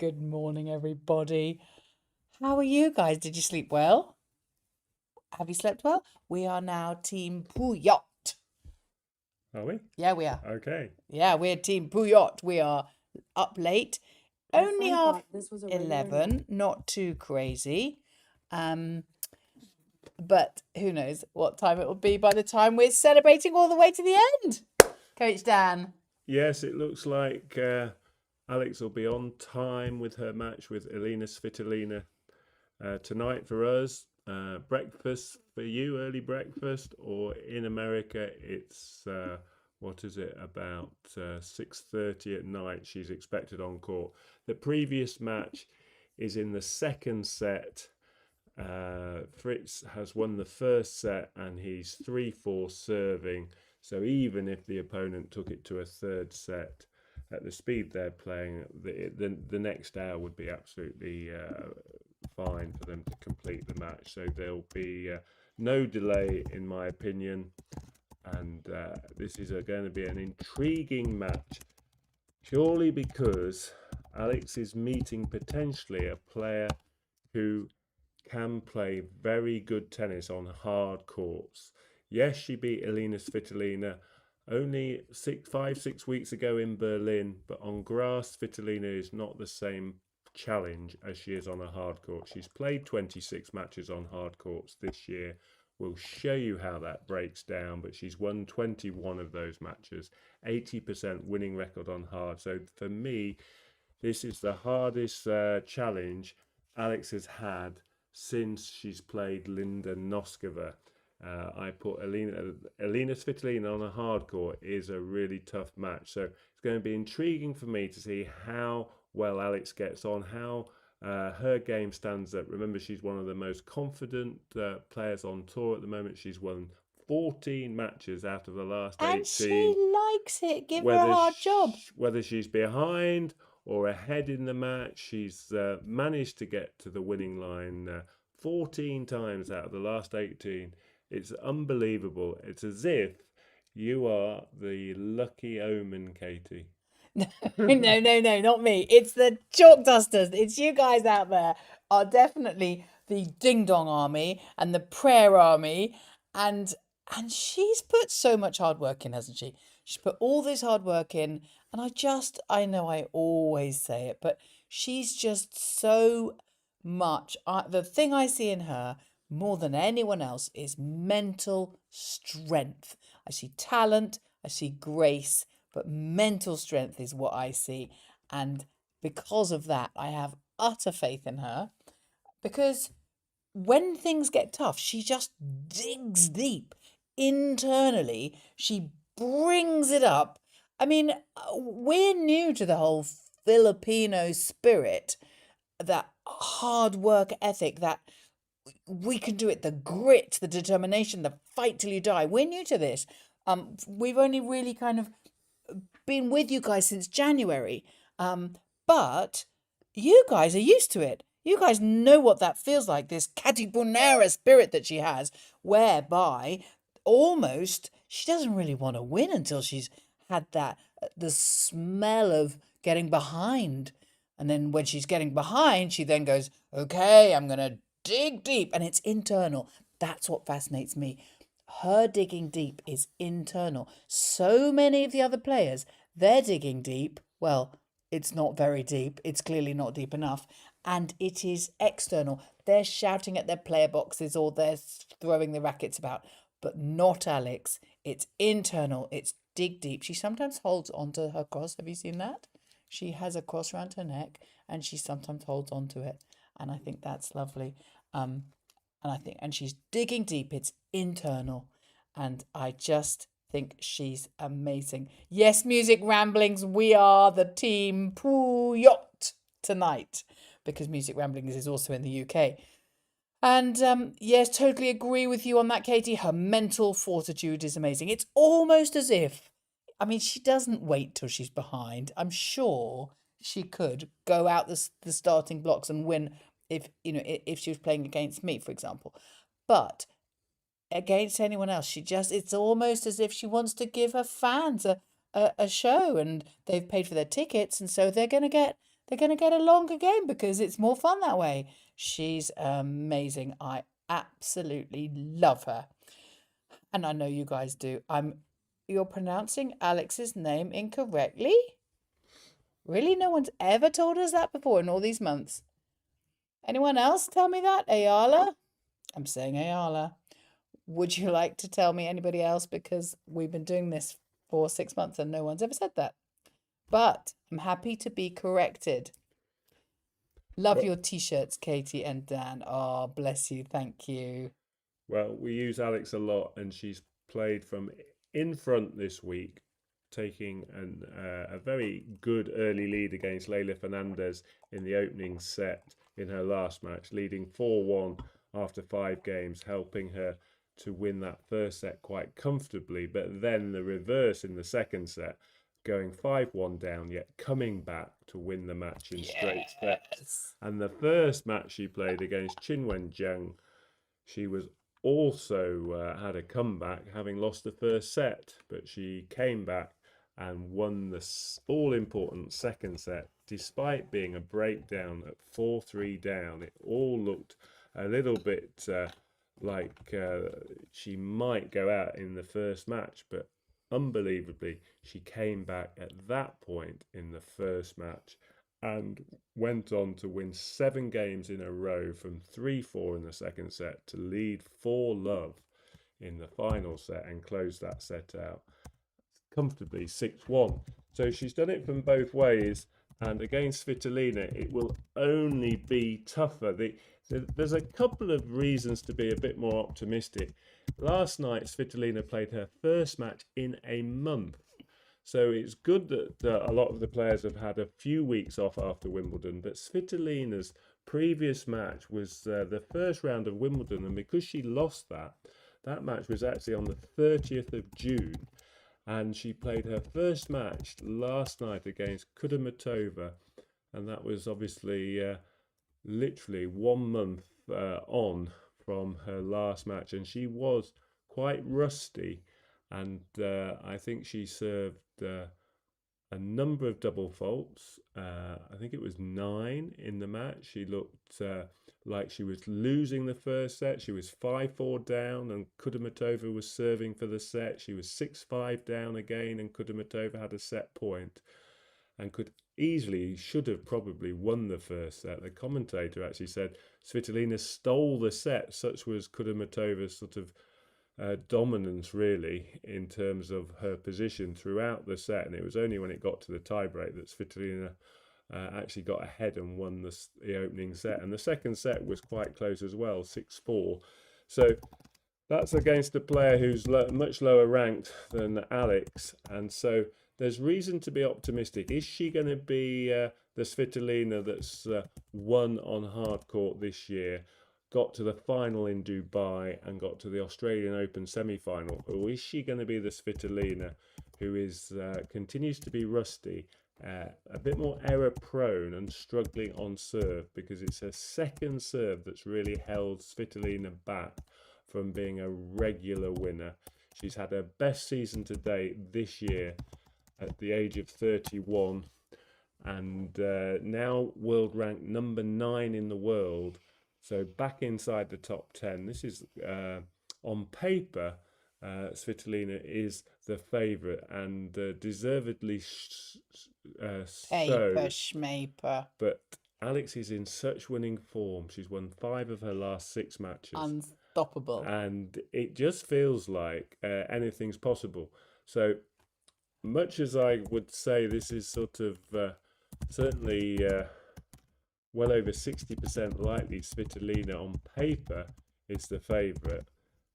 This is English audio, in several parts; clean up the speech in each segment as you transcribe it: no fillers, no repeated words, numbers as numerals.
Good morning, everybody. How are you guys? Did you sleep well? Have you slept well? We are now Team Puyot. Are we? Yeah, we are. Okay. Yeah, we're Team Puyot. We are up late. My Only friend half thought this was a regular 11, not too crazy. But who knows what time it will be by the time we're celebrating all the way to the end. Coach Dan. Yes, it looks like Alex will be on time with her match with Elina Svitolina tonight for us. Breakfast for you, early breakfast, or in America it's what is it, about 6:30 at night. She's expected on court. The previous match is in the second set. Fritz has won the first set and he's 3-4 serving. So even if the opponent took it to a third set at the speed they're playing, the next hour would be absolutely fine for them to complete the match. So there'll be no delay, in my opinion. And this is going to be an intriguing match, purely because Alex is meeting potentially a player who can play very good tennis on hard courts. Yes, she beat Elina Svitolina only 5-6 weeks ago in Berlin, but on grass, Svitolina is not the same challenge as she is on a hard court. She's played 26 matches on hard courts this year. We'll show you how that breaks down, but she's won 21 of those matches, 80% winning record on hard. So for me, this is the hardest challenge Alex has had since she's played Linda Noskova. I put Elina Svitolina on a hard court is a really tough match. So it's going to be intriguing for me to see how well Alex gets on, how her game stands up. Remember, she's one of the most confident players on tour at the moment. She's won 14 matches out of the last 18. And she likes it. Give her a hard job. Whether she's behind or ahead in the match, she's managed to get to the winning line 14 times out of the last 18. It's unbelievable. It's as if you are the lucky omen, Katie. No, not me. It's the chalk dusters. It's you guys out there are definitely the ding dong army and the prayer army, and she's put so much hard work in, hasn't she? She's put all this hard work in, and I know I always say it, but she's just so much. The thing I see in her more than anyone else is mental strength. I see talent, I see grace, but mental strength is what I see. And because of that, I have utter faith in her, because when things get tough, she just digs deep internally. She brings it up. I mean, we're new to the whole Filipino spirit, that hard work ethic, that we can do it, the grit, the determination, the fight till you die. We're new to this. We've only really kind of been with you guys since January. But you guys are used to it. You guys know what that feels like, this Katipunera spirit that she has, whereby almost she doesn't really want to win until she's had that, the smell of getting behind. And then when she's getting behind, she then goes, okay, I'm going to dig deep. And it's internal. That's what fascinates me. Her digging deep is internal. So many of the other players, they're digging deep. Well, it's not very deep. It's clearly not deep enough. And it is external. They're shouting at their player boxes or they're throwing the rackets about. But not Alex. It's internal. It's dig deep. She sometimes holds onto her cross. Have you seen that? She has a cross around her neck and she sometimes holds onto it. And I think that's lovely. And she's digging deep. It's internal. And I just think she's amazing. Yes, Music Ramblings, we are the team Puyot tonight, because Music Ramblings is also in the UK. And yes, totally agree with you on that, Katie. Her mental fortitude is amazing. It's almost as if, I mean, she doesn't wait till she's behind. I'm sure she could go out the starting blocks and win if she was playing against me, for example. But against anyone else, it's almost as if she wants to give her fans a show, and they've paid for their tickets, and so they're going to get they're going to get a longer game because it's more fun that way. She's amazing. I absolutely love her. And I know you guys do. You're pronouncing Alex's name incorrectly? Really? No one's ever told us that before in all these months. Anyone else tell me that? Eala? I'm saying Eala. Would you like to tell me anybody else? Because we've been doing this for 6 months and no one's ever said that. But I'm happy to be corrected. Love your t-shirts, Katie and Dan. Oh, bless you. Thank you. Well, we use Alex a lot, and she's played from in front this week, taking a very good early lead against Leila Fernandez in the opening set in her last match, leading 4-1 after 5 games, helping her to win that first set quite comfortably. But then the reverse in the second set, going 5-1 down, yet coming back to win the match in straight sets. And the first match she played against Qinwen Zheng, she was also had a comeback, having lost the first set, but she came back and won the all-important second set, despite being a breakdown at 4-3 down. It all looked a little bit like she might go out in the first match, but unbelievably, she came back at that point in the first match and went on to win 7 games in a row from 3-4 in the second set to lead 4-love in the final set and close that set out comfortably 6-1. So she's done it from both ways, and against Svitolina it will only be tougher. There's a couple of reasons to be a bit more optimistic. Last night Svitolina played her first match in a month. So it's good that a lot of the players have had a few weeks off after Wimbledon, but Svitolina's previous match was the first round of Wimbledon, and because she lost that match was actually on the 30th of June, and she played her first match last night against Kudermetova, and that was obviously literally 1 month on from her last match, and she was quite rusty. And I think she served a number of double faults. I think it was 9 in the match. She looked like she was losing the first set. She was 5-4 down, and Kudermetova was serving for the set. She was 6-5 down again, and Kudermetova had a set point and should have probably won the first set. The commentator actually said Svitolina stole the set. Such was Kudermetova's sort of dominance, really, in terms of her position throughout the set, and it was only when it got to the tiebreak that Svitolina actually got ahead and won the opening set. And the second set was quite close as well, 6-4. So that's against a player who's much lower ranked than Alex, and so there's reason to be optimistic. Is she going to be the Svitolina that's won on hard court this year, got to the final in Dubai and got to the Australian Open semi-final? Or is she going to be the Svitolina who continues to be rusty, a bit more error prone and struggling on serve, because it's her second serve that's really held Svitolina back from being a regular winner. She's had her best season to date this year at the age of 31, and now world ranked number 9 in the world. So back inside the top 10. This is, on paper, Svitolina is the favourite, and deservedly Schmaper. But Alex is in such winning form. She's won 5 of her last 6 matches. Unstoppable. And it just feels like anything's possible. So much as I would say this is sort of certainly well over 60% likely Svitolina on paper is the favourite,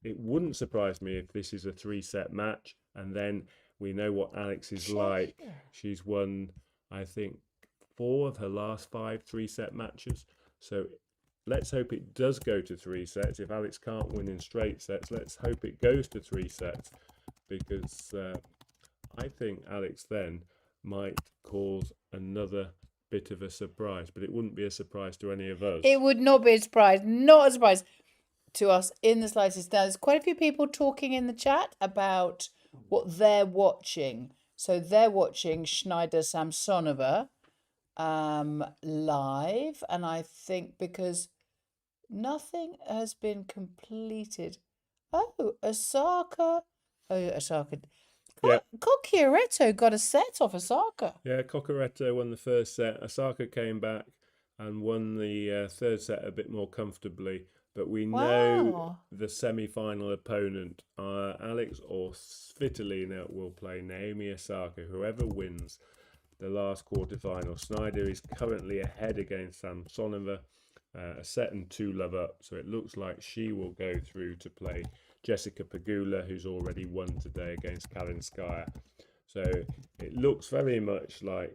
it wouldn't surprise me if this is a 3-set match, and then we know what Alex is like. She's won, I think, 4 of her last 5 3-set matches. So let's hope it does go to 3 sets. If Alex can't win in straight sets, let's hope it goes to 3 sets, because I think Alex then might cause another bit of a surprise, but it wouldn't be a surprise to any of us. It would not be a surprise, not a surprise to us in the slightest. Now, there's quite a few people talking in the chat about what they're watching. So they're watching Schneider Samsonova, live, and I think because nothing has been completed. Oh, Osaka. Oh, Osaka. Yeah, Cocchiaretto got a set off Osaka. yeah. Cocchiaretto won the first set. Osaka came back and won the third set a bit more comfortably. But we know Wow. the semi-final opponent, Alex or Svitolina, will play Naomi Osaka. Whoever wins the last quarterfinal. Snyder is currently ahead against Samsonova, a set and 2 love up. So it looks like she will go through to play Jessica Pegula, who's already won today against Kalinskaya. So it looks very much like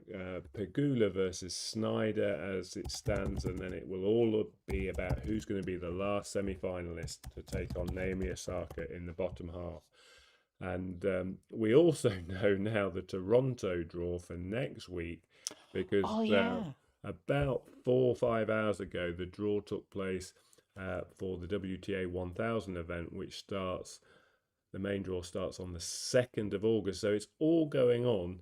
Pegula versus Snyder as it stands, and then it will all be about who's going to be the last semi-finalist to take on Naomi Osaka in the bottom half. And we also know now the Toronto draw for next week because Oh yeah. about 4 or 5 hours ago, the draw took place for the WTA 1000 event, which starts. The main draw starts on the 2nd of August. So it's all going on,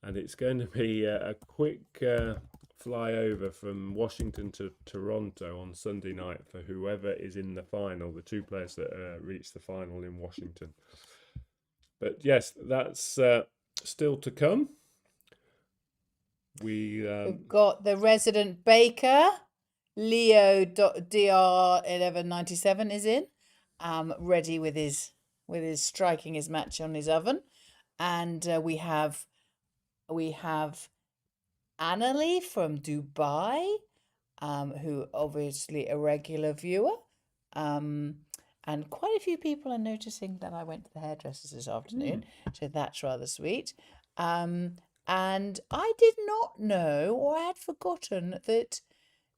and it's going to be a quick flyover from Washington to Toronto on Sunday night for whoever is in the final, the 2 players that reach the final in Washington. But yes, that's still to come. We've got the resident baker, Leo DR 1197 is in, ready with his striking his match on his oven, and we have Annalie from Dubai, who obviously a regular viewer, and quite a few people are noticing that I went to the hairdressers this afternoon, so that's rather sweet. And I did not know, or I had forgotten, that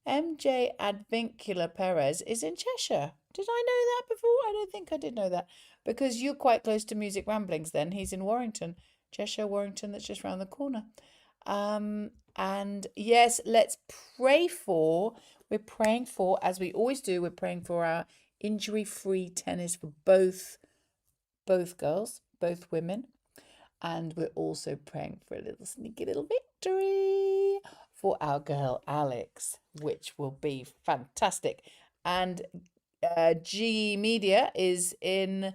MJ Advincula Perez is in Cheshire. Did I know that before? I don't think I did know that. Because you're quite close to Music Ramblings then. He's in Warrington, Cheshire, Warrington, that's just round the corner. And yes, let's pray for, we're praying for, as we always do, we're praying for our injury-free tennis for both girls, both women. And we're also praying for a little sneaky little victory for our girl Alex, which will be fantastic. And G Media is in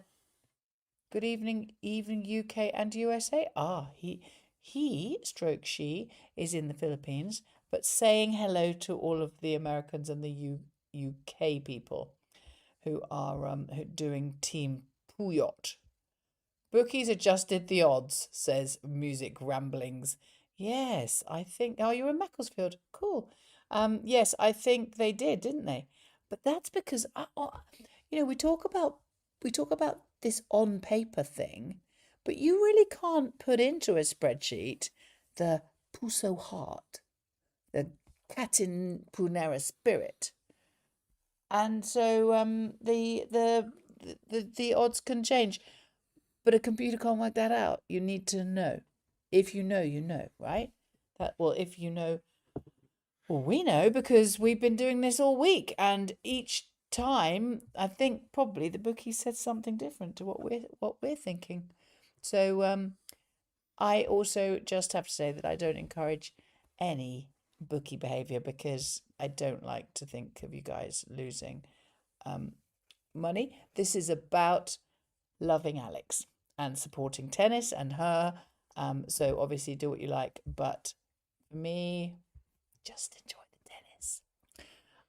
Good Evening UK and USA. He stroke she is in the Philippines, but saying hello to all of the Americans and the UK people who are doing Team Puyot. Bookies adjusted the odds, says Music Ramblings. Yes, I think. Oh, you're in Macclesfield. Cool. Yes, I think they did, didn't they? But that's because we talk about this on paper thing, but you really can't put into a spreadsheet the Puso heart, the Catin Punera spirit, and so the odds can change. But a computer can't work that out. You need to know. If you know, you know, right? If you know, well, we know because we've been doing this all week, and each time I think probably the bookie said something different to what we're thinking. So I also just have to say that I don't encourage any bookie behavior because I don't like to think of you guys losing money. This is about loving Alex and supporting tennis and her. So obviously do what you like, but for me, just enjoy the tennis.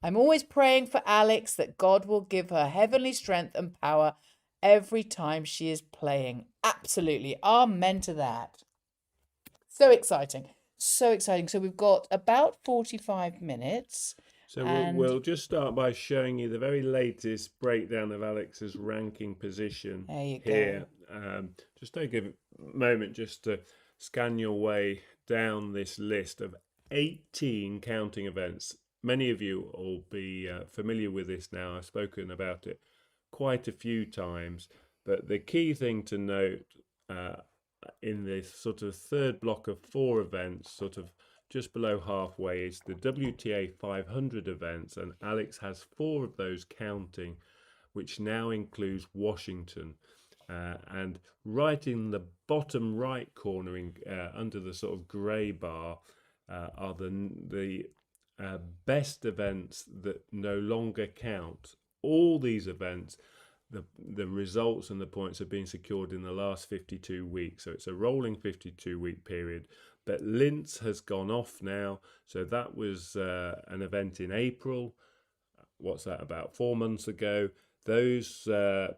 I'm always praying for Alex that God will give her heavenly strength and power every time she is playing. Absolutely. Amen to that. So exciting. So exciting. So we've got about 45 minutes. So we'll just start by showing you the very latest breakdown of Alex's ranking position here. Just take a moment just to scan your way down this list of 18 counting events. Many of you will be familiar with this now. I've spoken about it quite a few times. But the key thing to note in this sort of third block of 4 events, sort of just below halfway, is the WTA 500 events, and Alex has 4 of those counting, which now includes Washington. And right in the bottom right corner, under the sort of grey bar, are the best events that no longer count. All these events, the results and the points have been secured in the last 52 weeks. So it's a rolling 52-week period. But Linz has gone off now. So that was an event in April. What's that, about 4 months ago? Those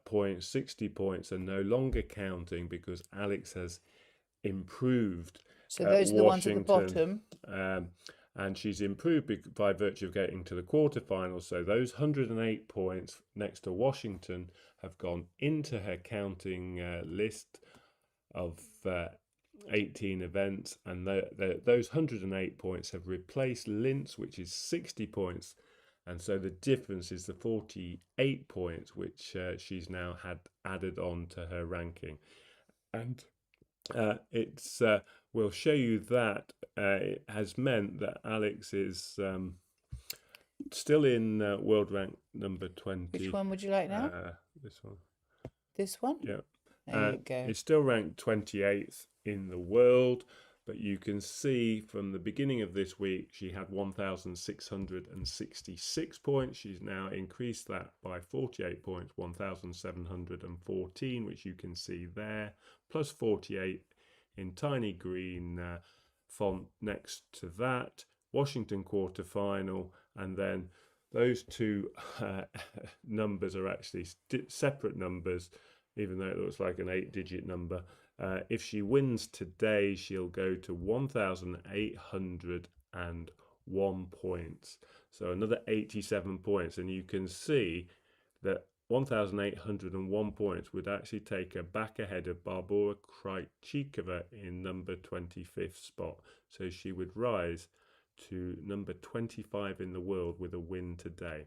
points, 60 points, are no longer counting because Alex has improved So at those are the ones at the Washington. bottom. And she's improved by virtue of getting to the quarterfinals. So those 108 points next to Washington have gone into her counting list of 18 events, and those 108 points have replaced Linz, which is 60 points. And so the difference is the 48 points, which she's now had added on to her ranking. And it's we'll show you that it has meant that Alex is still in world rank number 20. Which one would you like now? This one. This one? Yeah. There you go. It's still ranked 28th in the world, but you can see from the beginning of this week she had 1,666 points. She's now increased that by 48 points, 1,714, which you can see there, plus 48 in tiny green font next to that. Washington quarterfinal, and then those two numbers are actually separate numbers, even though it looks like an 8-digit number. If she wins today, she'll go to 1,801 points. So another 87 points. And you can see that 1,801 points would actually take her back ahead of Barbora Krejcikova in number 25th spot. So she would rise to number 25 in the world with a win today.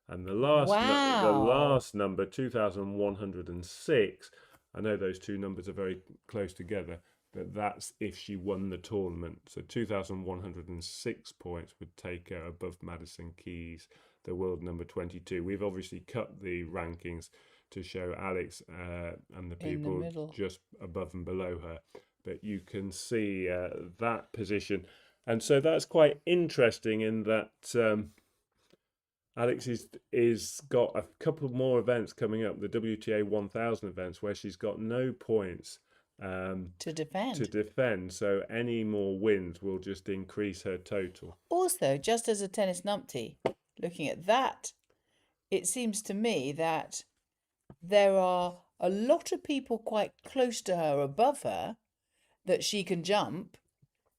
And the last number, 2,106, I know those two numbers are very close together, but that's if she won the tournament. So 2,106 points would take her above Madison Keys, the world number 22. We've obviously cut the rankings to show Alex and the people just above and below her. But you can see that position. And so that's quite interesting in that Alex is got a couple more events coming up, the WTA 1000 events, where she's got no points to defend. So any more wins will just increase her total. Also, just as a tennis numpty, looking at that, it seems to me that there are a lot of people quite close to her, above her, that she can jump,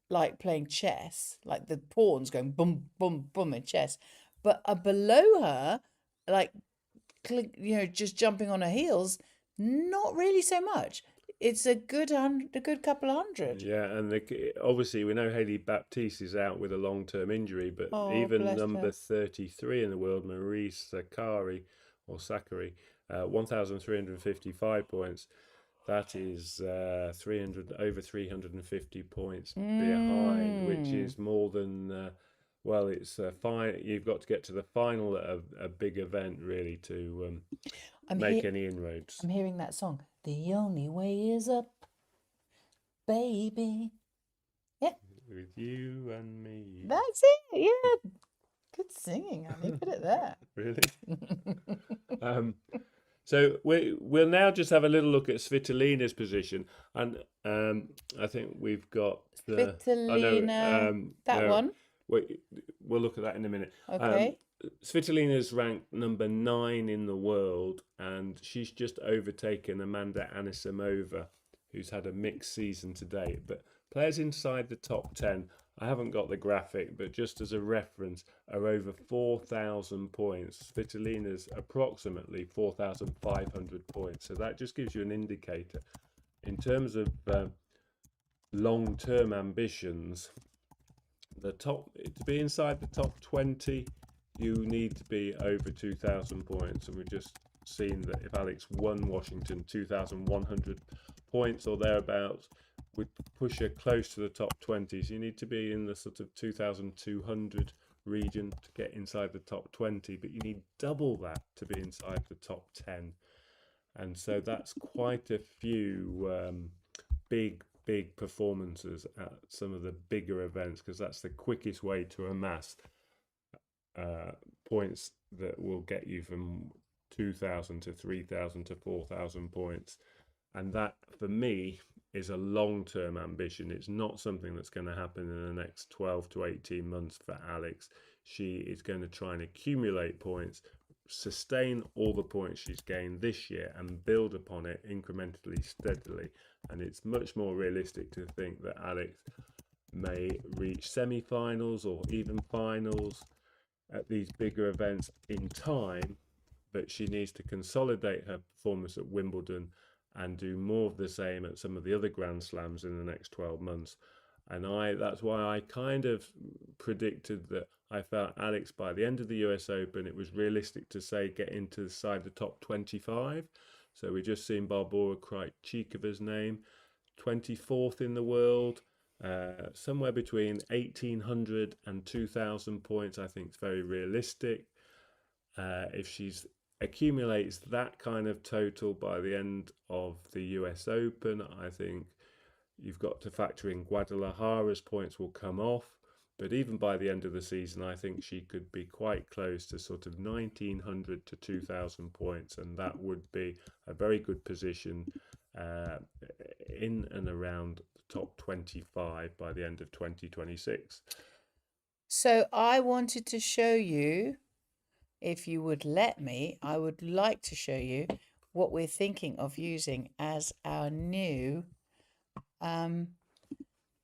like playing chess, like the pawns going boom, boom, boom in chess. But below her, like, just jumping on her heels, not really so much. It's a good couple of hundred. Yeah, and obviously we know Hailey Baptiste is out with a long-term injury, but even number 33 in the world, Marie Sakkari, 1,355 points. That is over 350 points behind, which is more than. Well, it's fine. You've got to get to the final at a big event, really, to make any inroads. I'm hearing that song. The only way is up, baby. Yeah. With you and me. That's it. Yeah. Good singing, honey. Put it there. Really? So we'll now just have a little look at Svitolina's position, and I think we've got Svitolina. That one. We'll look at that in a minute. Okay. Svitolina's ranked number 9 in the world, and she's just overtaken Amanda Anisimova, who's had a mixed season to date. But players inside the top 10, I haven't got the graphic, but just as a reference, are over 4,000 points. Svitolina's approximately 4,500 points. So that just gives you an indicator. In terms of long-term ambitions, to be inside the top 20, you need to be over 2,000 points. And we've just seen that if Alex won Washington, 2,100 points or thereabouts would push her close to the top 20. So you need to be in the sort of 2,200 region to get inside the top 20, but you need double that to be inside the top 10. And so that's quite a few big big performances at some of the bigger events, because that's the quickest way to amass points that will get you from 2,000 to 3,000 to 4,000 points. And that, for me, is a long-term ambition. It's not something that's going to happen in the next 12 to 18 months for Alex. She is going to try and accumulate points, sustain all the points she's gained this year, and build upon it incrementally, steadily. And it's much more realistic to think that Alex may reach semi-finals or even finals at these bigger events in time, but she needs to consolidate her performance at Wimbledon and do more of the same at some of the other Grand Slams in the next 12 months. And that's why I kind of predicted that I felt Alex, by the end of the US Open, it was realistic to say get into the side of the top 25. So we just seen Barbora Krejcikova's name, 24th in the world, somewhere between 1,800 and 2,000 points. I think it's very realistic. If she's accumulates that kind of total by the end of the US Open, I think you've got to factor in Guadalajara's points will come off. But even by the end of the season, I think she could be quite close to sort of 1,900 to 2,000 points. And that would be a very good position in and around the top 25 by the end of 2026. So I wanted to show you, if you would let me, I would like to show you what we're thinking of using as our new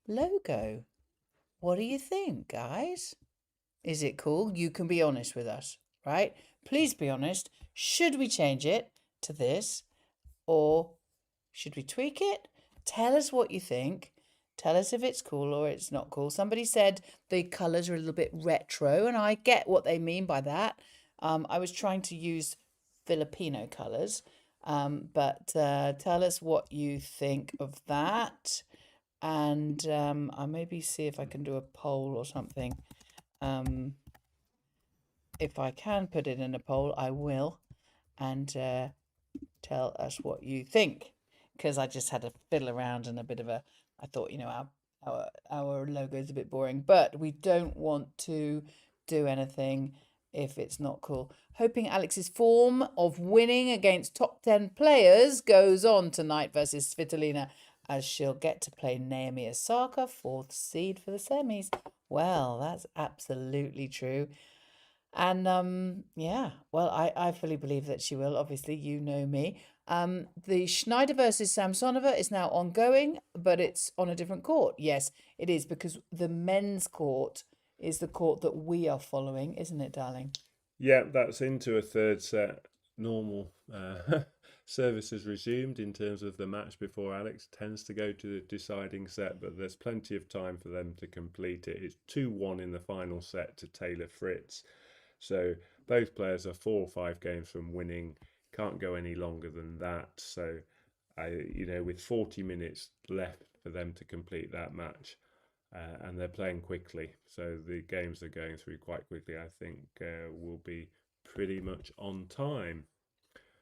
logo. What do you think, guys? Is it cool? You can be honest with us, right? Please be honest. Should we change it to this, or should we tweak it? Tell us what you think. Tell us if it's cool or it's not cool. Somebody said the colours are a little bit retro, and I get what they mean by that. I was trying to use Filipino colours, but tell us what you think of that. And I'll maybe see if I can do a poll or something. If I can put it in a poll, I will. And tell us what you think. Because I just had a fiddle around and a bit of a... I thought, our logo is a bit boring. But we don't want to do anything if it's not cool. Hoping Alex's form of winning against top 10 players goes on tonight versus Svitolina, as she'll get to play Naomi Osaka, 4th seed for the semis. Well, that's absolutely true. And yeah, well, I fully believe that she will. Obviously, you know me. The Schneider versus Samsonova is now ongoing, but it's on a different court. Yes, it is, because the men's court is the court that we are following, isn't it, darling? Yeah, that's into a third set. Normal service has resumed in terms of the match before Alex tends to go to the deciding set, but there's plenty of time for them to complete it. It's 2-1 in the final set to Taylor Fritz. So both players are 4 or 5 games from winning. Can't go any longer than that. So, with 40 minutes left for them to complete that match, and they're playing quickly, so the games are going through quite quickly. I think will be pretty much on time.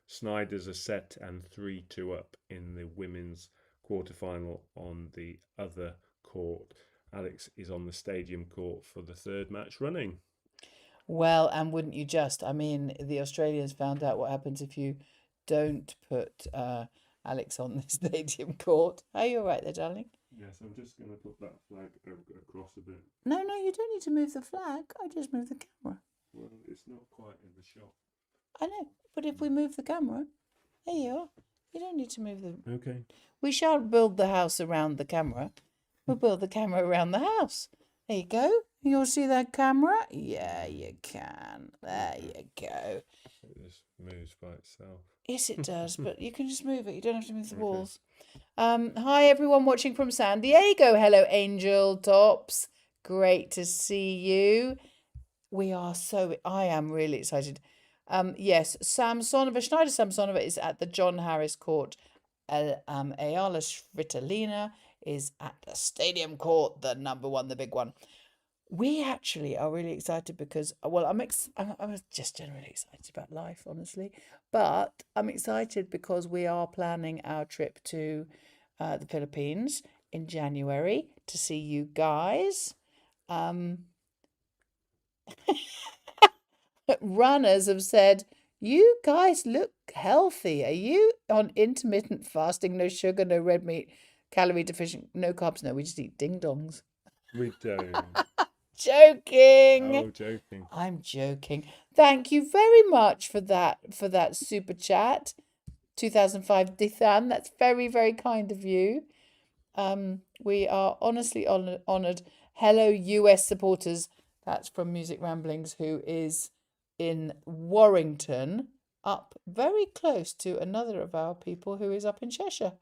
Snyder's a set and 3-2 up in the women's quarterfinal on the other court. Alex is on the Stadium court for the 3rd match running. Well, and wouldn't you just? I mean, the Australians found out what happens if you don't put Alex on the Stadium court. Are you all right there, darling? Yes, I'm just going to put that flag across a bit. No, you don't need to move the flag. I just move the camera. Well, it's not quite in the shot. I know, but if we move the camera, there you are. You don't need to move the... Okay. We shan't build the house around the camera. We'll build the camera around the house. There you go. You'll see that camera? Yeah, you can. There you go. It just moves by itself. Yes, it does, but you can just move it. You don't have to move the walls. Hi, everyone watching from San Diego. Hello, Angel Tops. Great to see you. I am really excited. Yes, Samsonova, Schneider Samsonova is at the John Harris Court. Eala Svitolina is at the Stadium Court, the number one, the big one. We actually are really excited because, well, I'm just generally excited about life, honestly. But I'm excited because we are planning our trip to the Philippines in January to see you guys. Um, runners have said, you guys look healthy. Are you on intermittent fasting? No sugar, no red meat, calorie deficient, no carbs. No, we just eat ding dongs. We don't. Joking. Oh, joking. I'm joking. Thank you very much for that super chat. 2005 Dithan. That's very, very kind of you. We are honestly honored. Hello, US supporters. That's from Music Ramblings, who is in Warrington, up very close to another of our people who is up in Cheshire.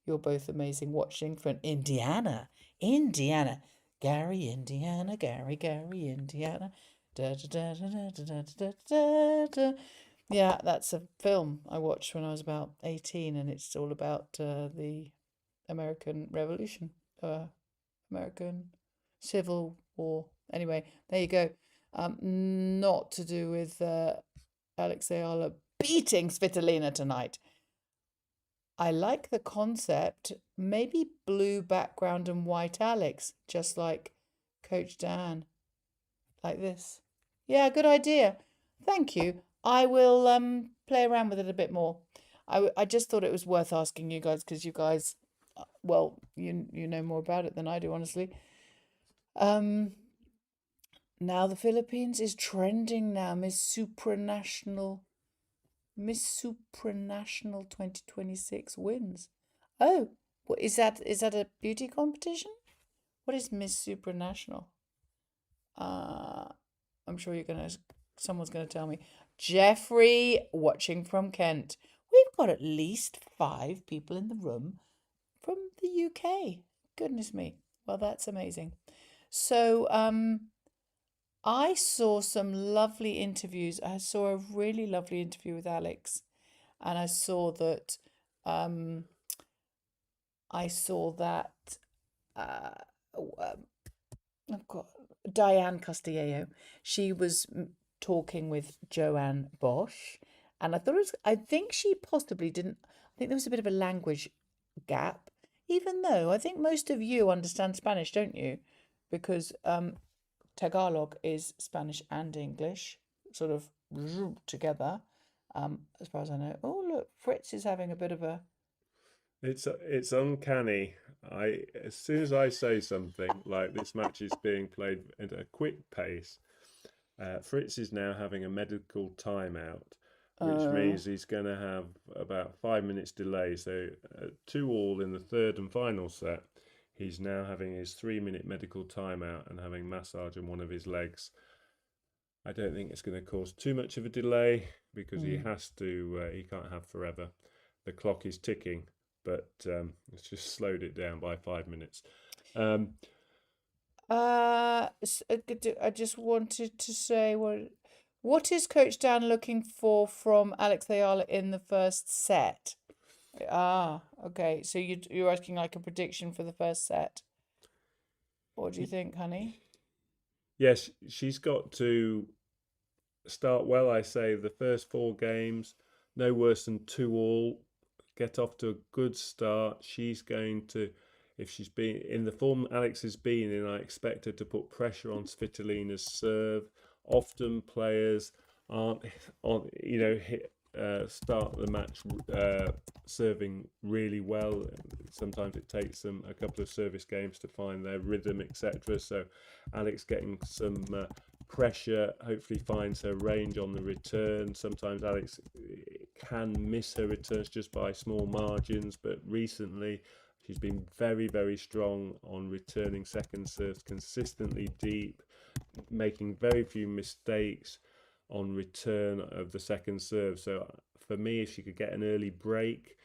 You're both amazing. Watching from Indiana. Indiana. Gary, Indiana. Gary, Indiana. Da, da, da, da, da, da, da, da, da. Yeah, that's a film I watched when I was about 18, and it's all about the American Revolution, American Civil War. Anyway, there you go. Not to do with Alex Eala beating Svitolina tonight. I like the concept. Maybe blue background and white Alex, just like Coach Dan, like this. Yeah, good idea. Thank you. I will play around with it a bit more. I just thought it was worth asking you guys because you guys, well, you know more about it than I do, honestly. Now the Philippines is trending now. Miss Supranational 2026 wins. Oh, what is that? Is that a beauty competition? What is Miss Supranational? I'm sure someone's gonna tell me. Jeffrey, watching from Kent. We've got at least 5 people in the room from the UK. Goodness me. Well, that's amazing. So, I saw some lovely interviews. I saw a really lovely interview with Alex, and I saw that um uh I've got Diane Castillo. She was talking with Joanne Bosch, and I think she possibly didn't. I think there was a bit of a language gap, even though I think most of you understand Spanish, don't you? Because Tagalog is Spanish and English, sort of together, as far as I know. Oh, look, Fritz is having a bit of a. It's uncanny. As soon as I say something like this match is being played at a quick pace, Fritz is now having a medical timeout, which means he's going to have about 5 minutes delay. So 2-2 in the third and final set. He's now having his 3-minute medical timeout and having massage on one of his legs. I don't think it's going to cause too much of a delay because he has to. He can't have forever. The clock is ticking, but it's just slowed it down by 5 minutes. I just wanted to say what is Coach Dan looking for from Alex Eala in the first set? Okay. So you're asking like a prediction for the first set. What do you think, honey? Yes, she's got to start well. I say the first 4 games, no worse than 2-2. Get off to a good start. She's going to, if she's been in the form Alex has been in, I expect her to put pressure on Svitolina's serve. Often players aren't on, start the match serving really well. Sometimes it takes them a couple of service games to find their rhythm, etc. So Alex getting some pressure hopefully finds her range on the return. Sometimes Alex can miss her returns just by small margins, but recently she's been very, very strong on returning second serves consistently deep, making very few mistakes on return of the second serve. So for me, if she could get an early break,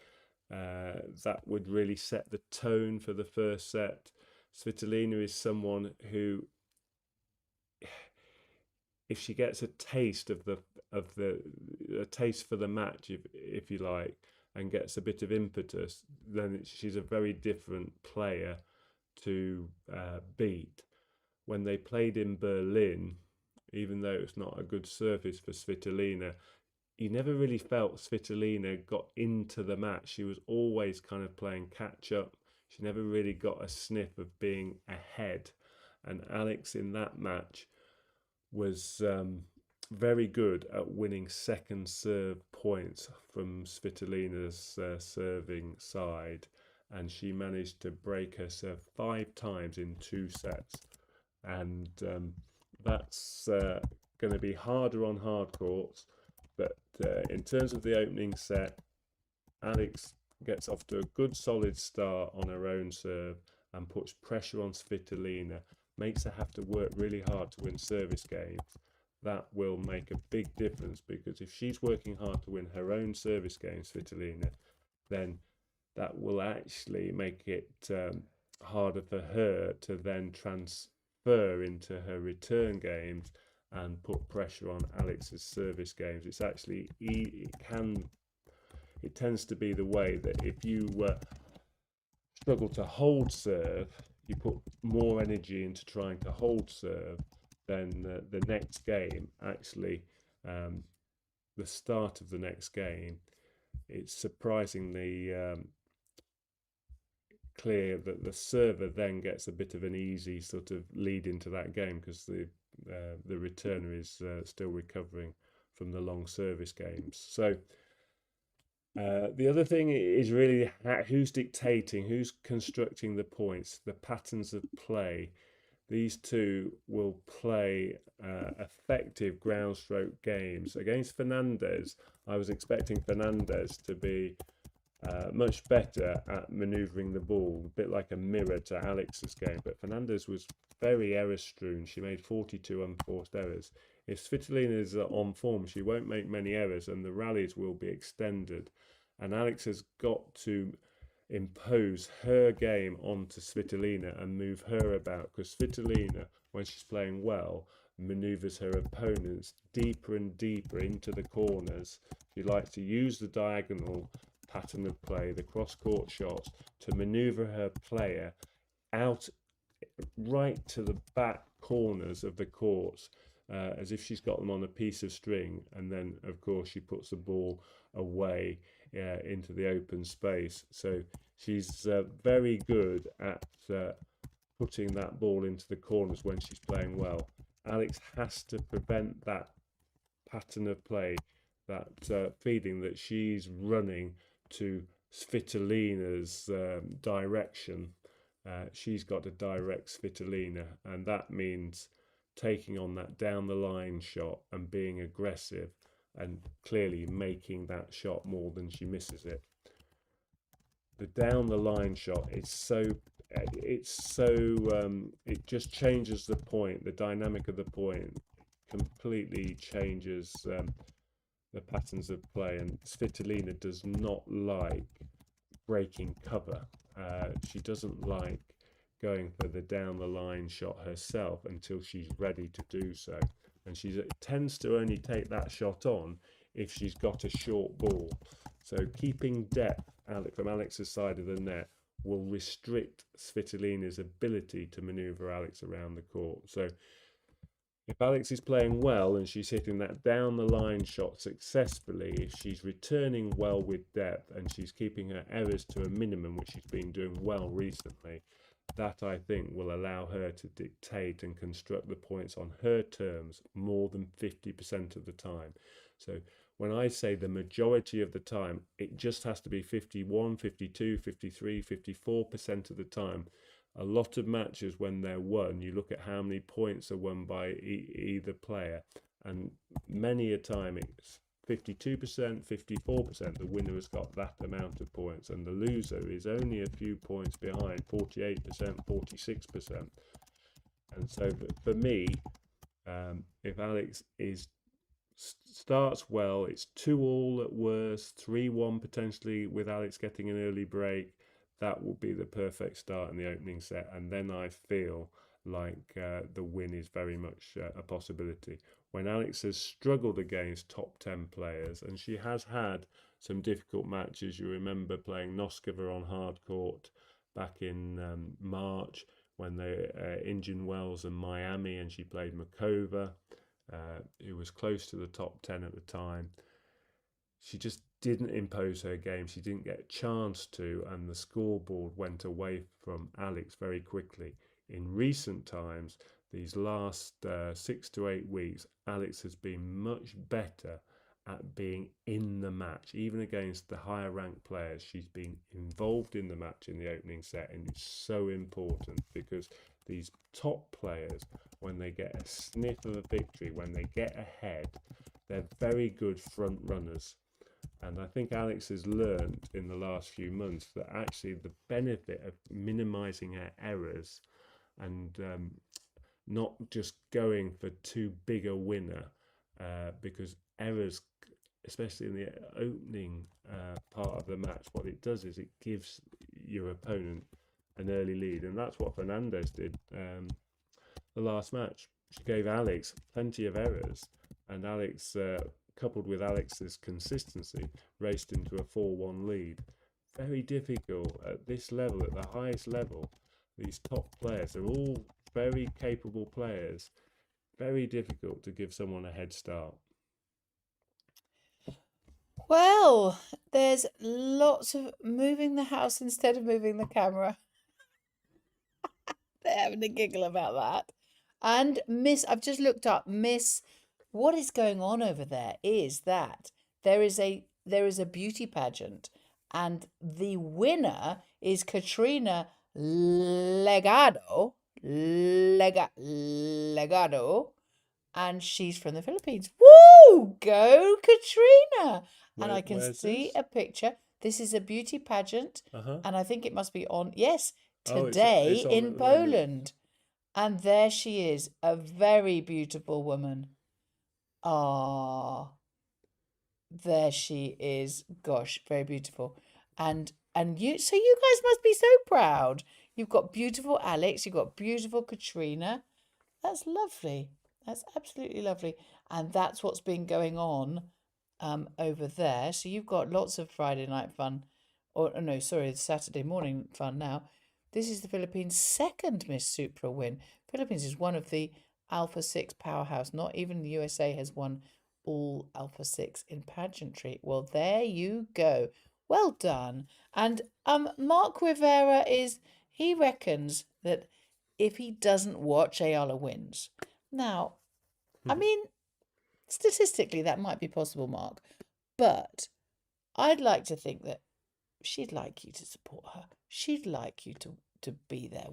that would really set the tone for the first set. Svitolina is someone who, if she gets a taste of the a taste for the match, if you like, and gets a bit of impetus, then she's a very different player to beat. When they played in Berlin, even though it's not a good surface for Svitolina, you never really felt Svitolina got into the match. She was always kind of playing catch up. She never really got a sniff of being ahead. And Alex in that match was very good at winning second serve points from Svitolina's serving side. And she managed to break her serve 5 times in 2 sets. And that's going to be harder on hard courts. But in terms of the opening set, Alex gets off to a good solid start on her own serve and puts pressure on Svitolina, makes her have to work really hard to win service games. That will make a big difference, because if she's working hard to win her own service game, Svitolina, then that will actually make it harder for her to then transfer into her return games and put pressure on Alex's service games. It's actually, it tends to be the way that if you struggle to hold serve, you put more energy into trying to hold serve, then the next game, actually, the start of the next game, it's surprisingly clear that the server then gets a bit of an easy sort of lead into that game, because the returner is still recovering from the long service games. So the other thing is really who's dictating, who's constructing the points, the patterns of play. These two will play effective ground stroke games. Against Fernandez, I was expecting Fernandez to be much better at manoeuvring the ball, a bit like a mirror to Alex's game. But Fernandez was very error-strewn. She made 42 unforced errors. If Svitolina is on form, she won't make many errors and the rallies will be extended. And Alex has got to impose her game onto Svitolina and move her about, because Svitolina, when she's playing well, maneuvers her opponents deeper and deeper into the corners. She likes to use the diagonal pattern of play, the cross-court shots, to maneuver her player out right to the back corners of the courts, as if she's got them on a piece of string, and then of course she puts the ball away into the open space. So she's very good at putting that ball into the corners when she's playing well. Alex has to prevent that pattern of play, that feeling that she's running to Svitolina's direction. She's got to direct Svitolina, and that means taking on that down the line shot and being aggressive and clearly making that shot more than she misses it. The down the line shot is it just changes the point, the dynamic of the point completely changes the patterns of play, and Svitolina does not like breaking cover. She doesn't like going for the down the line shot herself until she's ready to do so, and she tends to only take that shot on if she's got a short ball. So keeping depth from Alex's side of the net will restrict Svitolina's ability to maneuver Alex around the court. So if Alex is playing well and she's hitting that down the line shot successfully, if she's returning well with depth and she's keeping her errors to a minimum, which she's been doing well recently, that I think will allow her to dictate and construct the points on her terms more than 50% of the time. So when I say the majority of the time, it just has to be 51, 52, 53, 54% of the time. A lot of matches, when they're won, you look at how many points are won by either player, and many a time it's 52%, 54%. The winner has got that amount of points, and the loser is only a few points behind, 48%, 46%. And so for me, if Alex starts well, it's 2-2 at worst, 3-1 potentially with Alex getting an early break. That will be the perfect start in the opening set, and then I feel like the win is very much a possibility. When Alex has struggled against top 10 players, and she has had some difficult matches, you remember playing Noskova on hard court back in March, when they Indian Wells and Miami, and she played Makova, who was close to the top 10 at the time. She just didn't impose her game. She didn't get a chance to, and the scoreboard went away from Alex very quickly. In recent times, these last 6 to 8 weeks, Alex has been much better at being in the match, even against the higher ranked players. She's been involved in the match in the opening set, and it's so important because these top players, when they get a sniff of a victory, when they get ahead, they're very good front runners. And I think Alex has learned in the last few months that actually the benefit of minimizing her errors and not just going for too big a winner, because errors, especially in the opening part of the match, what it does is it gives your opponent an early lead. And that's what Fernandez did the last match. She gave Alex plenty of errors, and Alex, coupled with Alex's consistency, raced into a 4-1 lead. Very difficult at this level, at the highest level. These top players are all very capable players. Very difficult to give someone a head start. Well, there's lots of moving the house instead of moving the camera. They're having a giggle about that. And I've just looked up, what is going on over there is that there is a beauty pageant, and the winner is Katrina Legado, and she's from the Philippines. Woo! Go Katrina! And I can see a picture. This is a beauty pageant, and I think it must be on, yes, today it's on in Poland. And there she is, a very beautiful woman. Ah, there she is. Gosh, very beautiful. And you, so you guys must be so proud. You've got beautiful Alex, you've got beautiful Katrina. That's lovely. That's absolutely lovely. And that's what's been going on over there. So you've got lots of Friday night fun. Or no, sorry, Saturday morning fun now. This is the Philippines' second Miss Supra win. Philippines is one of the Alpha 6 powerhouse. Not even the USA has won all Alpha 6 in pageantry. Well, there you go. Well done. And Mark Rivera he reckons that if he doesn't watch, Eala wins. Now, I mean, statistically, that might be possible, Mark. But I'd like to think that she'd like you to support her. She'd like you to be there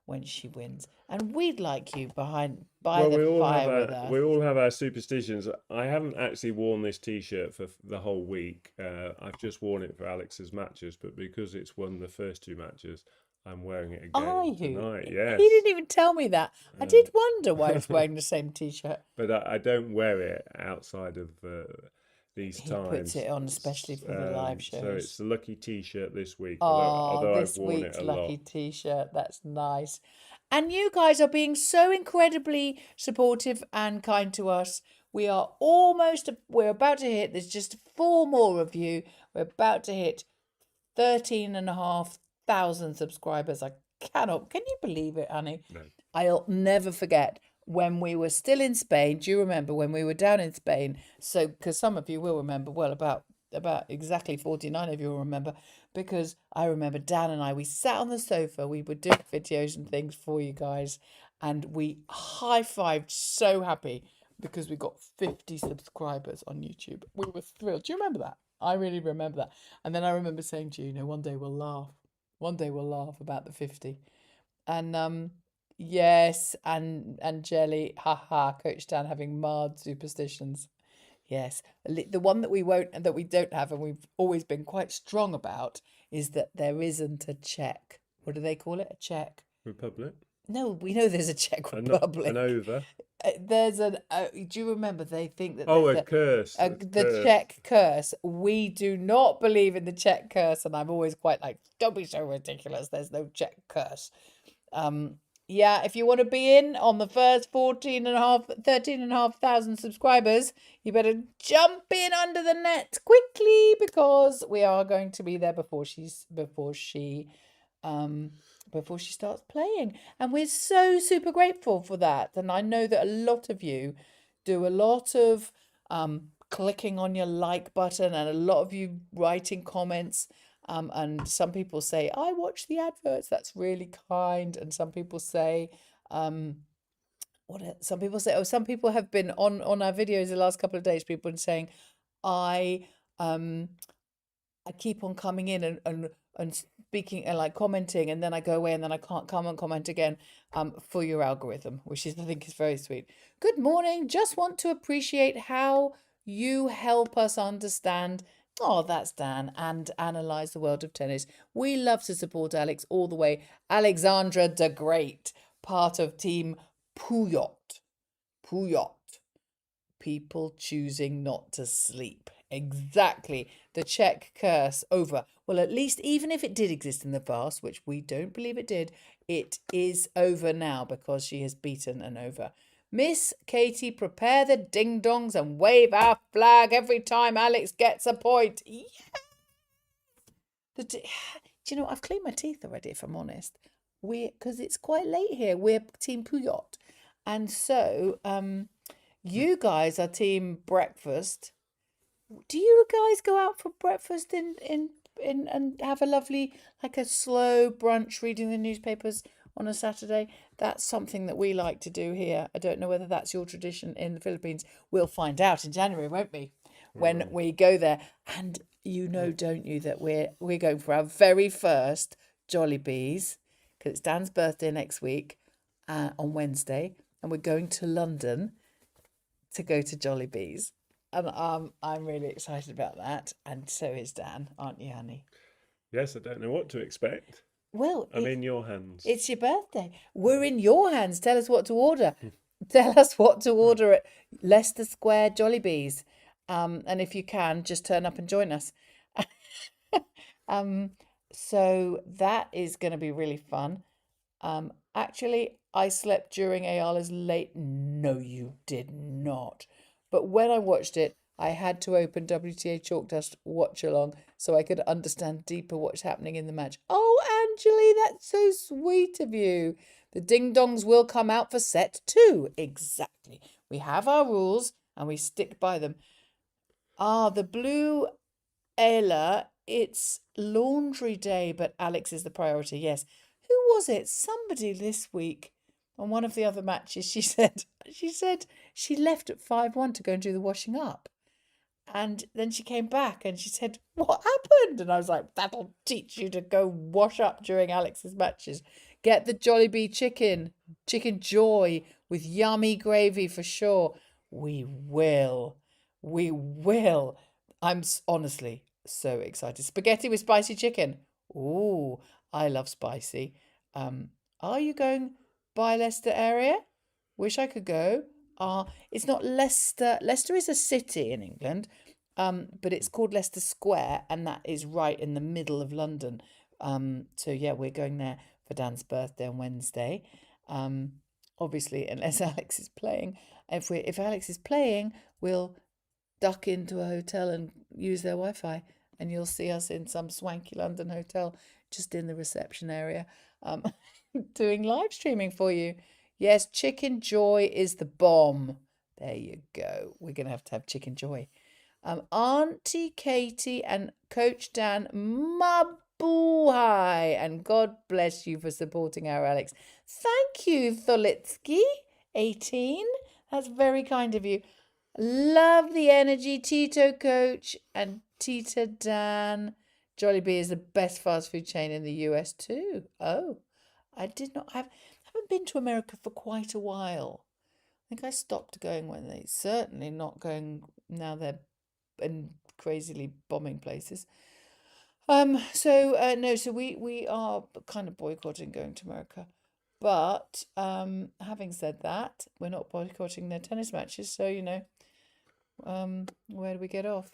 when she wins, and we'd like you by the fire with her. We all have our superstitions. I haven't actually worn this T-shirt for the whole week. I've just worn it for Alex's matches, but because it's won the first two matches, I'm wearing it again tonight. Yes. He didn't even tell me that. I did wonder why he's wearing the same T-shirt. But I don't wear it outside of these times. He puts it on especially for the live shows. So it's the lucky T-shirt this week. Although this I've worn week's it a lucky lot. T-shirt. That's nice. And you guys are being so incredibly supportive and kind to us. We're about to hit, there's just 4 more of you. We're about to hit 13,500 subscribers. Can you believe it, honey? No. I'll never forget when we were still in Spain. Do you remember when we were down in Spain? So, because some of you will remember, well, about exactly 49 of you will remember, because I remember Dan and I, we sat on the sofa, we were doing videos and things for you guys, and we high-fived, so happy because we got 50 subscribers on YouTube. We were thrilled. Do you remember that? I really remember that. And then I remember saying to you, one day we'll laugh. One day we'll laugh about the 50. And yes, and Jelly, haha, Coach Dan having marred superstitions. Yes, the one that we don't have, and we've always been quite strong about, is that there isn't a Czech. What do they call it? A Czech Republic? No, we know there's a Czech Republic. An over. There's do you remember they think that a curse. The Czech curse. We do not believe in the Czech curse, and I'm always quite like, don't be so ridiculous. There's no Czech curse. Yeah, if you want to be in on the first 13,500 subscribers, you better jump in under the net quickly, because we are going to be there before she starts playing. And we're so super grateful for that. And I know that a lot of you do a lot of clicking on your like button, and a lot of you writing comments. And some people say, I watch the adverts. That's really kind. And some people say, some people say, oh, some people have been on our videos the last couple of days. People have been saying, I um I keep on coming in and speaking and like commenting, and then I go away and then I can't come and comment again for your algorithm, which is, I think, is very sweet. Good morning. Just want to appreciate how you help us understand. Oh, that's Dan, and analyze the world of tennis. We love to support Alex all the way. Alexandra the Great, part of Team Puyot. Puyot. People choosing not to sleep. Exactly. The Czech curse over. Well, at least, even if it did exist in the past, which we don't believe it did, it is over now because she has beaten an over. Miss Katie, prepare the ding-dongs and wave our flag every time Alex gets a point. Yeah. Do you know, I've cleaned my teeth already, if I'm honest. Because it's quite late here. We're Team Puyot. And so, you guys are Team Breakfast. Do you guys go out for breakfast in and have a lovely, like a slow brunch reading the newspapers on a Saturday? That's something that we like to do here. I don't know whether that's your tradition in the Philippines. We'll find out in January, won't we? When we go there. And you know, don't you, that we're going for our very first Jollibees, because it's Dan's birthday next week on Wednesday, and we're going to London to go to Jollibees. And I'm really excited about that. And so is Dan, aren't you, honey? Yes, I don't know what to expect. Well, I'm in your hands. it's your birthday. We're in your hands. Tell us what to order. Tell us what to order at Leicester Square Jollibees. And if you can, just turn up and join us. So that is going to be really fun. Actually, I slept during Ayala's late. No, you did not. But when I watched it, I had to open WTA Chalk Dust WatchAlong so I could understand deeper what's happening in the match. Oh, Angeli, that's so sweet of you. The ding-dongs will come out for set 2. Exactly. We have our rules and we stick by them. The blue Eala, it's laundry day, but Alex is the priority. Yes. Who was it? Somebody this week on one of the other matches, she said she left at 5-1 to go and do the washing up. And then she came back and she said, what happened? And I was like, that'll teach you to go wash up during Alex's matches. Get the Jollibee chicken joy with yummy gravy for sure. We will. I'm honestly so excited. Spaghetti with spicy chicken. Ooh, I love spicy. Are you going by Leicester area? Wish I could go. It's not Leicester. Leicester is a city in England, but it's called Leicester Square, and that is right in the middle of London. So yeah, we're going there for Dan's birthday on Wednesday. Obviously, unless Alex is playing. If Alex is playing, we'll duck into a hotel and use their Wi-Fi, and you'll see us in some swanky London hotel, just in the reception area, doing live streaming for you. Yes, Chicken Joy is the bomb. There you go. We're going to have Chicken Joy. Auntie Katie and Coach Dan, mabuhay. And God bless you for supporting our Alex. Thank you, Tholitsky, 18. That's very kind of you. Love the energy, Tito Coach and Tita Dan. Jollibee is the best fast food chain in the US too. Oh, I haven't been to America for quite a while. I think I stopped going when they certainly not going now. They're in crazily bombing places. So we are kind of boycotting going to America. But having said that, we're not boycotting their tennis matches. So where do we get off?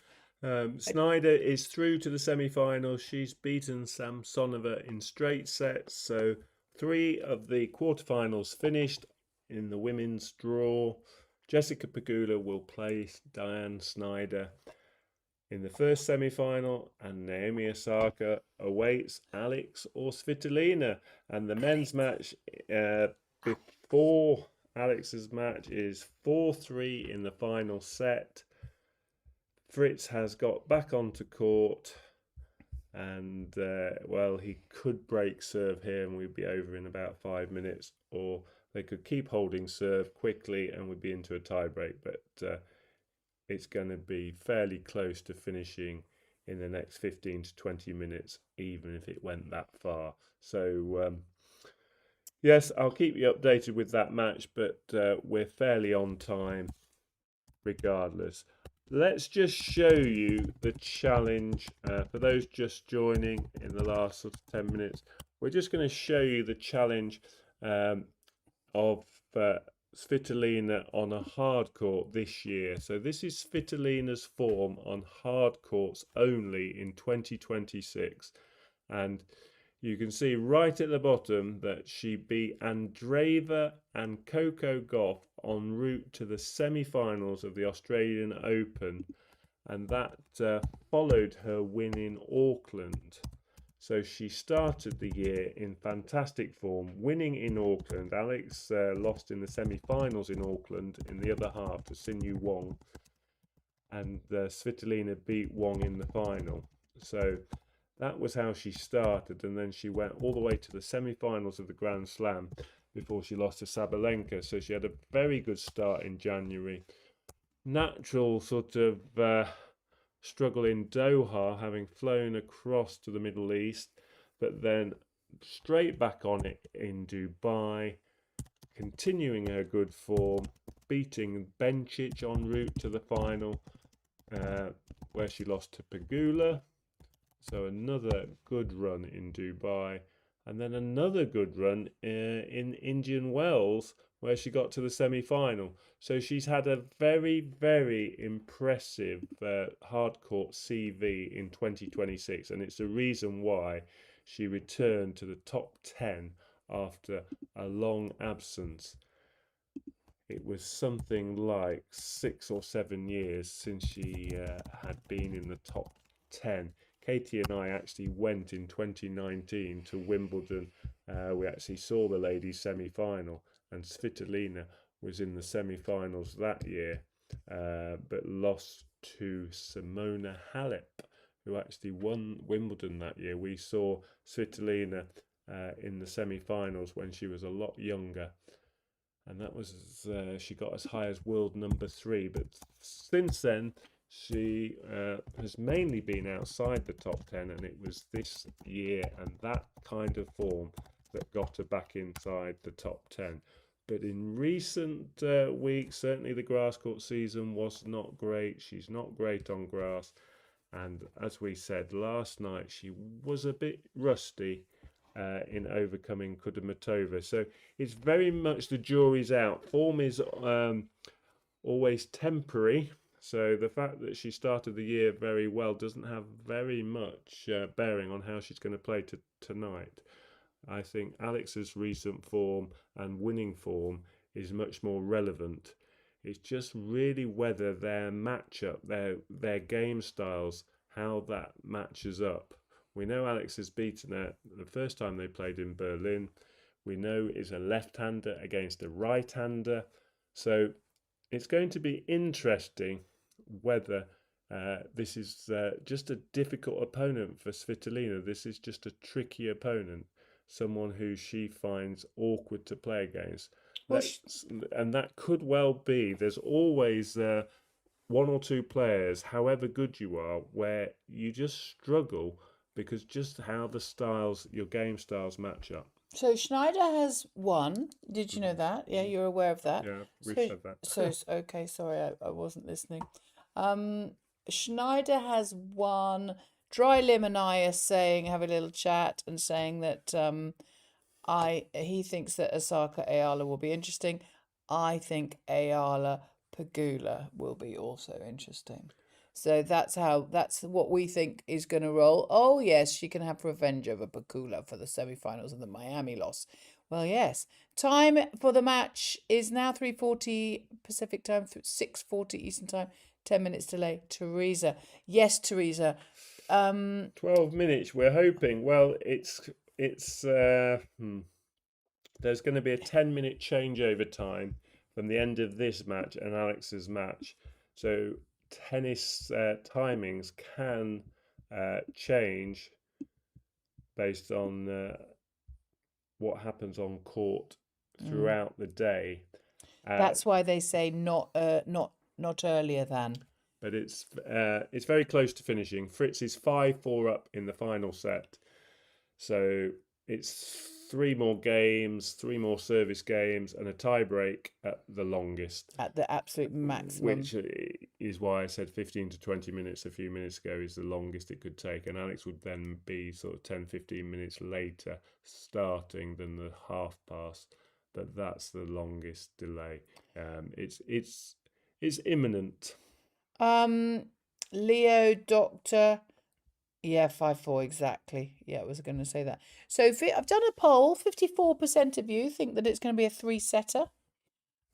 Snyder is through to the semi-finals. She's beaten Samsonova in straight sets. So 3 of the quarterfinals finished in the women's draw. Jessica Pegula will play Diane Snyder in the first semi-final, and Naomi Osaka awaits Alex or Svitolina. And the men's match before Alex's match is 4-3 in the final set. Fritz has got back onto court, and well, he could break serve here and we'd be over in about 5 minutes, or they could keep holding serve quickly and we'd be into a tie break. But it's going to be fairly close to finishing in the next 15 to 20 minutes, even if it went that far. So yes, I'll keep you updated with that match, but we're fairly on time regardless. Let's just show you the challenge for those just joining in the last sort of 10 minutes. We're just going to show you the challenge of Svitolina on a hard court this year. So this is Svitolina's form on hard courts only in 2026, and you can see right at the bottom that she beat Andreeva and Coco Gauff en route to the semi-finals of the Australian Open, and that followed her win in Auckland. So she started the year in fantastic form, winning in Auckland. Alex lost in the semi-finals in Auckland in the other half to Sinyu Wong, and Svitolina beat Wong in the final. So that was how she started, and then she went all the way to the semi-finals of the Grand Slam before she lost to Sabalenka. So she had a very good start in January. Natural sort of struggle in Doha, having flown across to the Middle East, but then straight back on it in Dubai, continuing her good form, beating Bencic en route to the final, where she lost to Pegula. So another good run in Dubai, and then another good run in Indian Wells, where she got to the semi-final. So she's had a very, very impressive hardcourt CV in 2026, and it's the reason why she returned to the top 10 after a long absence. It was something like 6 or 7 years since she had been in the top 10. Katie and I actually went in 2019 to Wimbledon. We actually saw the ladies semi-final, and Svitolina was in the semi-finals that year, but lost to Simona Halep, who actually won Wimbledon that year. We saw Svitolina in the semi-finals when she was a lot younger, and that was she got as high as world number 3. But since then, she has mainly been outside the top 10, and it was this year and that kind of form that got her back inside the top 10. But in recent weeks, certainly the grass court season was not great. She's not great on grass, and as we said last night, she was a bit rusty in overcoming Kudermetova. So it's very much the jury's out. Form is always temporary. So the fact that she started the year very well doesn't have very much bearing on how she's going to play tonight. I think Alex's recent form and winning form is much more relevant. It's just really whether their matchup, their game styles, how that matches up. We know Alex has beaten her the first time they played in Berlin. We know it's a left-hander against a right-hander. So it's going to be interesting whether this is just a difficult opponent for Svitolina. This is just a tricky opponent, someone who she finds awkward to play against. Well, and that could well be. There's always one or two players, however good you are, where you just struggle because just how the styles, your game styles match up. So Schneider has won. Did you know that? Yeah, you're aware of that. Yeah, we've said that. So okay, sorry, I wasn't listening. Schneider has won. Dry Lim and I are saying, have a little chat and saying that he thinks that Osaka Eala will be interesting. I think Eala Pegula will be also interesting. So that's what we think is going to roll. Oh yes, she can have revenge over Pegula for the semi-finals of the Miami loss. Well, yes. Time for the match is now 3:40 Pacific time, 6:40 Eastern time. 10 minutes delay. Teresa. Yes, Teresa. 12 minutes. We're hoping. Well, it's there's going to be a 10-minute changeover time from the end of this match and Alex's match. So tennis timings can change based on what happens on court throughout the day. That's why they say not earlier than. But it's very close to finishing. Fritz is 5-4 up in the final set, so it's 3 more games, 3 more service games, and a tie break at the longest. At the absolute maximum. Which is why I said 15 to 20 minutes a few minutes ago is the longest it could take. And Alex would then be sort of 10, 15 minutes later starting than the half past. But that's the longest delay. It's imminent. Leo, Doctor. Yeah, 5-4 exactly. Yeah, I was going to say that. So I've done a poll. 54% of you think that it's going to be a 3-setter.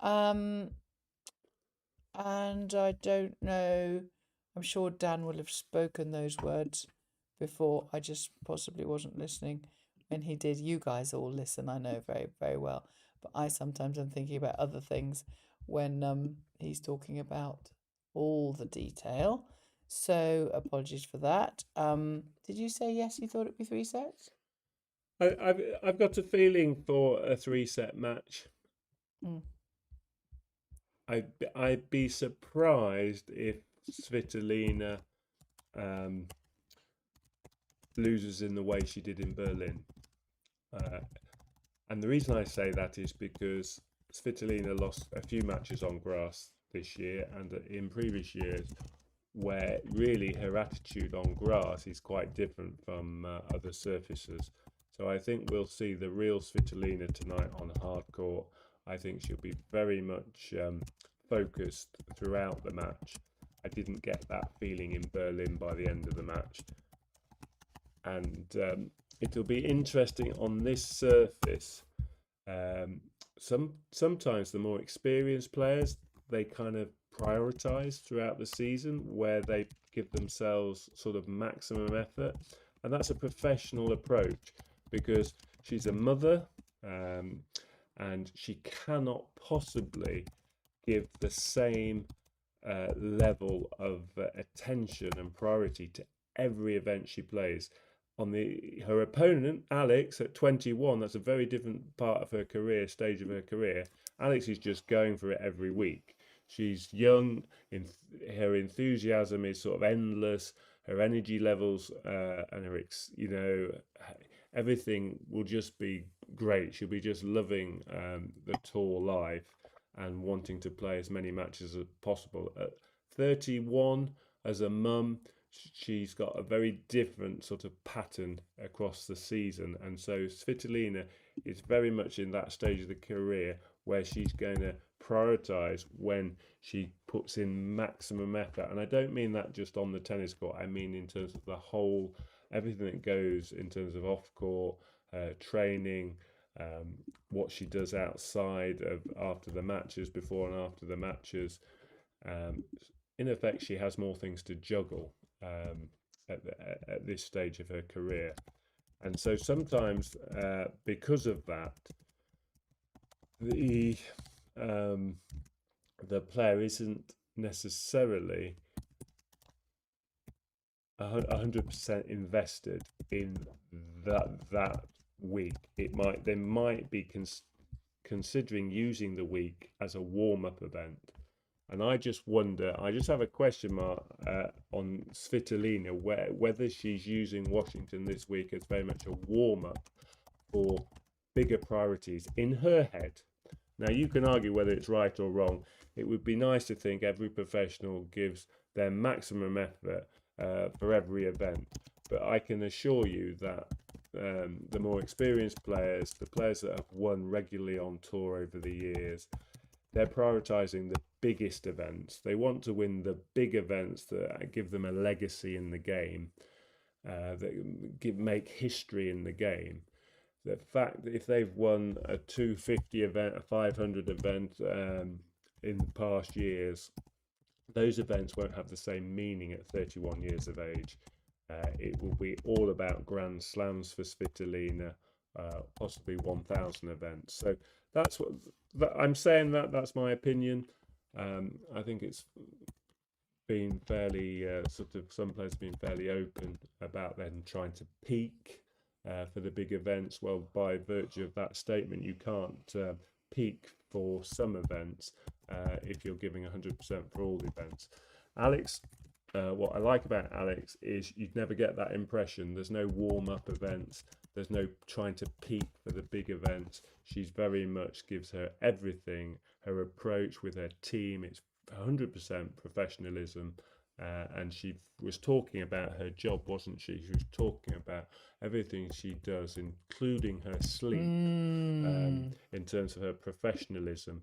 And I don't know. I'm sure Dan will have spoken those words before. I just possibly wasn't listening when he did. You guys all listen, I know very, very well. But I sometimes am thinking about other things when he's talking about all the detail. So apologies for that. Did you say yes? You thought it'd be 3 sets? I've got a feeling for a 3-set match. I'd be surprised if Svitolina loses in the way she did in Berlin. And the reason I say that is because Svitolina lost a few matches on grass this year, and in previous years, where really her attitude on grass is quite different from other surfaces. So I think we'll see the real Svitolina tonight on hard court. I think she'll be very much focused throughout the match. I didn't get that feeling in Berlin by the end of the match. And it'll be interesting on this surface. Sometimes the more experienced players, they kind of prioritize throughout the season where they give themselves sort of maximum effort. And that's a professional approach because she's a mother and she cannot possibly give the same level of attention and priority to every event she plays. Her opponent, Alex, at 21, that's a very different part of her career, stage of her career. Alex is just going for it every week. She's young, her enthusiasm is sort of endless, her energy levels and her, everything will just be great. She'll be just loving the tour life and wanting to play as many matches as possible. At 31, as a mum, she's got a very different sort of pattern across the season. And so Svitolina is very much in that stage of the career where she's going to prioritize when she puts in maximum effort. And I don't mean that just on the tennis court. I mean in terms of the whole, everything that goes in terms of off court, training, what she does outside of after the matches, before and after the matches. In effect, she has more things to juggle at this stage of her career. And so sometimes because of that, the player isn't necessarily 100% invested in that week. They might be considering using the week as a warm-up event. And I just wonder, I just have a question mark on Svitolina, whether she's using Washington this week as very much a warm-up for bigger priorities in her head. Now, you can argue whether it's right or wrong. It would be nice to think every professional gives their maximum effort for every event. But I can assure you that the more experienced players, the players that have won regularly on tour over the years, they're prioritizing the biggest events. They want to win the big events that give them a legacy in the game, that make history in the game. The fact that if they've won a 250 event, a 500 event in the past years, those events won't have the same meaning at 31 years of age. It will be all about Grand Slams for Svitolina, possibly 1,000 events. So that's what I'm saying. That's my opinion. I think it's been fairly some players have been fairly open about then trying to peak for the big events. Well, by virtue of that statement, you can't peak for some events if you're giving 100% for all the events. Alex, what I like about Alex is you'd never get that impression. There's no warm-up events. There's no trying to peak for the big events. She's very much gives her everything. Her approach with her team, it's 100% professionalism. And she was talking about her job, wasn't she? She was talking about everything she does, including her sleep, in terms of her professionalism.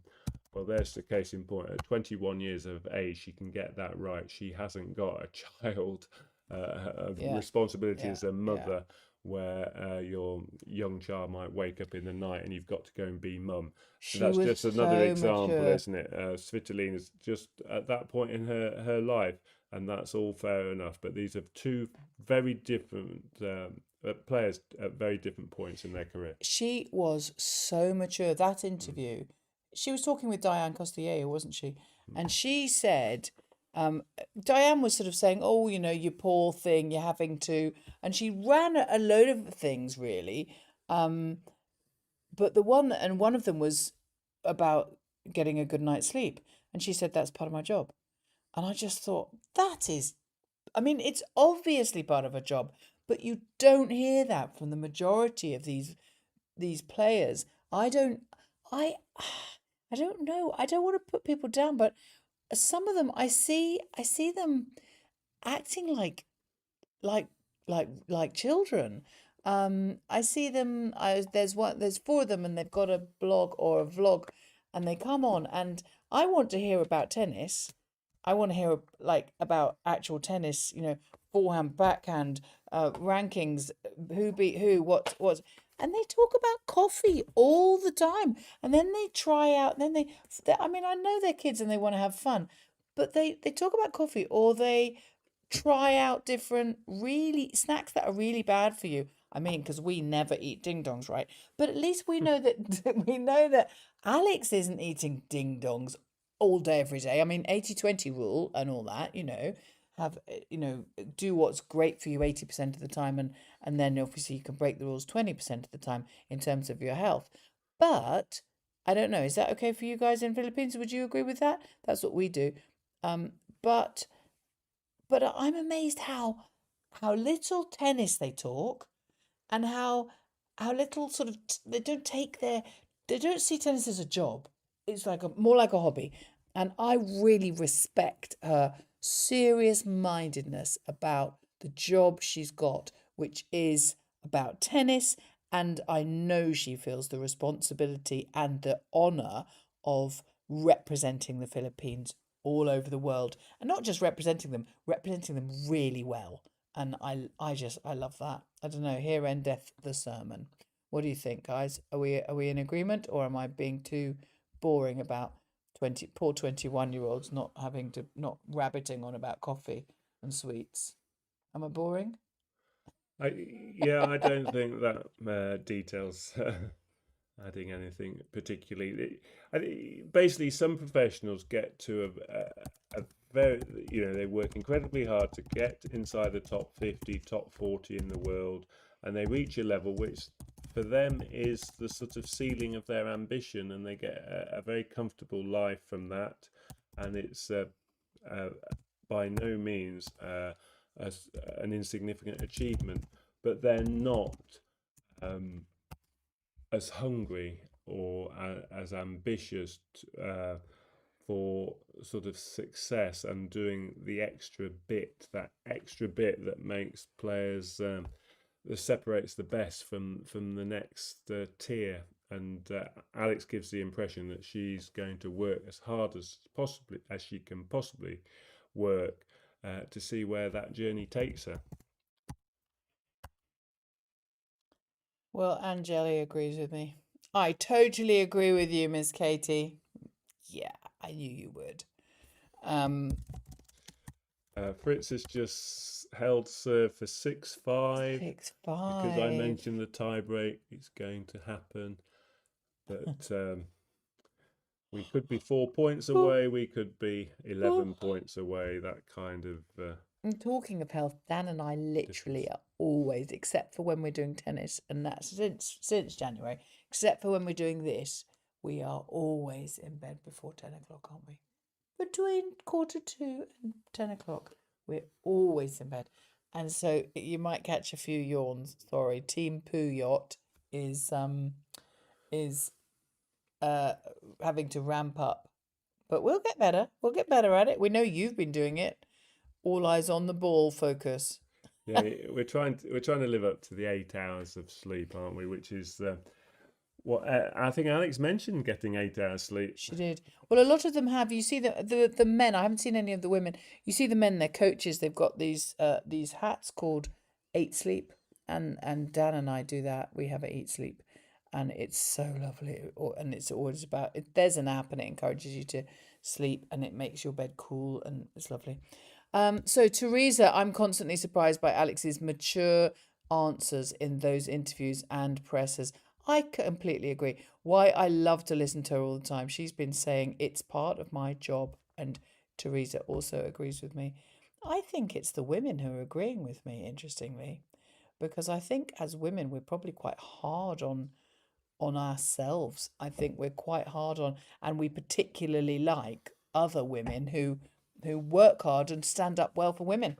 Well, there's the case in point. At 21 years of age, she can get that right. She hasn't got a child of Yeah, responsibility yeah, as a yeah. mother, where your young child might wake up in the night and you've got to go and be mum. She That's was just another so example, mature. isn't it? Svitolina's just at that point in her life, and that's all fair enough. But these are two very different players at very different points in their career. She was so mature. That interview, she was talking with Diane Costier, wasn't she? And she said, Diane was sort of saying, "Oh, you know, you poor thing, you're having to," and she ran a load of things really. Um, but one of them was about getting a good night's sleep, and she said that's part of my job. And I just thought that is, I mean, it's obviously part of a job, but you don't hear that from the majority of these players. I don't, I, I don't know. I don't want to put people down, but some of them I see them acting like like children. I see them. There's four of them, and they've got a blog or a vlog, and they come on, and I want to hear about tennis. I want to hear like about actual tennis. You know, forehand, backhand, rankings, who beat who, what, and they talk about coffee all the time, and then they try out. I mean, I know they're kids and they want to have fun, but they talk about coffee or they try out different really snacks that are really bad for you. I mean, because we never eat ding dongs, right? But at least we know that we know that Alex isn't eating ding dongs all day every day. I mean, 80-20 rule and all that, you know, have do what's great for you 80% of the time, and then obviously you can break the rules 20% of the time in terms of your health. But I don't know, is that okay for you guys in Philippines? Would you agree with that? That's what we do. Um, but I'm amazed how little tennis they talk, and how little sort of they don't see tennis as a job. It's like more like a hobby, and I really respect her serious mindedness about the job she's got, which is about tennis. And I know she feels the responsibility and the honor of representing the Philippines all over the world, and not just representing them really well. And I love that. I don't know. Here endeth the sermon. What do you think, guys? Are we in agreement, or am I being too boring about 21-year-olds not rabbiting on about coffee and sweets? Am I boring? Yeah, I don't think that details adding anything particularly. Basically, some professionals get to a very, they work incredibly hard to get inside the top 50, top 40 in the world, and they reach a level which for them is the sort of ceiling of their ambition, and they get a very comfortable life from that. And it's uh, by no means as an insignificant achievement, but they're not um, as hungry or as ambitious for sort of success and doing the that extra bit that makes players that separates the best from the next tier. And Alex gives the impression that she's going to work as hard as she can possibly work to see where that journey takes her. Well, Angeli agrees with me. I totally agree with you, Miss Katie. Yeah, I knew you would. Um, Fritz has just held serve for 6-5. six Because I five. mentioned the tie break, it's going to happen. But We could be 4 points away. We could be 11 points away. That kind of And talking of health, Dan and I literally difference. are always, except for when we're doing tennis, and that's since January, except for when we're doing this, we are always in bed before 10 o'clock, aren't we? Between 1:45 and 10 o'clock, we're always in bed. And so you might catch a few yawns. Sorry, Team Poo Yacht is having to ramp up. But we'll get better. We'll get better at it. We know you've been doing it. All eyes on the ball focus. Yeah, we're trying to live up to the 8 hours of sleep, aren't we? Which is what I think Alex mentioned, getting 8 hours sleep. She did. Well, a lot of them have. You see the men. I haven't seen any of the women. You see the men. They're coaches. They've got these hats called Eight Sleep, and Dan and I do that. We have a Eat Sleep, and it's so lovely. And it's always about. There's an app, and it encourages you to sleep, and it makes your bed cool, and it's lovely. So Teresa, I'm constantly surprised by Alex's mature answers in those interviews and presses. I completely agree. Why I love to listen to her all the time. She's been saying it's part of my job, and Teresa also agrees with me. I think it's the women who are agreeing with me, interestingly, because I think as women we're probably quite hard on ourselves. I think we're quite hard on, and we particularly like other women who work hard and stand up well for women.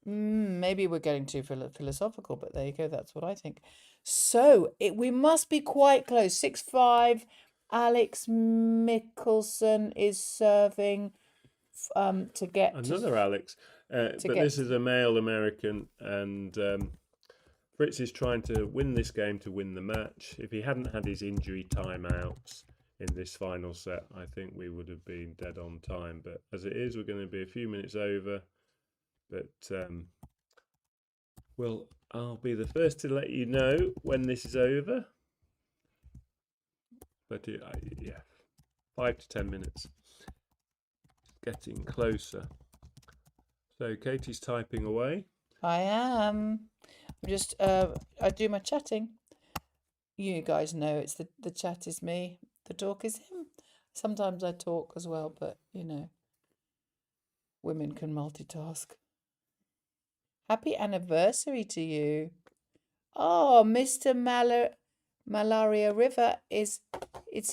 Maybe we're getting too philosophical, but there you go. That's what I think. So we must be quite close. 6-5. Alex Mickelson is serving to get Another Alex, but this is a male American, and Fritz is trying to win this game to win the match. If he hadn't had his injury timeouts in this final set, I think we would have been dead on time. But as it is, we're going to be a few minutes over. But I'll be the first to let you know when this is over. But yeah, 5 to 10 minutes. Getting closer. So Katie's typing away. I am. I'm just I do my chatting. You guys know it's the chat is me, the talk is him. Sometimes I talk as well, but women can multitask. Happy anniversary to you. Oh, Mr. Malaria River it's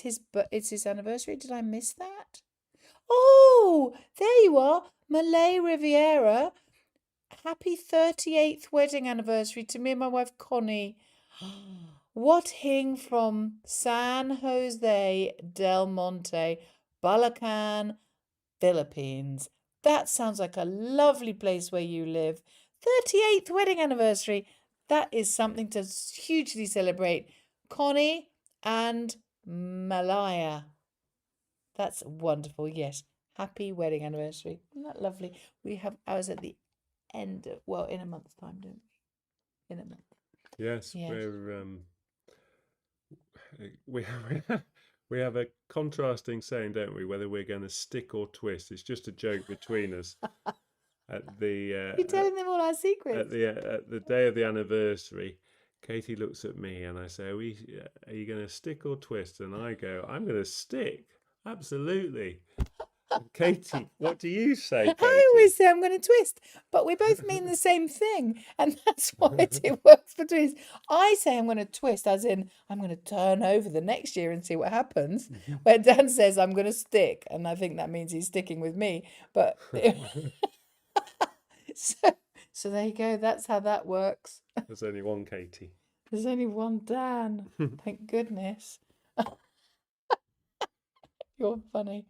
his anniversary. Did I miss that? Oh, there you are. Malay Riviera. Happy 38th wedding anniversary to me and my wife Connie. What hing from San Jose del Monte, Bulacan, Philippines. That sounds like a lovely place where you live. 38th wedding anniversary. That is something to hugely celebrate. Connie and Malaya. That's wonderful. Yes. Happy wedding anniversary. Isn't that lovely? We have ours at the end of, well, in a month's time, don't we? In a month. Yes. We have a contrasting saying, don't we? Whether we're going to stick or twist. It's just a joke between us. At the You're telling them all our secrets. At the day of the anniversary, Katie looks at me and I say, "Are you going to stick or twist?" And I go, "I'm going to stick. Absolutely." Katie, what do you say, Katie? I always say I'm going to twist, but we both mean the same thing, and that's why it works between us. I say I'm going to twist, as in I'm going to turn over the next year and see what happens, where Dan says I'm going to stick, and I think that means he's sticking with me. But so there you go. That's how that works. There's only one Katie. There's only one Dan. Thank goodness. You're funny.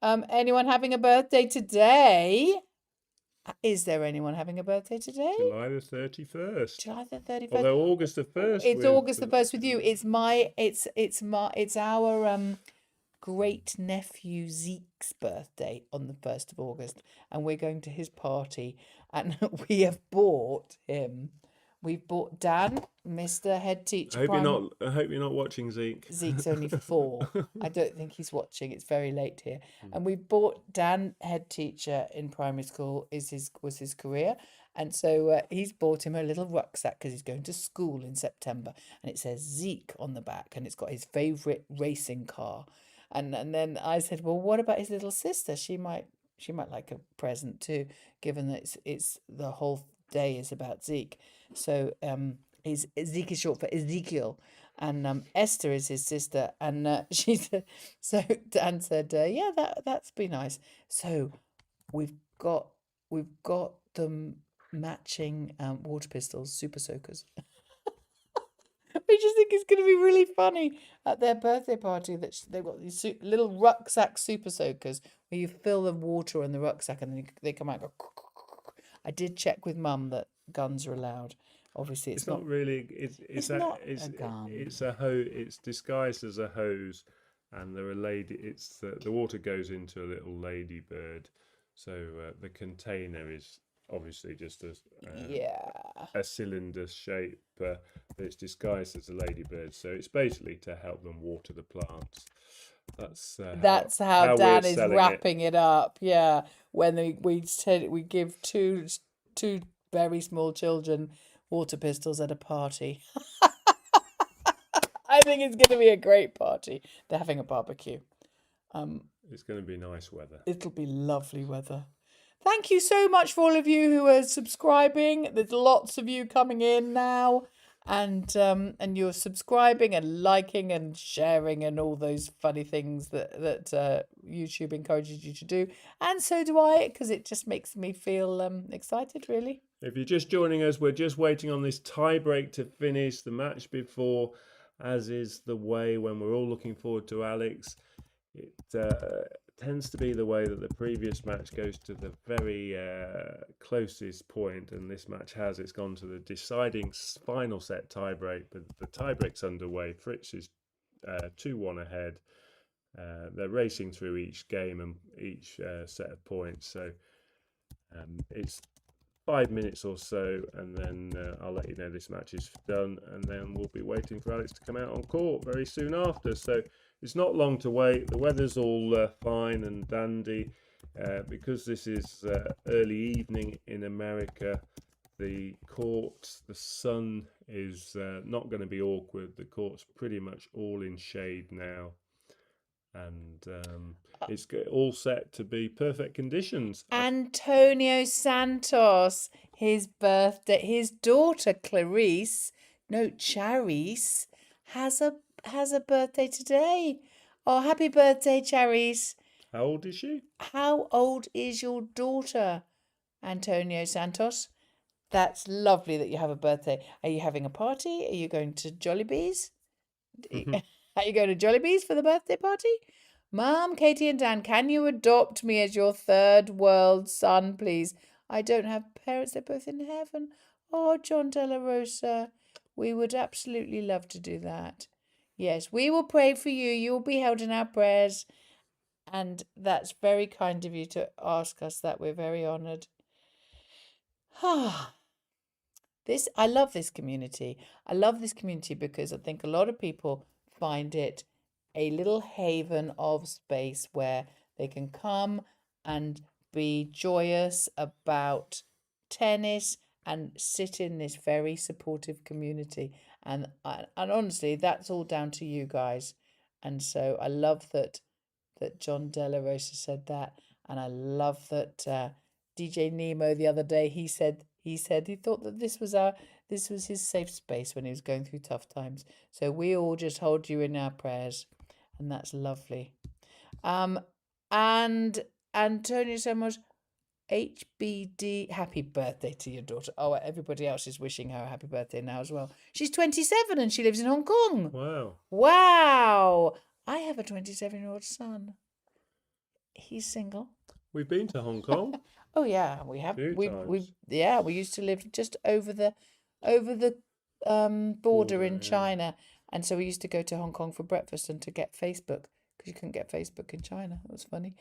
Anyone having a birthday today? Is there anyone having a birthday today? July the 31st. July the 31st. Although August the 1st. It's August the 1st with you. It's our great nephew Zeke's birthday on the 1st of August, and we're going to his party, and we've bought Dan, Mr. Head Teacher. I hope you're not watching Zeke. Zeke's only 4. I don't think he's watching. It's very late here. And we bought Dan, Head Teacher in primary school. Was his career, and so he's bought him a little rucksack because he's going to school in September, and it says Zeke on the back, and it's got his favourite racing car. And then I said, well, what about his little sister? She might like a present too, given that it's the whole day is about Zeke. So Zeke is short for Ezekiel, and Esther is his sister. And she said, so Dan said, yeah, that's be nice. So we've got them matching water pistols, super soakers. I just think it's going to be really funny at their birthday party that they've got these little rucksack super soakers where you fill the water in the rucksack and then they come out and go. I did check with Mum that guns are allowed. Obviously, It's not really. It's not a gun. It's a hose. It's disguised as a hose, and there are lady. It's the water goes into a little ladybird, so the container is obviously just Yeah. a cylinder shape, but it's disguised as a ladybird. So it's basically to help them water the plants. That's how we're Dan is selling it. wrapping it up. Yeah, when we said we give two very small children water pistols at a party. I think it's going to be a great party. They're having a barbecue. It's going to be nice weather. It'll be lovely weather. Thank you so much for all of you who are subscribing. There's lots of you coming in now, and you're subscribing and liking and sharing and all those funny things that YouTube encourages you to do, and so do I, because it just makes me feel excited, really. If you're just joining us, we're just waiting on this tie break to finish the match before, as is the way when we're all looking forward to Alex. It tends to be the way that the previous match goes to the very closest point, and this match has. It's gone to the deciding final set tiebreak, but the tiebreak's underway. Fritz is 2-1 ahead. They're racing through each game and each set of points, so it's 5 minutes or so, and then I'll let you know this match is done, and then we'll be waiting for Alex to come out on court very soon after. So it's not long to wait. The weather's all fine and dandy. Because this is early evening in America, the court, the sun is not going to be awkward. The court's pretty much all in shade now, and it's all set to be perfect conditions. Antonio Santos, his birthday, his daughter Clarice, no, Charice, has a birthday today. Oh, happy birthday, Charice. How old is she? How old is your daughter, Antonio Santos? That's lovely that you have a birthday. Are you having a party? Are you going to Jollibees? Are you going to Jollibees for the birthday party? Mum, Katie and Dan, can you adopt me as your third world son, please? I don't have parents. They're both in heaven. Oh, John Della Rosa, we would absolutely love to do that. Yes, we will pray for you. You will be held in our prayers. And that's very kind of you to ask us that. We're very honoured. I love this community. I love this community because I think a lot of people find it a little haven of space where they can come and be joyous about tennis and sit in this very supportive community. And honestly, that's all down to you guys. And so I love that John Della Rosa said that, and I love that DJ Nemo the other day he said he thought that this was his safe space when he was going through tough times. So we all just hold you in our prayers, and that's lovely. And Antonio so much. HBD, happy birthday to your daughter. Oh, everybody else is wishing her a happy birthday now as well. She's 27 and she lives in Hong Kong. Wow. I have a 27-year-old son. He's single. We've been to Hong Kong. Oh yeah, we have. We used to live just over the border in China, and so we used to go to Hong Kong for breakfast and to get Facebook because you couldn't get Facebook in China. That was funny.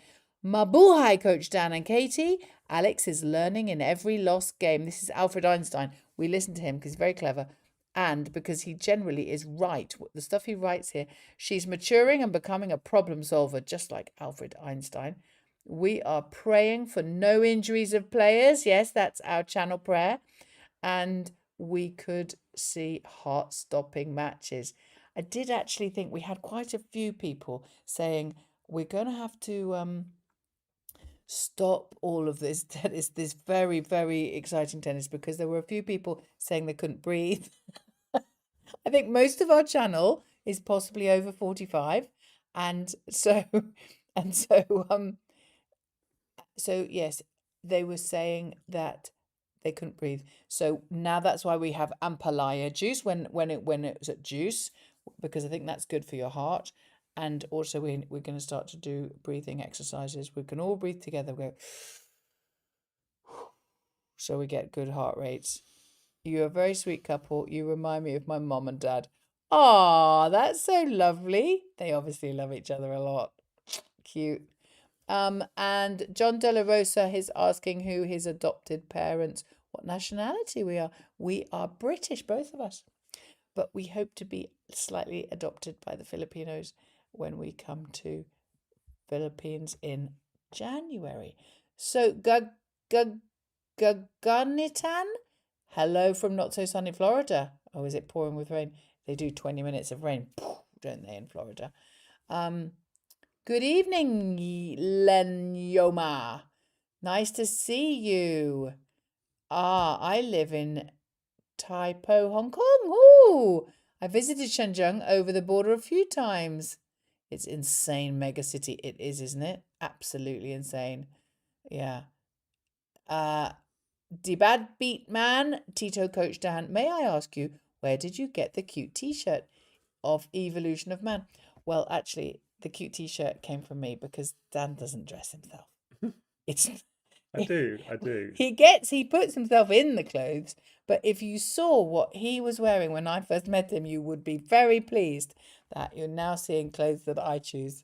Mabuhay, Coach Dan and Katie. Alex is learning in every lost game. This is Alfred Einstein. We listen to him because he's very clever and because he generally is right. The stuff he writes here. She's maturing and becoming a problem solver, just like Alfred Einstein. We are praying for no injuries of players. Yes, that's our channel prayer. And we could see heart-stopping matches. I did actually think we had quite a few people saying we're going to have to stop all of this tennis, this very, very exciting tennis, because there were a few people saying they couldn't breathe. I think most of our channel is possibly over 45. And so, and so yes, they were saying that they couldn't breathe. So now that's why we have ampalaya juice when it's at juice, because I think that's good for your heart. And also we're going to start to do breathing exercises. We can all breathe together. We go so we get good heart rates. You're a very sweet couple. You remind me of my mom and dad. Ah, that's so lovely. They obviously love each other a lot. Cute. And John De La Rosa is asking who his adopted parents, what nationality we are. We are British, both of us. But we hope to be slightly adopted by the Filipinos when we come to Philippines in January. So, Gaganitan, hello from not so sunny Florida. Oh, is it pouring with rain? They do 20 minutes of rain, don't they, in Florida? Good evening, Lenyoma. Nice to see you. I live in Taipo, Hong Kong. Ooh, I visited Shenzhen over the border a few times. It's insane mega city. It is, isn't it? Absolutely insane. Yeah. The Bad Beat Man, Tito Coach Dan, may I ask you, where did you get the cute t-shirt of Evolution of Man? Well, actually, the cute t-shirt came from me because Dan doesn't dress himself. It's I do. he puts himself in the clothes, but if you saw what he was wearing when I first met him, you would be very pleased that you're now seeing clothes that I choose.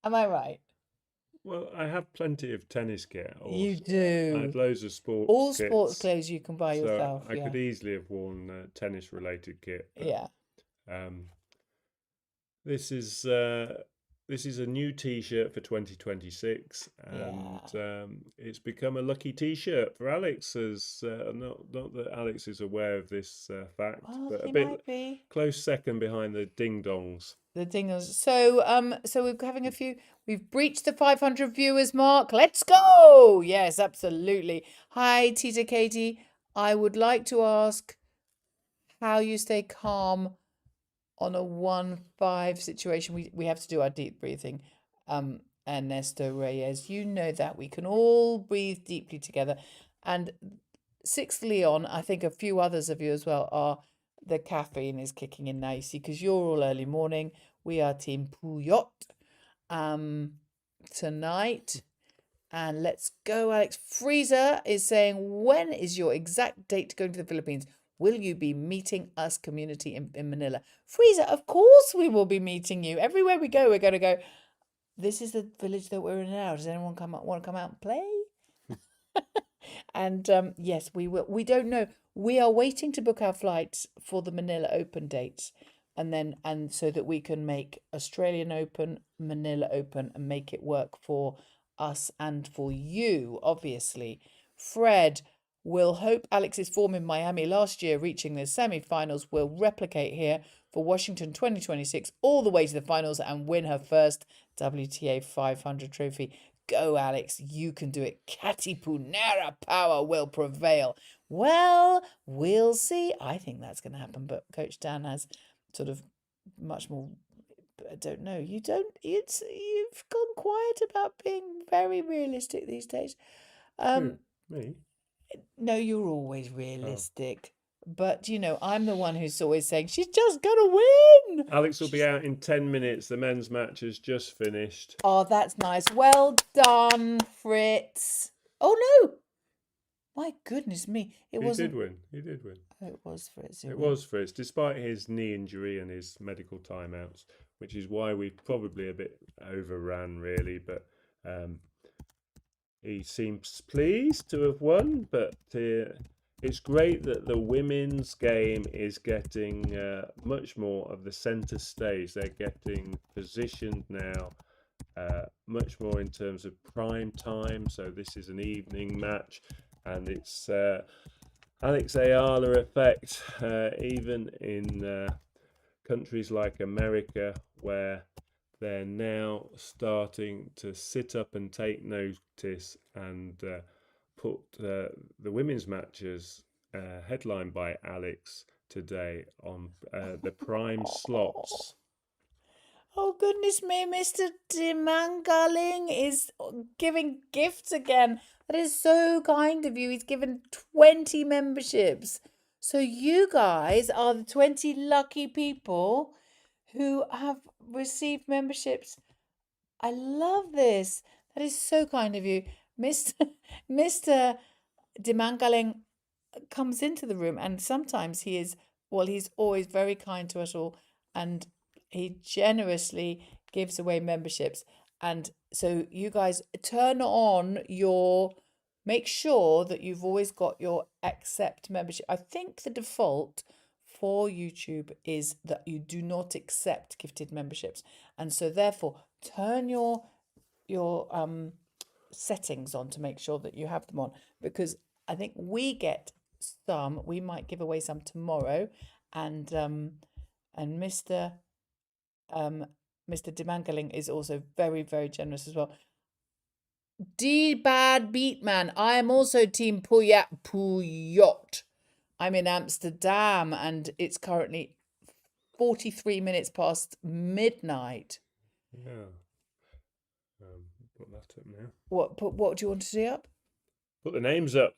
Am I right? Well, I have plenty of tennis gear. You I do. had loads of sports All kits, sports clothes you can buy so yourself. I Yeah. could easily have worn tennis-related kit. But, Yeah. This is a new T-shirt for 2026, and it's become a lucky T-shirt for Alex. As not that Alex is aware of this fact, Well, but a he bit might be. close second behind the Ding Dongs. The dingers. So we're having a few. We've breached the 500 viewers mark. Let's go. Yes, absolutely. Hi, Tita Katie. I would like to ask how you stay calm on a 1-5 situation. We have to do our deep breathing. Ernesto Reyes, you know that we can all breathe deeply together. And Sixth Leon, I think a few others of you as well are the caffeine is kicking in now, you see, because you're all early morning. We are Team Puyot tonight. And let's go, Alex. Freezer is saying, when is your exact date going to the Philippines? Will you be meeting us, community in Manila? Freezer, of course we will be meeting you. Everywhere we go, we're going to go, this is the village that we're in now. Does anyone want to come out and play? And yes, we will. We don't know. We are waiting to book our flights for the Manila Open dates, and so that we can make Australian Open, Manila Open, and make it work for us and for you, obviously. Fred will hope Alex's form in Miami last year, reaching the semi-finals, will replicate here for Washington 2026, all the way to the finals, and win her first WTA 500 trophy. Go, Alex, you can do it. Katipunera power will prevail. Well, we'll see. I think that's going to happen, but Coach Dan has sort of much more. I don't know. You've gone quiet about being very realistic these days. Me? No, you're always realistic. But, I'm the one who's always saying, she's just going to win. Alex will be out in 10 minutes. The men's match has just finished. Oh, that's nice. Well done, Fritz. Oh, no. My goodness me. He did win. Oh, it was Fritz. It was Fritz, despite his knee injury and his medical timeouts, which is why we probably a bit overran, really. But he seems pleased to have won. But it's great that the women's game is getting much more of the centre stage. They're getting positioned now much more in terms of prime time. So this is an evening match, and it's Alex Eala effect, even in countries like America, where they're now starting to sit up and take notice and put the women's matches headlined by Alex today on the prime slots. Oh, goodness me, Mr. Demangaling is giving gifts again. That is so kind of you. He's given 20 memberships. So you guys are the 20 lucky people who have received memberships. I love this. That is so kind of you. Mr. Demangaling comes into the room, and sometimes he's always very kind to us all, and he generously gives away memberships. And so you guys make sure that you've always got your accept membership. I think the default for YouTube is that you do not accept gifted memberships, and so therefore turn your settings on to make sure that you have them on, because I think we might give away some tomorrow, and Mr. Demangaling is also very, very generous as well. D Bad Beatman, I am also Team Puyot. I'm in Amsterdam, and it's currently 43 minutes past midnight. Yeah. Put that up now. What do you want to see up? Put the names up.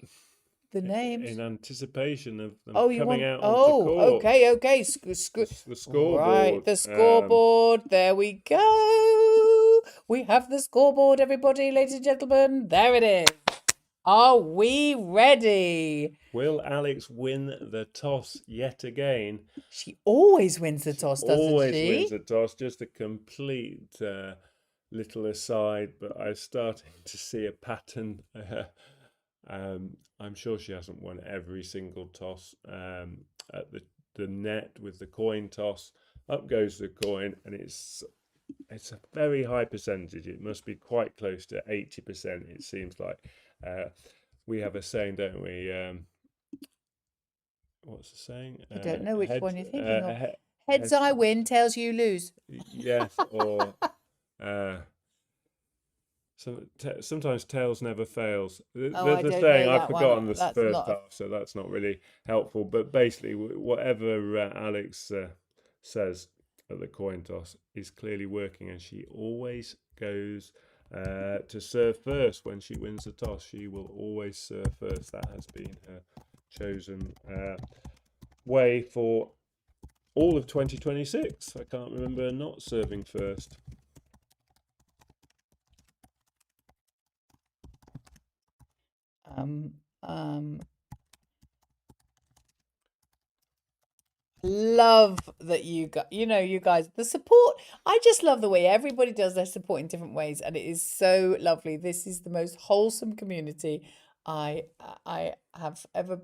The names. In anticipation of them You coming want? out onto court. Okay. The scoreboard. Right, the scoreboard. There we go. We have the scoreboard, everybody, ladies and gentlemen. There it is. Are we ready? Will Alex win the toss yet again? She always wins the toss, doesn't she? Always wins the toss. Just a complete little aside, but I'm starting to see a pattern. I'm sure she hasn't won every single toss at the net with the coin toss. Up goes the coin, and it's a very high percentage. It must be quite close to 80%, it seems like. We have a saying, don't we? What's the saying? I don't know which one you're thinking of. Heads I win, tails you lose. Yes, or sometimes tails never fails. The saying, I've forgotten the first half, so that's not really helpful. But basically, whatever Alex says at the coin toss is clearly working, and she always goes to serve first when she wins the toss. She will always serve first. That has been her chosen way for all of 2026. I can't remember not serving first. Love that you guys, the support. I just love the way everybody does their support in different ways, and it is so lovely. This is the most wholesome community I have ever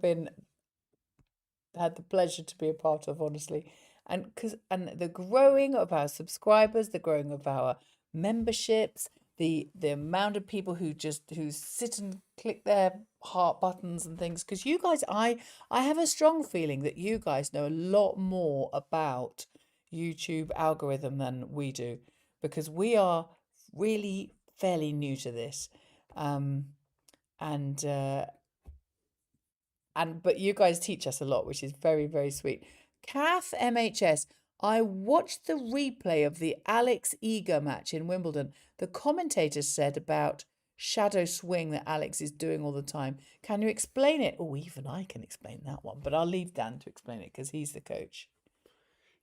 had the pleasure to be a part of, honestly. And the growing of our subscribers, the growing of our memberships, the amount of people who sit and click their heart buttons and things, because you guys, I have a strong feeling that you guys know a lot more about YouTube algorithm than we do, because we are really fairly new to this, but you guys teach us a lot, which is very, very sweet. Kath MHS, I watched the replay of the Alex Eala match in Wimbledon. The commentator said about shadow swing that Alex is doing all the time. Can you explain it? Oh, even I can explain that one, but I'll leave Dan to explain it because he's the coach.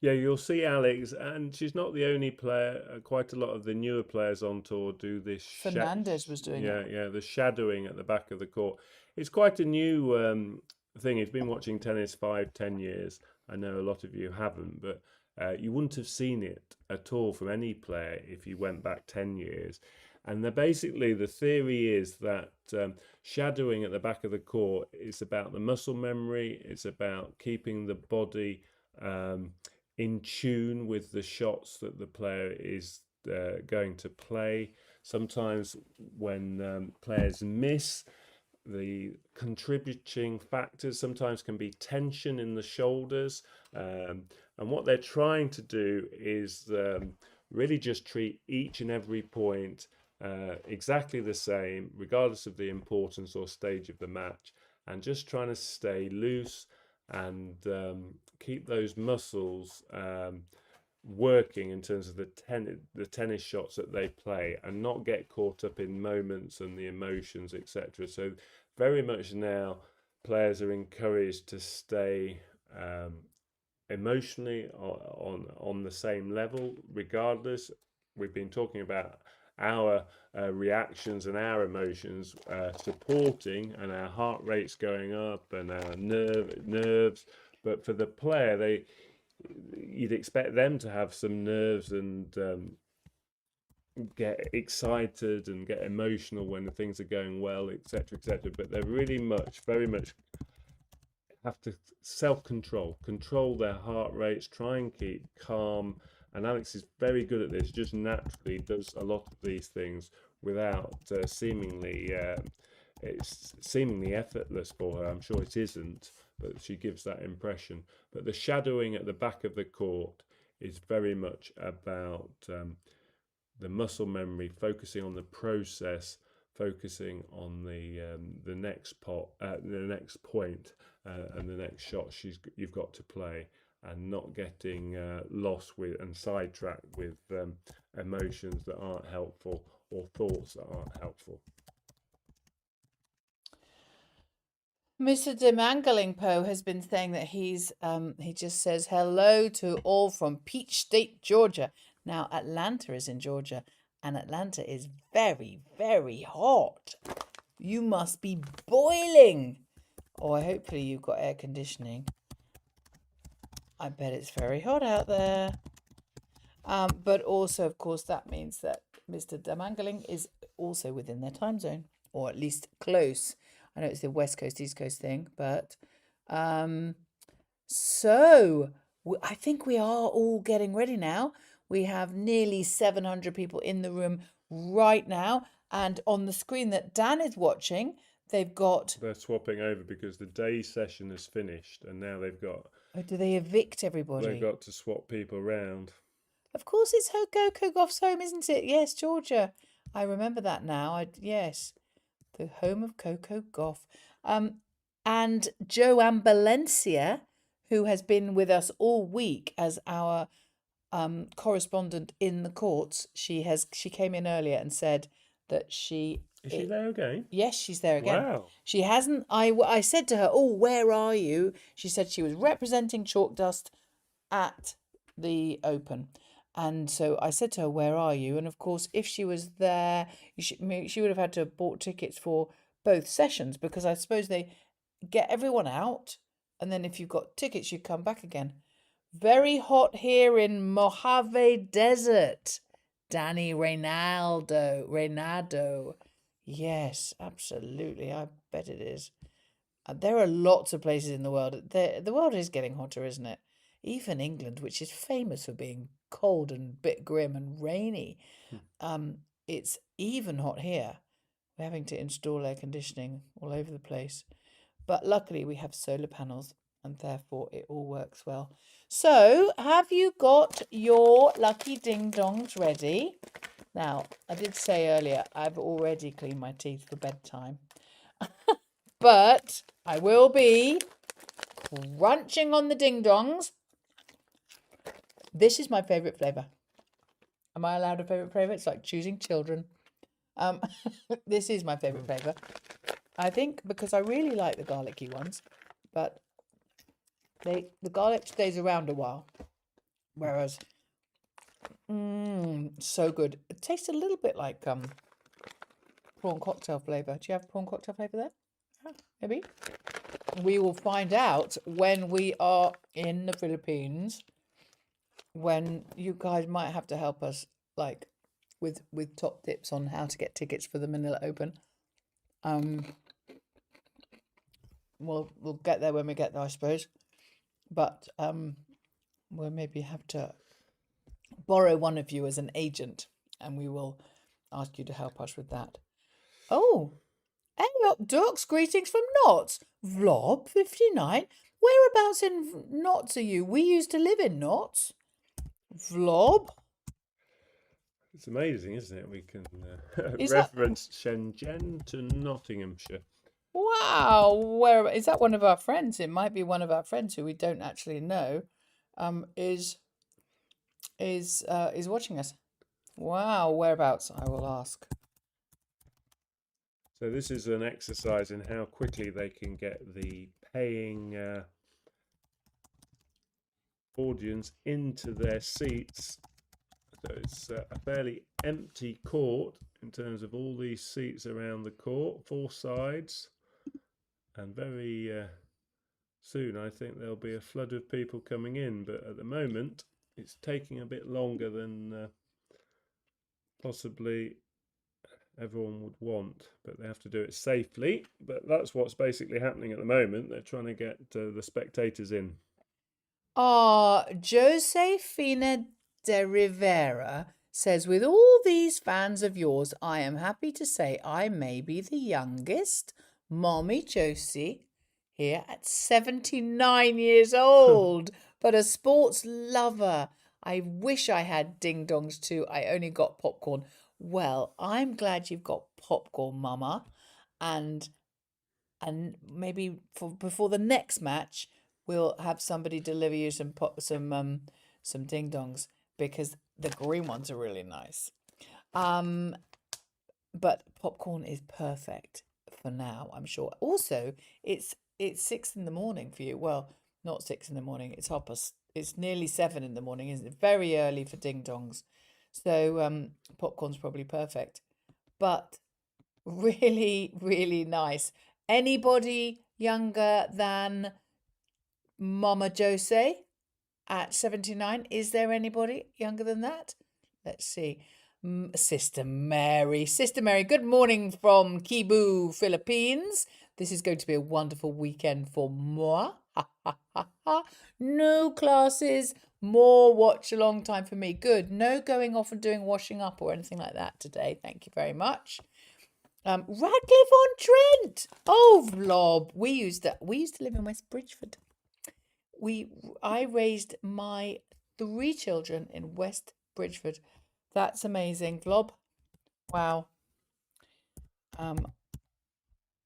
Yeah, you'll see Alex, and she's not the only player. Quite a lot of the newer players on tour do this. Fernandez was doing it. Yeah, the shadowing at the back of the court. It's quite a new thing. He's been watching tennis 5-10 years. I know a lot of you haven't, but you wouldn't have seen it at all from any player if you went back 10 years. And basically, the theory is that shadowing at the back of the court is about the muscle memory. It's about keeping the body in tune with the shots that the player is going to play. Sometimes when players miss, the contributing factors sometimes can be tension in the shoulders, and what they're trying to do is really just treat each and every point exactly the same, regardless of the importance or stage of the match, and just trying to stay loose and keep those muscles working in terms of the tennis shots that they play, and not get caught up in moments and the emotions, etc. So very much now players are encouraged to stay emotionally on the same level regardless. We've been talking about our reactions and our emotions supporting, and our heart rates going up, and our nerves, but for the player, you'd expect them to have some nerves and get excited and get emotional when things are going well, etc., etc. But they're very much have to control their heart rates, try and keep calm. And Alex is very good at this, just naturally does a lot of these things without it's seemingly effortless for her. I'm sure it isn't, but she gives that impression. But the shadowing at the back of the court is very much about the muscle memory, focusing on the process, focusing on the next point, and the next shot you've got to play, and not getting lost with and sidetracked with emotions that aren't helpful or thoughts that aren't helpful. Mr. Demangalingpo has been saying that he just says hello to all from Peach State, Georgia. Now, Atlanta is in Georgia, and Atlanta is very, very hot. You must be boiling. Or hopefully you've got air conditioning. I bet it's very hot out there. But also, of course, that means that Mr. Demangaling is also within their time zone, or at least close. I know it's the West Coast, East Coast thing, but so I think we are all getting ready now. We have nearly 700 people in the room right now, and on the screen that Dan is watching, they're swapping over because the day session has finished, and now Oh, do they evict everybody? They've got to swap people around. Of course, it's Coco Goff's home, isn't it? Yes, Georgia. I remember that now. Yes, the home of Coco Goff. And Joanne Valencia, who has been with us all week as our correspondent in the courts. She came in earlier and said that Is she there again? Yes, she's there again. Wow. She hasn't. I said to her, "Oh, where are you?" She said she was representing Chalk Dust at the Open. And so I said to her, "Where are you?" And of course, if she was there, she would have had to have bought tickets for both sessions, because I suppose they get everyone out, and then if you've got tickets, you come back again. Very hot here in Mojave Desert. Danny Reynado. Yes, absolutely. I bet it is. There are lots of places in the world. The world is getting hotter, isn't it? Even England, which is famous for being cold and a bit grim and rainy. It's even hot here. We're having to install air conditioning all over the place. But luckily we have solar panels, and therefore it all works well. So, have you got your lucky ding-dongs ready? Now, I did say earlier, I've already cleaned my teeth for bedtime. But I will be crunching on the ding-dongs. This is my favourite flavour. Am I allowed a favourite flavour? It's like choosing children. This is my favourite flavour. I think because I really like the garlicky ones, but the garlic stays around a while. Whereas, so good. It tastes a little bit like prawn cocktail flavour. Do you have prawn cocktail flavour there? Maybe. We will find out when we are in the Philippines, when you guys might have to help us, like, with top tips on how to get tickets for the Manila Open. We'll get there when we get there, I suppose. But we'll maybe have to borrow one of you as an agent, and we will ask you to help us with that. Oh, Hey up, ducks. Greetings from Notts. Vlob 59. Whereabouts in Notts are you? We used to live in Notts. Vlob. It's amazing, isn't it? We can Is that reference Shenzhen to Nottinghamshire. wow? Where is that? One of our friends? It might be one of our friends who we don't actually know. Is watching us. Wow, whereabouts? I will ask. So this is an exercise in how quickly they can get the paying audience into their seats. So it's a fairly empty court in terms of all these seats around the court, 4 sides, and very soon I think there'll be a flood of people coming in, but at the moment it's taking a bit longer than possibly everyone would want, but they have to do it safely. But that's what's basically happening at the moment. They're trying to get the spectators in. Josefina de Rivera says, with all these fans of yours, I am happy to say I may be the youngest. Mommy Josie here at 79 years old, but a sports lover. I wish I had ding dongs too. I only got popcorn. Well, I'm glad you've got popcorn, Mama, and maybe before the next match, we'll have somebody deliver you some ding dongs because the green ones are really nice. But popcorn is perfect for now, I'm sure. Also, it's 6 in the morning for you. Well, not 6 in the morning. It's nearly 7 in the morning, isn't it? Very early for ding dongs. So popcorn's probably perfect. But really, really nice. Anybody younger than Mama Jose at 79? Is there anybody younger than that? Let's see. Sister Mary. Sister Mary, good morning from Cebu, Philippines. This is going to be a wonderful weekend for moi. No classes, more watch along time for me. Good. No going off and doing washing up or anything like that today. Thank you very much. Radcliffe-on-Trent. Oh, Vlob. We used to live in West Bridgford. I raised my 3 children in West Bridgford. That's amazing, Vlob. Wow.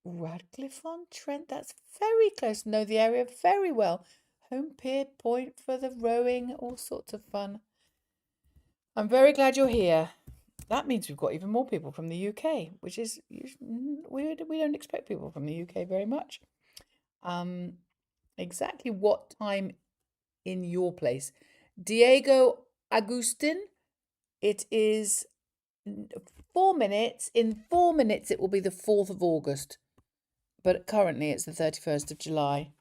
Radcliffe-on-Trent. That's very close. Know the area very well. Home Pier Point for the rowing. All sorts of fun. I'm very glad you're here. That means we've got even more people from the UK, which is we don't expect people from the UK very much. Exactly what time in your place? Diego Agustin, it is 4 minutes. In 4 minutes, it will be the 4th of August. But currently, it's the 31st of July.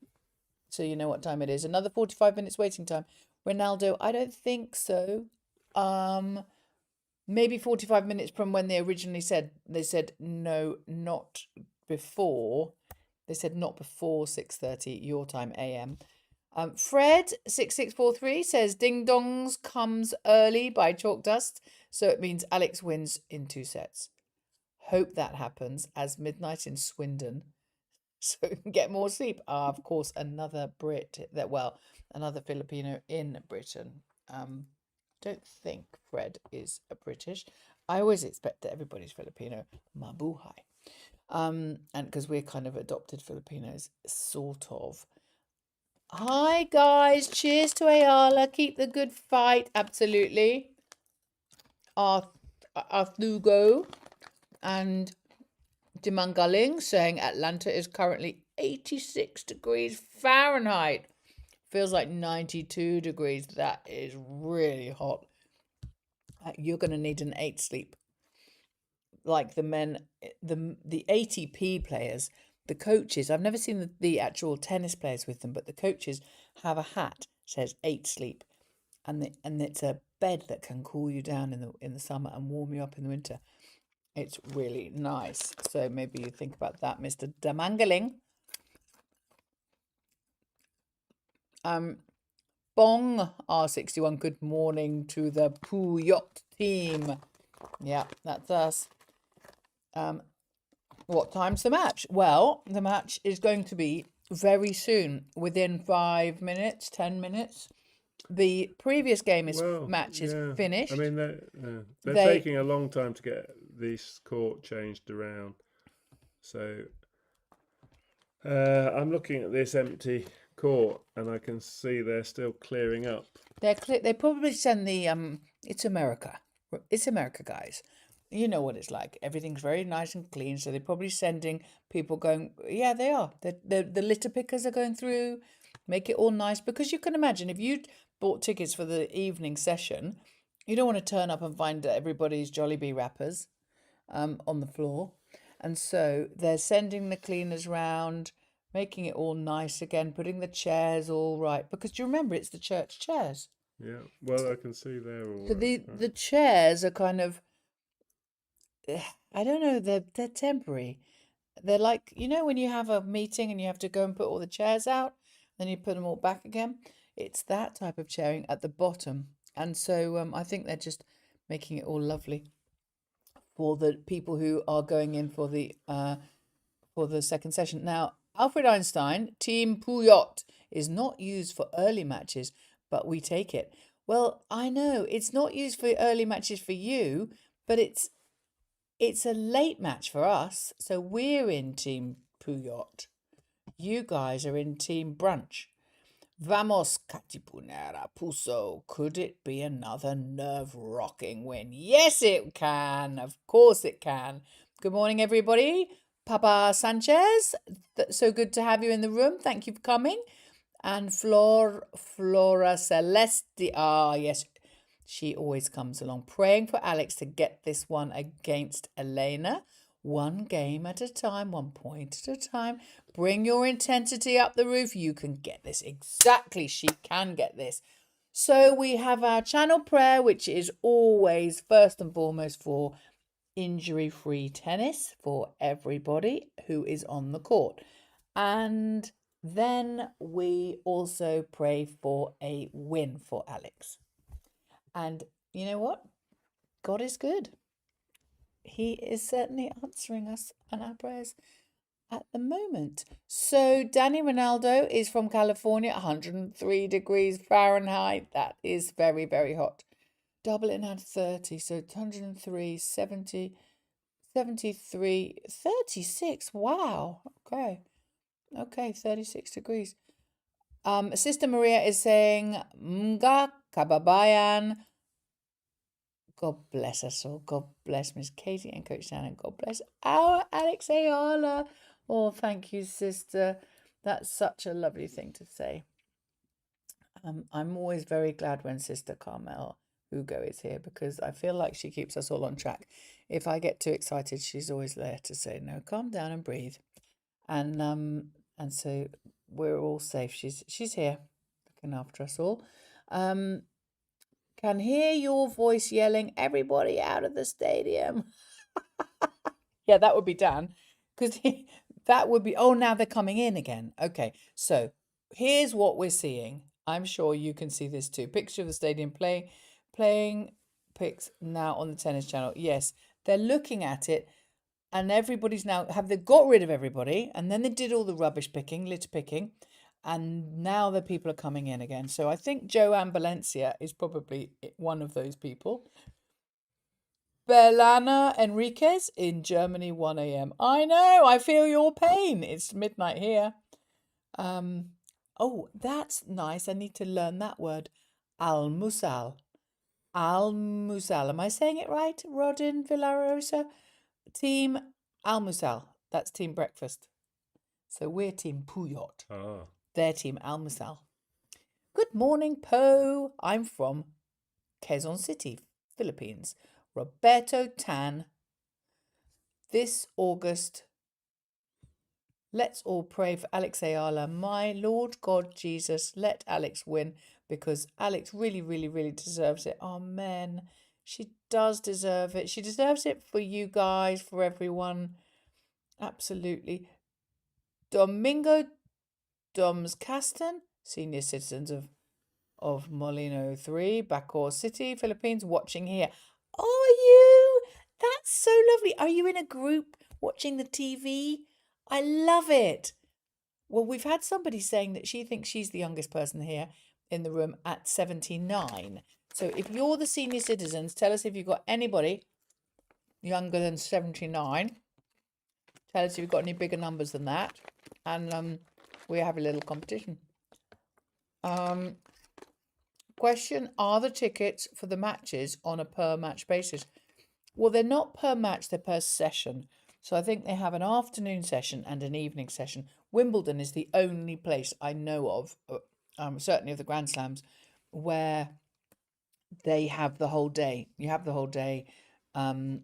So you know what time it is. Another 45 minutes waiting time. Ronaldo, I don't think so. Maybe 45 minutes from when they originally said. They said no, not before. They said not before 6:30 your time AM. Fred 6643 says Ding Dongs comes early by Chalk Dust, so it means Alex wins in 2 sets. Hope that happens as midnight in Swindon, so we can get more sleep. Of course, another another Filipino in Britain. Don't think Fred is a British. I always expect that everybody's Filipino. Mabuhay. And because we're kind of adopted Filipinos, sort of. Hi guys, cheers to Ayala. Keep the good fight, absolutely. Arthugo and Dimangaling saying Atlanta is currently 86 degrees Fahrenheit. Feels like 92 degrees. That is really hot. You're going to need an 8 sleep. Like the men, the ATP players, the coaches. I've never seen the actual tennis players with them, but the coaches have a hat says 8 sleep, and it's a bed that can cool you down in the summer and warm you up in the winter. It's really nice. So maybe you think about that, Mr. Damangaling. Bong R61. Good morning to the Poo Yacht team. Yeah, that's us. What time's the match? Well, the match is going to be very soon, within 5 minutes, 10 minutes. The previous match is yeah. finished. I mean, they're They taking a long time to get this court changed around. So I'm looking at this empty court, and I can see they're still clearing up. they probably send the it's America. It's America, guys. You know what it's like. Everything's very nice and clean, so they're probably sending people going. Yeah, they are. The litter pickers are going through, make it all nice, because you can imagine if you bought tickets for the evening session, you don't want to turn up and find everybody's Jollibee wrappers on the floor, and so they're sending the cleaners round, making it all nice again, putting the chairs all right, because do you remember it's the church chairs? Yeah, well, I can see they're all So right. the chairs are kind of, I don't know, they're temporary. They're like, you know, when you have a meeting and you have to go and put all the chairs out, then you put them all back again. It's that type of chairing at the bottom, and so I think they're just making it all lovely for the people who are going in for the second session. Now, Alfred Einstein, Team Puyot, is not used for early matches, but we take it. Well, I know it's not used for early matches for you, but it's a late match for us. So we're in Team Puyot. You guys are in Team Brunch. Vamos, Katipunera Puso. Could it be another nerve-wracking win? Yes, it can. Of course it can. Good morning, everybody. Papa Sanchez, so good to have you in the room. Thank you for coming. And Flora Celeste. Ah, yes, she always comes along. Praying for Alex to get this one against Elena. One game at a time, 1 point at a time. Bring your intensity up the roof. You can get this. Exactly, she can get this. So we have our channel prayer, which is always first and foremost for injury-free tennis for everybody who is on the court. And then we also pray for a win for Alex. And you know what? God is good. He is certainly answering us and our prayers at the moment. So Danny Ronaldo is from California, 103 degrees Fahrenheit. That is very, very hot. Double it and 30, so 103, 70, 73, 36. Wow. Okay, 36 degrees. Sister Maria is saying, Mga kababayan. God bless us all. God bless Miss Katie and Coach Dan, and God bless our Alex Eala. Oh, thank you, sister. That's such a lovely thing to say. I'm always very glad when Sister Carmel Hugo is here, because I feel like she keeps us all on track. If I get too excited, she's always there to say, no, calm down and breathe. And so we're all safe. She's here looking after us all. Can hear your voice yelling, everybody out of the stadium. Yeah, that would be Dan, because that would be, oh, now they're coming in again. Okay, so here's what we're seeing. I'm sure you can see this too. Picture of the stadium playing pics now on the tennis channel. Yes, they're looking at it, and everybody's now, have they got rid of everybody? And then they did all the rubbish picking, litter picking, and now the people are coming in again. So I think Joanne Valencia is probably one of those people. Belana Enriquez in Germany, 1 a.m. I know, I feel your pain. It's midnight here. Oh, that's nice. I need to learn that word. Almusal. Almusal. Am I saying it right, Rodin Villarosa? Team Almusal. That's team breakfast. So we're team Puyot. Their team Almusal. Good morning, Po. I'm from Quezon City, Philippines. Roberto Tan. This August, let's all pray for Alex Eala. My Lord God Jesus, let Alex win, because Alex really, really, really deserves it. Amen. She does deserve it. She deserves it for you guys, for everyone. Absolutely. Domingo Doms Caston, senior citizens of Molino 3, Bacoor City, Philippines, watching here. Are you? That's so lovely. Are you in a group watching the TV. I love it. Well, we've had somebody saying that she thinks she's the youngest person here in the room at 79. So if you're the senior citizens, tell us if you've got anybody younger than 79. Tell us if you've got any bigger numbers than that. And we have a little competition. Question, are the tickets for the matches on a per match basis? Well, they're not per match, they're per session. So I think they have an afternoon session and an evening session. Wimbledon is the only place I know of, certainly of the Grand Slams, where they have the whole day. You have the whole day. And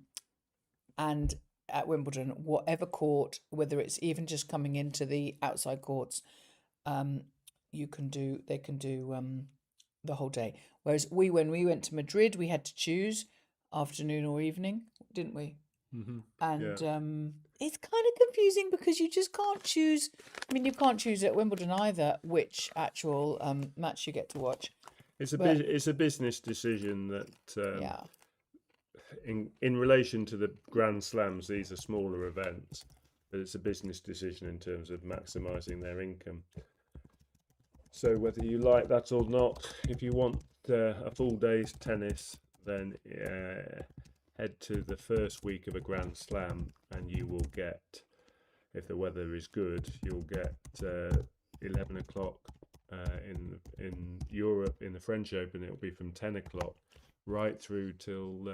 at Wimbledon, whatever court, whether it's even just coming into the outside courts, they can do the whole day. Whereas when we went to Madrid, we had to choose afternoon or evening, didn't we? Mm-hmm. And Yeah. it's kind of confusing because you just can't choose. I mean, you can't choose at Wimbledon either which actual match you get to watch. It's a But it's a business decision that yeah, in relation to the Grand Slams, these are smaller events, but it's a business decision in terms of maximising their income. So whether you like that or not, if you want a full day's tennis, then head to the first week of a Grand Slam, and you will get, if the weather is good, you'll get 11 o'clock in Europe in the French Open. It'll be from 10 o'clock right through till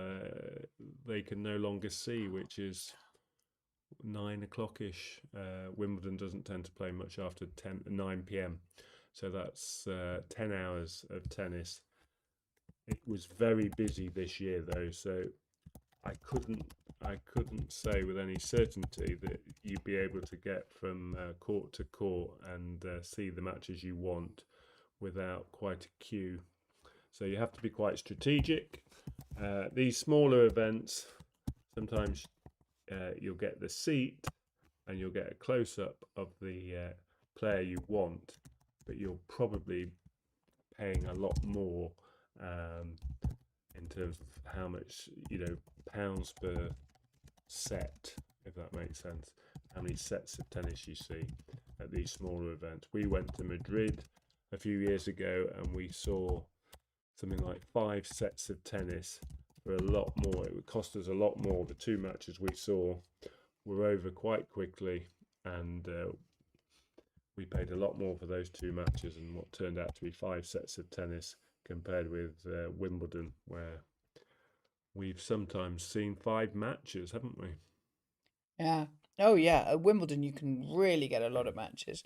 they can no longer see, which is 9 o'clock-ish. Wimbledon doesn't tend to play much after 9 p.m. So that's 10 hours of tennis. It was very busy this year though, so I couldn't say with any certainty that you'd be able to get from court to court and see the matches you want without quite a queue. So you have to be quite strategic. These smaller events, sometimes you'll get the seat and you'll get a close-up of the player you want, but you're probably paying a lot more in terms of how much, pounds per set, if that makes sense, how many sets of tennis you see at these smaller events. We went to Madrid a few years ago and we saw something like 5 sets of tennis for a lot more. It would cost us a lot more. The 2 matches we saw were over quite quickly, and we paid a lot more for those 2 matches and what turned out to be 5 sets of tennis compared with Wimbledon, where we've sometimes seen 5 matches, haven't we? yeah. Oh yeah, at Wimbledon you can really get a lot of matches.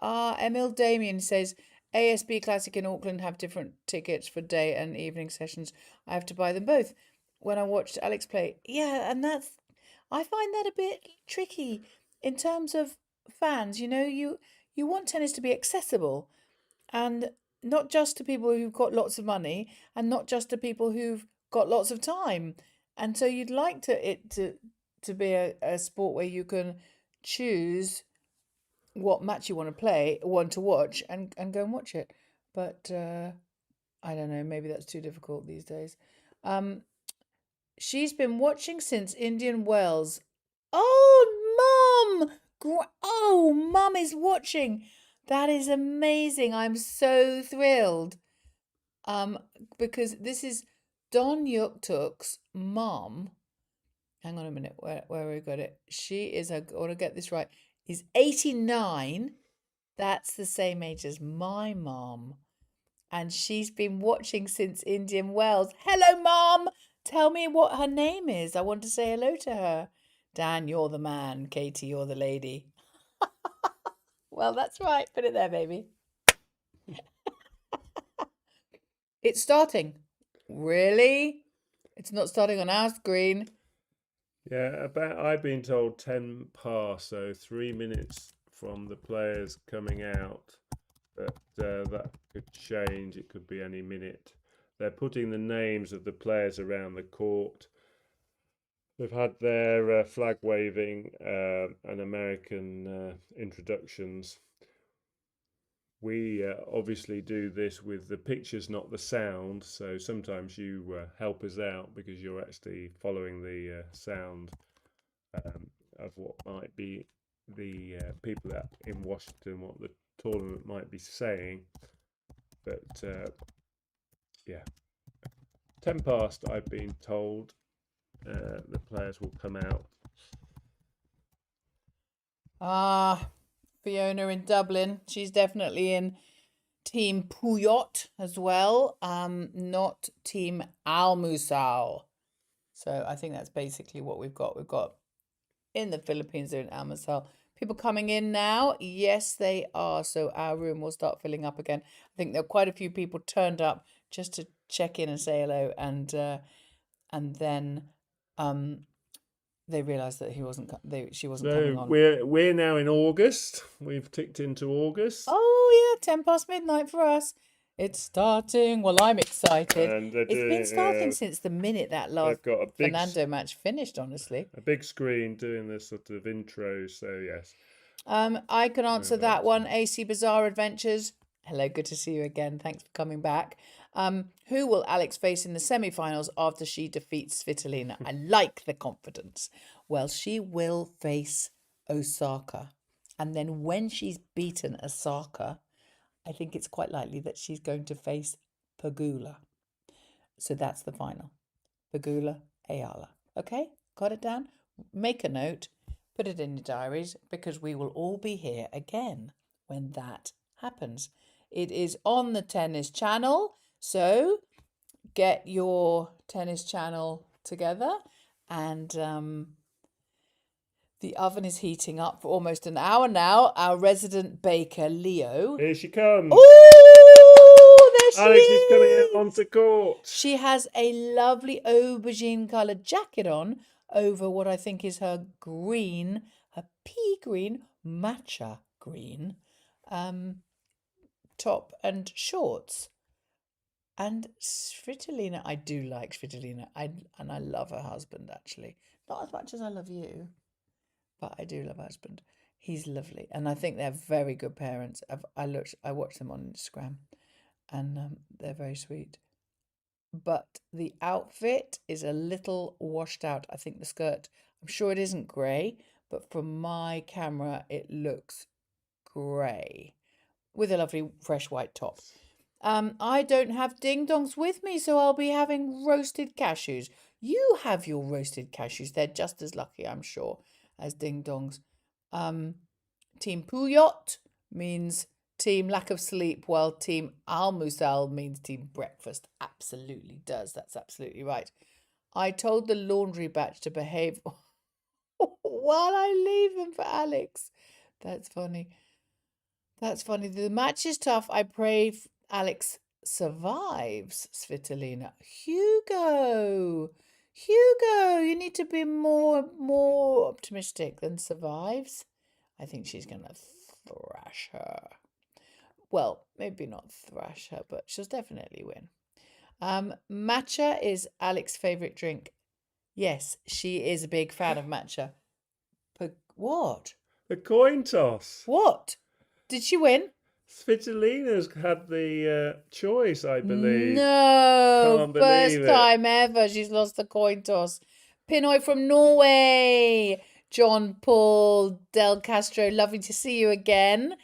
Emil Damien says ASB Classic in Auckland have different tickets for day and evening sessions. I have to buy them both. When I watched Alex play, yeah, and I find that a bit tricky in terms of fans. You want tennis to be accessible, and not just to people who've got lots of money, and not just to people who've got lots of time. And so you'd like to be a sport where you can choose what match you want to watch, and go and watch it. But I don't know, maybe that's too difficult these days. Um, she's been watching since Indian Wells. Oh, Mum! Oh, Mum is watching. That is amazing. I'm so thrilled. Um, because this is Don Yuktuk's mum. Hang on a minute, where we got it. She is, I want to get this right, is 89. That's the same age as my mom. And she's been watching since Indian Wells. Hello, Mom. Tell me what her name is. I want to say hello to her. Dan, you're the man. Katie, you're the lady. Well, that's right. Put it there, baby. It's starting. Really? It's not starting on our screen. Yeah, I've been told 10 past, so 3 minutes from the players coming out. But that could change. It could be any minute. They're putting the names of the players around the court. They've had their flag waving and American introductions. We obviously do this with the pictures, not the sound. So sometimes you help us out because you're actually following the sound of what might be the people that in Washington, what the tournament might be saying. But yeah, 10 past, I've been told the players will come out. Fiona in Dublin. She's definitely in Team Puyot as well. Not Team Almusal. So I think that's basically what we've got. We've got in the Philippines doing Almusal. People coming in now? Yes, they are. So our room will start filling up again. I think there are quite a few people turned up just to check in and say hello, and then they realised that she wasn't coming on. We're now in August. We've ticked into August. Oh yeah, 10 past midnight for us. It's starting. Well, I'm excited. And It's been starting since the minute that last got a big Fernando match finished, honestly. A big screen doing this sort of intro, so yes. I can answer that one. AC Bizarre Adventures. Hello, good to see you again. Thanks for coming back. Who will Alex face in the semi-finals after she defeats Svitolina? I like the confidence. Well, she will face Osaka. And then when she's beaten Osaka, I think it's quite likely that she's going to face Pegula. So that's the final. Pegula Eala. Okay? Got it down? Make a note. Put it in your diaries because we will all be here again when that happens. It is on the tennis channel. So get your tennis channel together. And the oven is heating up for almost an hour now. Our resident baker, Leo. Here she comes. Oh, there she Alex is. is coming out onto court. She has a lovely aubergine coloured jacket on over what I think is her green, her pea green, matcha green top and shorts. And Svitolina, I do like Svitolina. I love her husband, actually. Not as much as I love you, but I do love her husband. He's lovely. And I think they're very good parents. I watched them on Instagram, and they're very sweet. But the outfit is a little washed out. I think the skirt, I'm sure it isn't grey, but from my camera, it looks grey with a lovely fresh white top. I don't have ding-dongs with me, so I'll be having roasted cashews. You have your roasted cashews. They're just as lucky, I'm sure, as ding-dongs. Team Puyot means team lack of sleep, while Team Almusal means team breakfast. Absolutely does. That's absolutely right. I told the laundry batch to behave while I leave them for Alex. That's funny. That's funny. The match is tough. I pray Alex survives Svitolina. Hugo, you need to be more optimistic than survives. I think she's going to thrash her. Well, maybe not thrash her, but she'll definitely win. Matcha is Alex's favourite drink. Yes, she is a big fan of matcha. What? The coin toss. What? Did she win? Svitolina's had the choice, I believe. No, Can't believe first time ever she's lost the coin toss. Pinoy from Norway. John Paul Del Castro, lovely to see you again.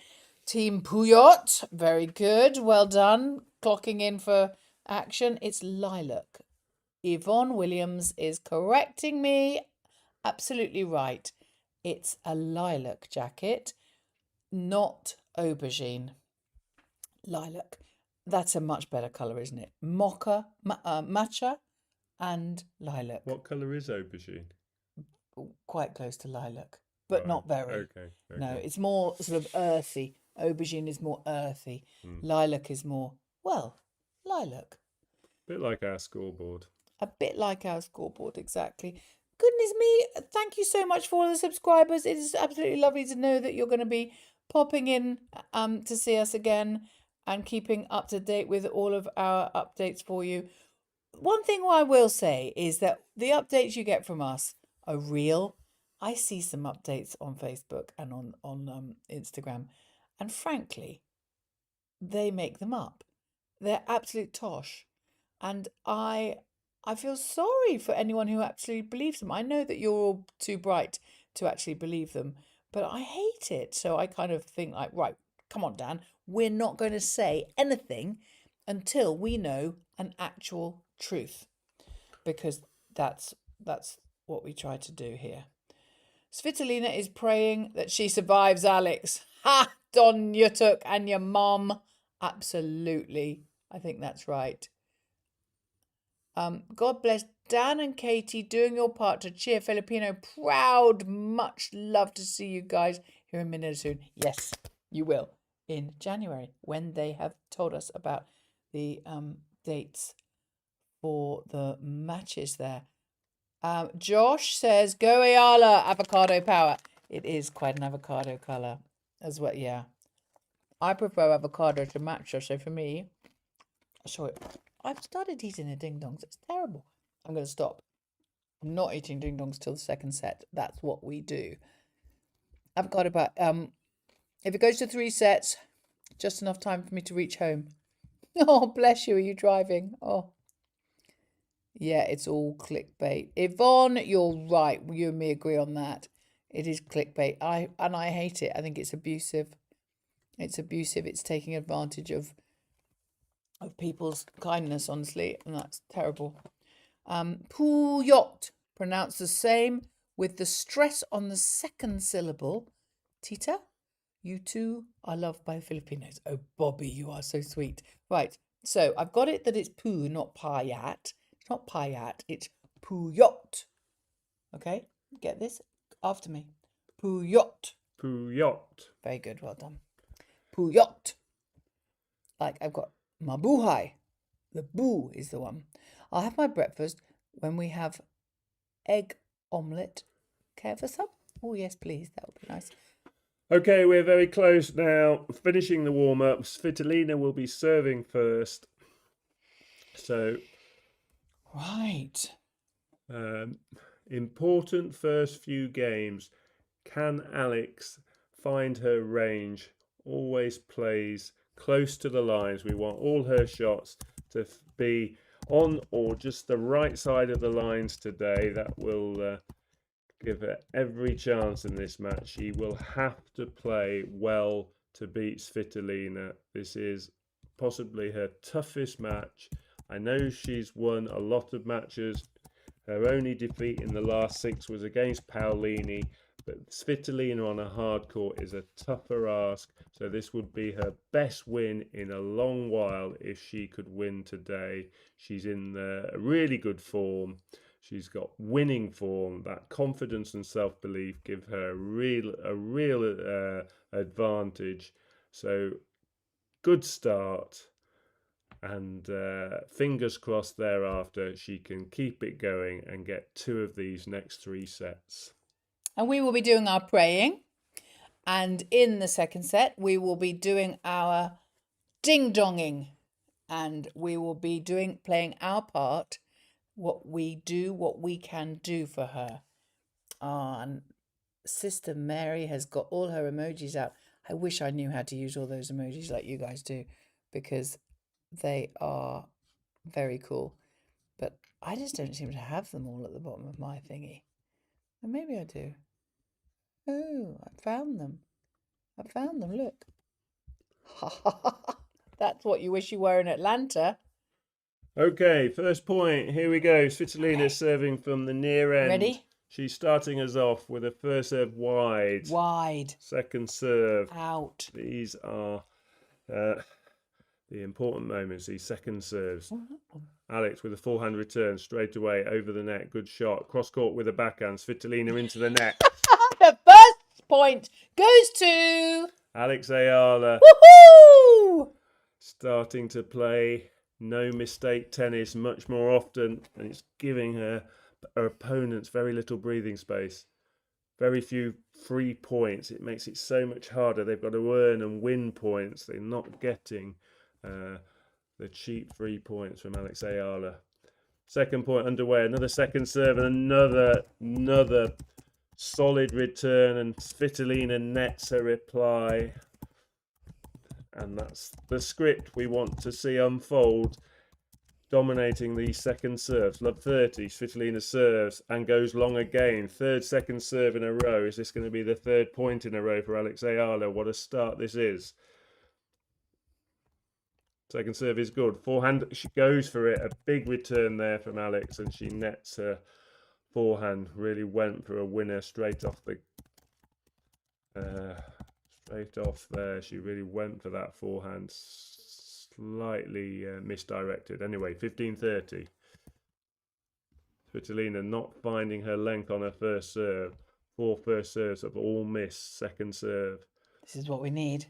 Team Puyot, very good, well done. Clocking in for action. It's lilac. Yvonne Williams is correcting me. Absolutely right. It's a lilac jacket, not aubergine. Lilac. That's a much better colour, isn't it? Mocha, matcha and lilac. What colour is aubergine? Quite close to lilac, but Right. not very. Okay. No, it's more sort of earthy. Aubergine is more earthy. Lilac is more, well, lilac. Bit like our scoreboard. A bit like our scoreboard, exactly. Goodness me, thank you so much for all the subscribers. It is absolutely lovely to know that you're going to be popping in to see us again and keeping up to date with all of our updates for you. One thing I will say is that the updates you get from us are real. I see some updates on Facebook and on Instagram, and frankly, they make them up. They're absolute tosh, and I feel sorry for anyone who actually believes them. I know that you're all too bright to actually believe them. But I hate it. So I kind of think like, right, come on, Dan, we're not going to say anything until we know an actual truth, because that's what we try to do here. Svitolina is praying that she survives Alex. Ha! Don Yutuk and your mom. Absolutely. I think that's right. God bless Dan and Katie doing your part to cheer Filipino proud. Much love to see you guys here in Manila soon. Yes, you will. In January, when they have told us about the dates for the matches there. Josh says, go Eala, avocado power. It is quite an avocado colour as well, yeah. I prefer avocado to matcha, so for me, sorry, I've started eating the ding-dongs. It's terrible. I'm going to stop. I'm not eating ding-dongs till the second set. That's what we do. Avocado power. If it goes to 3 sets, just enough time for me to reach home. Oh, bless you. Are you driving? Oh. Yeah, it's all clickbait. Yvonne, you're right. You and me agree on that. It is clickbait. I hate it. I think it's abusive. It's abusive. It's taking advantage of people's kindness, honestly, and that's terrible. Puyot, pronounced the same with the stress on the second syllable. Tita, you too are loved by Filipinos. Oh, Bobby, you are so sweet. Right, so I've got it that it's poo, not payat. It's not payat, it's puyot. Okay, get this? After me. Puyot. Puyot. Very good, well done. Puyot. Like I've got mabuhay. The boo is the one. I'll have my breakfast when we have egg omelette. Care for some? Oh, yes, please. That would be nice. Okay, we're very close now. Finishing the warm-up. Svitolina will be serving first. So, right. Important first few games. Can Alex find her range? Always plays close to the lines. We want all her shots to be on or just the right side of the lines today. That will give her every chance in this match. She will have to play well to beat Svitolina. This is possibly her toughest match. I know she's won a lot of matches. Her only defeat in the last 6 was against Paolini, but Svitolina on a hard court is a tougher ask, so this would be her best win in a long while if she could win today. She's in really good form. She's got winning form. That confidence and self-belief give her a real advantage. So good start, and fingers crossed thereafter she can keep it going and get 2 of these next 3 sets. And we will be doing our praying, and in the second set we will be doing our ding-donging, and we will be playing our part, what we can do for her. And Sister Mary has got all her emojis out. I wish I knew how to use all those emojis like you guys do, because they are very cool. But I just don't seem to have them all at the bottom of my thingy. And maybe I do. Oh, I found them. Look. That's what you wish you were in Atlanta. Okay, first point. Here we go. Svitolina serving from the near end. Ready? She's starting us off with a first serve wide. Wide. Second serve. Out. These are the important moments, these second serves. Alex with a forehand return straight away over the net. Good shot. Cross court with a backhand. Svitolina into the net. The first point goes to Alex Eala. Woohoo! Starting to play no mistake tennis much more often, and it's giving her opponents very little breathing space. Very few free points. It makes it so much harder. They've got to earn and win points. They're not getting the cheap free points from Alex Eala. Second point underway. Another second serve and another solid return, and Svitolina nets her reply. And that's the script we want to see unfold. dominating these second serves. Love 30. Svitolina serves and goes long again. Third second serve in a row. Is this going to be the third point in a row for Alex Eala? What a start this is. Second serve is good. Forehand, she goes for it. A big return there from Alex, and she nets her forehand. Really went for a winner straight off the straight off there. She really went for that forehand. Slightly misdirected. Anyway, 15-30. Svitolina not finding her length on her first serve. 4 first serves have all missed. Second serve. This is what we need.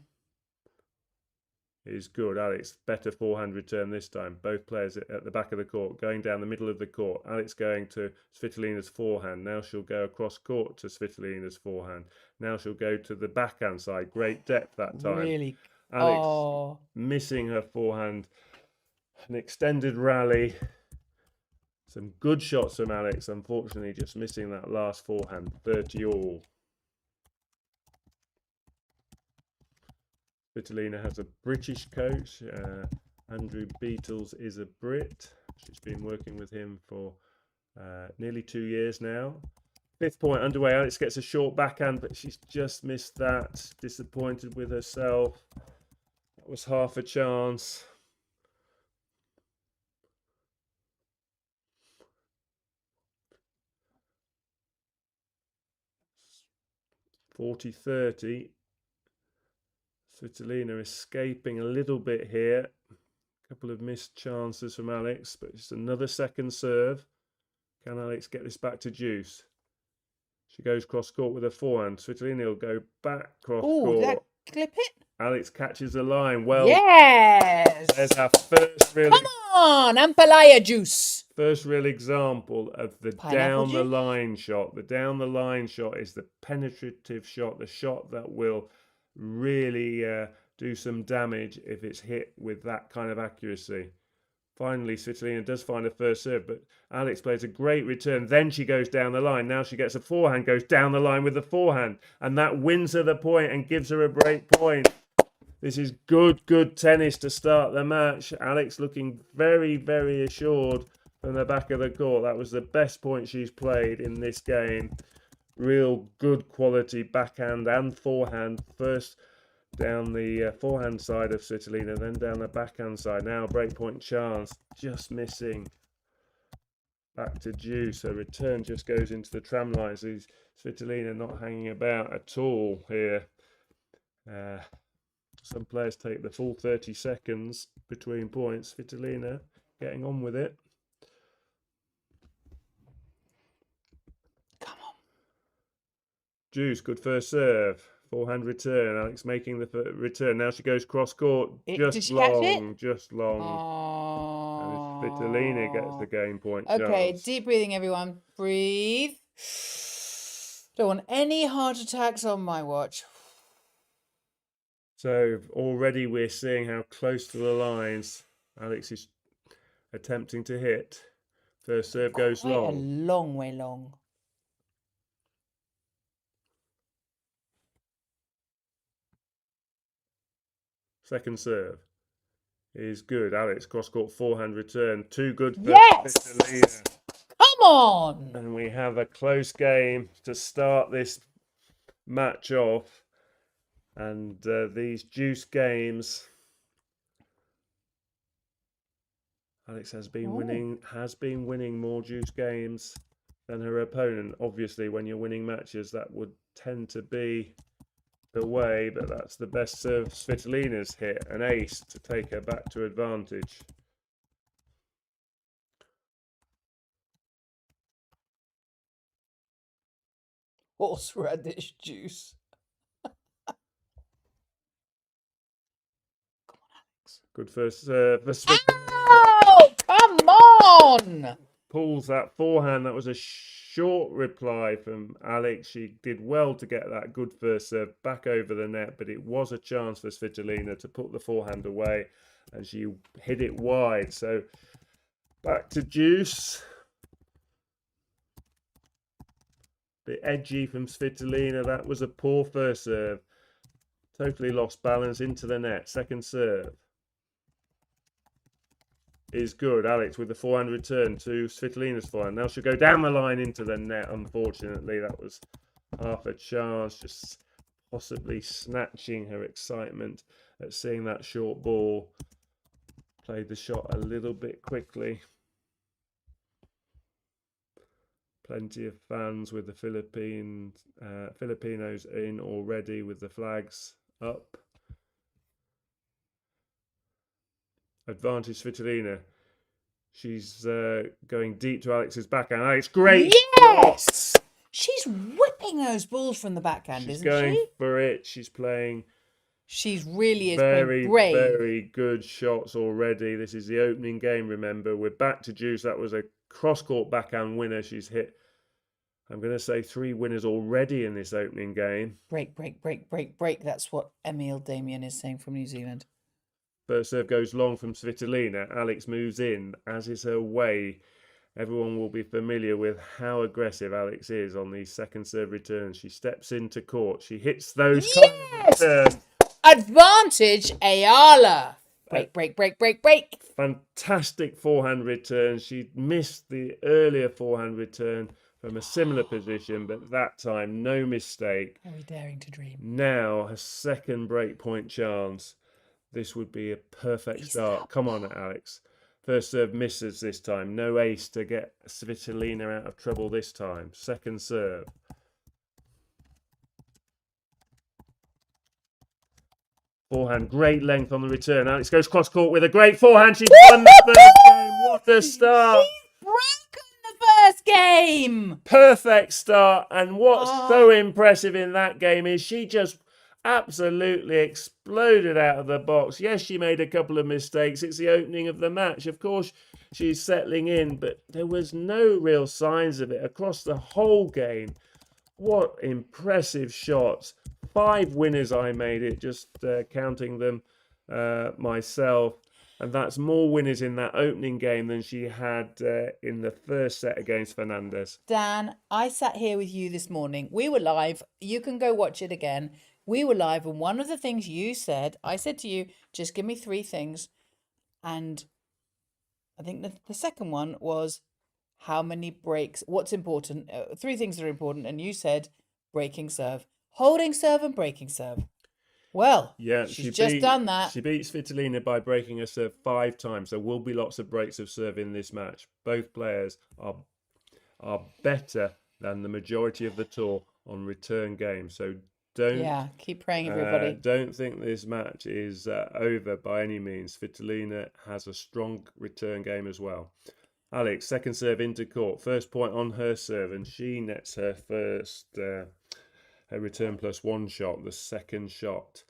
Is good. Alex, better forehand return this time. Both players at the back of the court, going down the middle of the court. Alex going to Svitolina's forehand. Now she'll go across court to Svitolina's forehand. Now she'll go to the backhand side. Great depth that time. Really? Alex missing her forehand. An extended rally. Some good shots from Alex. Unfortunately, just missing that last forehand. 30 all. Svitolina has a British coach. Andrew Beatles is a Brit. She's been working with him for nearly 2 years now. 5th point underway. Alex gets a short backhand, but she's just missed that. Disappointed with herself. That was half a chance. (40-30). Svitolina escaping a little bit here. A couple of missed chances from Alex, but it's another second serve. Can Alex get this back to Juice? She goes cross court with her forehand. Svitolina will go back cross court. Did that clip it? Alex catches the line. Well, yes. There's our first real. Come on, Ampalaya juice. First real example of the down the line shot. The down the line shot is the penetrative shot, the shot that will really do some damage if it's hit with that kind of accuracy. Finally, Svitolina does find a first serve, but Alex plays a great return. Then she goes down the line. Now she gets a forehand, goes down the line with the forehand, and that wins her the point and gives her a break point. This is good tennis to start the match. Alex looking very, very assured from the back of the court. That was the best point she's played in this game. Real good quality backhand and forehand. First down the forehand side of Svitolina, then down the backhand side. Now breakpoint chance, just missing. Back to Juice. Her return just goes into the tram lines. Svitolina not hanging about at all here. Some players take the full 30 seconds between points. Svitolina getting on with it. Come on. Juice, good first serve. Forehand return. Alex making the return. Now she goes cross court. Just long. And Svitolina gets the game point Okay, chance. deep breathing, everyone. Breathe. Don't want any heart attacks on my watch. So already we're seeing how close to the lines Alex is attempting to hit. First serve goes long. A long way long. Second serve is good. Alex cross court forehand return. Too good for Svitolina. Come on. And we have a close game to start this match off. And these Juice games, Alex has been winning more Juice games than her opponent. Obviously, when you're winning matches, that would tend to be the way, but that's the best serve Svitolina's hit, an ace to take her back to advantage. Horseradish juice. Good first serve for Svitolina. Oh, come on! Pulls that forehand. That was a short reply from Alex. She did well to get that good first serve back over the net, but it was a chance for Svitolina to put the forehand away, and she hit it wide. So back to Juice. Bit edgy from Svitolina. That was a poor first serve. Totally lost balance into the net. Second serve. is good. Alex with the forehand return to Svitolina's forehand. Now she'll go down the line into the net. Unfortunately, that was half a chance, just possibly snatching her excitement at seeing that short ball. Played the shot a little bit quickly. Plenty of fans with the Filipinos in already with the flags up. Advantage Svitolina. She's going deep to Alex's backhand. Alex, great. Yes! She's whipping those balls from the backhand, She's isn't going she? for it. She's playing She's really is very, playing brave. very good shots already. This is the opening game, remember. We're back to juice. That was a cross-court backhand winner. She's hit, I'm going to say, 3 winners already in this opening game. Break, break, break, break, break. That's what Emil Damien is saying from New Zealand. First serve goes long from Svitolina. Alex moves in, as is her way. Everyone will be familiar with how aggressive Alex is on these second serve returns. She steps into court. She hits those Yes! Advantage Eala. Break, break, break, break, break. Fantastic forehand return. She missed the earlier forehand return from a similar position, but that time, no mistake. Are we daring to dream? Now, a second breakpoint chance. This would be a perfect start. Come on, Alex. First serve misses this time. No ace to get Svitolina out of trouble this time. Second serve. Forehand, great length on the return. Alex goes cross court with a great forehand. She's won the first game. What a start. She's broken the first game. Perfect start. And what's so impressive in that game is she just absolutely exploded out of the box. Yes, she made a couple of mistakes. It's the opening of the match. Of course, she's settling in, but there was no real signs of it across the whole game. What impressive shots. 5 winners I made it, just counting them myself. And that's more winners in that opening game than she had in the first set against Fernandez. Dan, I sat here with you this morning. We were live. You can go watch it again. We were live, and one of the things you said, I said to you, just give me 3 things. And I think the second one was how many breaks, what's important, 3 things that are important. And you said breaking serve, holding serve and breaking serve. Well, yeah, she's just done that. She beat Svitolina by breaking her serve 5 times. There will be lots of breaks of serve in this match. Both players are better than the majority of the tour on return games. So keep praying, everybody. Don't think this match is over by any means. Svitolina has a strong return game as well. Alex, second serve into court. First point on her serve, and she nets her first, her return +1 shot. The second shot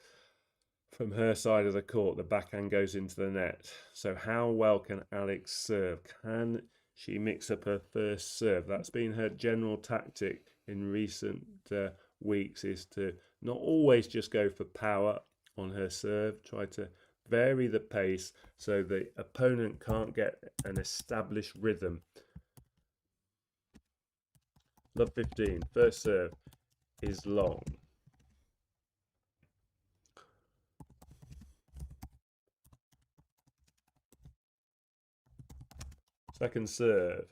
from her side of the court, the backhand goes into the net. So how well can Alex serve? Can she mix up her first serve? That's been her general tactic in recent weeks, is to not always just go for power on her serve, try to vary the pace so the opponent can't get an established rhythm. Love 15, first serve is long. Second serve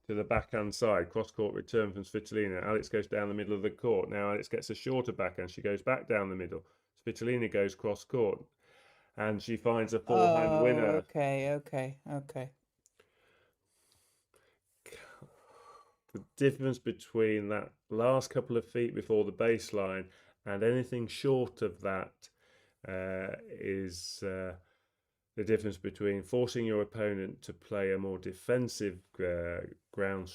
to the backhand side, cross-court return from Svitolina. Alex goes down the middle of the court. Now Alex gets a shorter backhand. She goes back down the middle. Svitolina goes cross-court, and she finds a forehand winner. Okay. The difference between that last couple of feet before the baseline and anything short of that is the difference between forcing your opponent to play a more defensive ground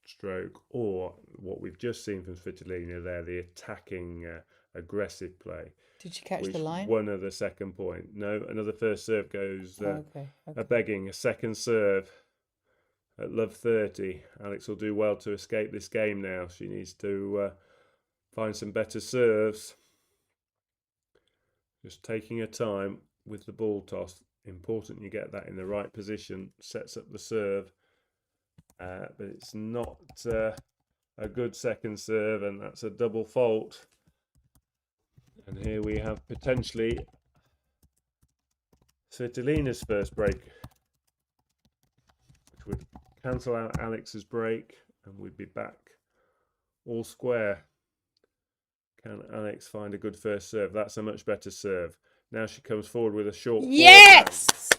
stroke, or what we've just seen from Svitolina there, the attacking aggressive play. Did you catch the line? One of the second point. No, another first serve goes okay. begging. A second serve at love 30. Alex will do well to escape this game now. She needs to find some better serves. Just taking her time with the ball toss. Important you get that in the right position. Sets up the serve. But it's not a good second serve, and that's a double fault. And here we have potentially Svitolina's first break cancel out Alex's break, and we'd be back all square. Can Alex find a good first serve? That's a much better serve. Now she comes forward with a short forehand. Yes!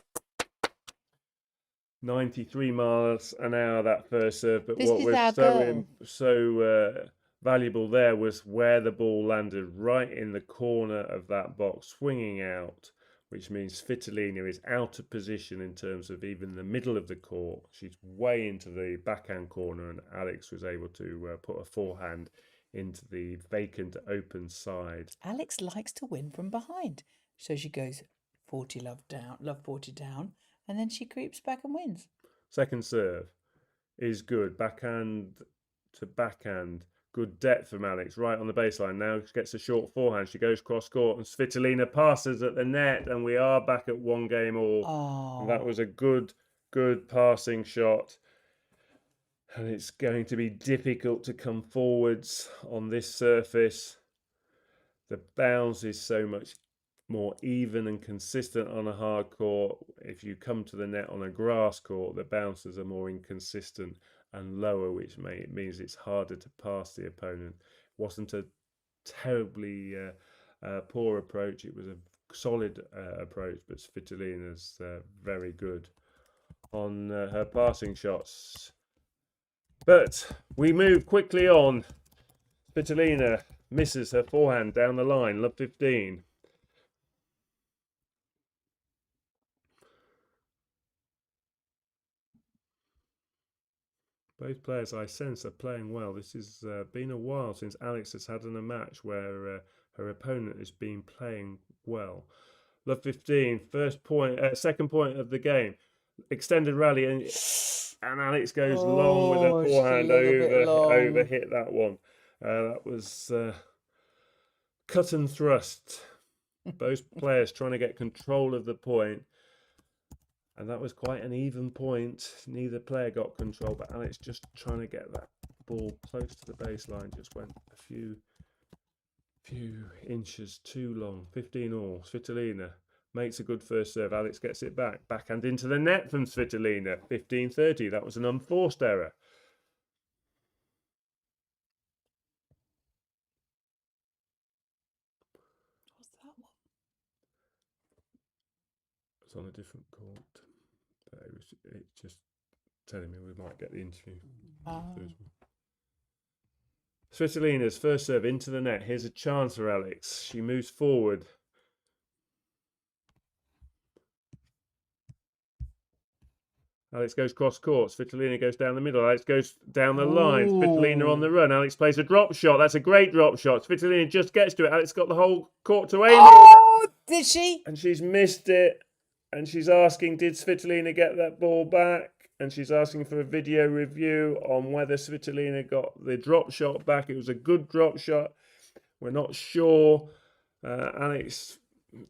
93 miles an hour, that first serve. But This what is was our goal. so valuable there was where the ball landed, right in the corner of that box, swinging out, which means Svitolina is out of position in terms of even the middle of the court. She's way into the backhand corner, and Alex was able to put a forehand into the vacant open side. Alex likes to win from behind. So she goes 40 love 40 down, and then she creeps back and wins. Second serve is good. Backhand to backhand. Good depth from Alex, right on the baseline. Now she gets a short forehand. She goes cross court, and Svitolina passes at the net, and we are back at 1-1 all. And that was a good passing shot. And it's going to be difficult to come forwards on this surface. The bounce is so much more even and consistent on a hard court. If you come to the net on a grass court, the bounces are more inconsistent and lower, which means it's harder to pass the opponent. It wasn't a terribly poor approach. It was a solid approach, but Svitolina's very good on her passing shots. But we move quickly on. Svitolina misses her forehand down the line, love 15. Both players, I sense, are playing well. This has been a while since Alex has had in a match where her opponent has been playing well. Love 15, second point of the game. Extended rally, and Alex goes long with her forehand over hit that one. That was cut and thrust. Both players trying to get control of the point. And that was quite an even point. Neither player got control, but Alex just trying to get that ball close to the baseline. Just went a few inches too long. 15 all. Svitolina makes a good first serve. Alex gets it back. Backhand into the net from Svitolina. 15-30. That was an unforced error. What's that one? It's on a different court. It's just telling me we might get the interview. Svitolina's first serve into the net. Here's a chance for Alex. She moves forward. Alex goes cross court. Svitolina goes down the middle. Alex goes down the line. Svitolina on the run. Alex plays a drop shot. That's a great drop shot. Svitolina just gets to it. Alex got the whole court to aim. Oh, did she? And she's missed it. And she's asking, did Svitolina get that ball back? And she's asking for a video review on whether Svitolina got the drop shot back. It was a good drop shot. We're not sure. Alex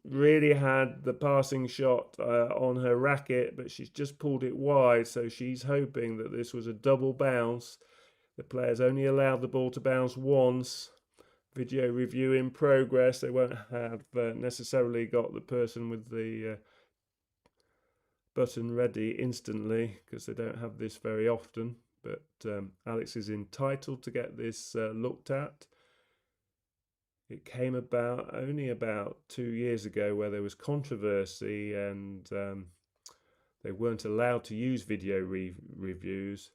really had the passing shot on her racket, but she's just pulled it wide. So she's hoping that this was a double bounce. The players only allowed the ball to bounce once. Video review in progress. They won't have necessarily got the person with the button ready instantly because they don't have this very often, but Alex is entitled to get this looked at. It came about only about 2 years ago where there was controversy and they weren't allowed to use video reviews,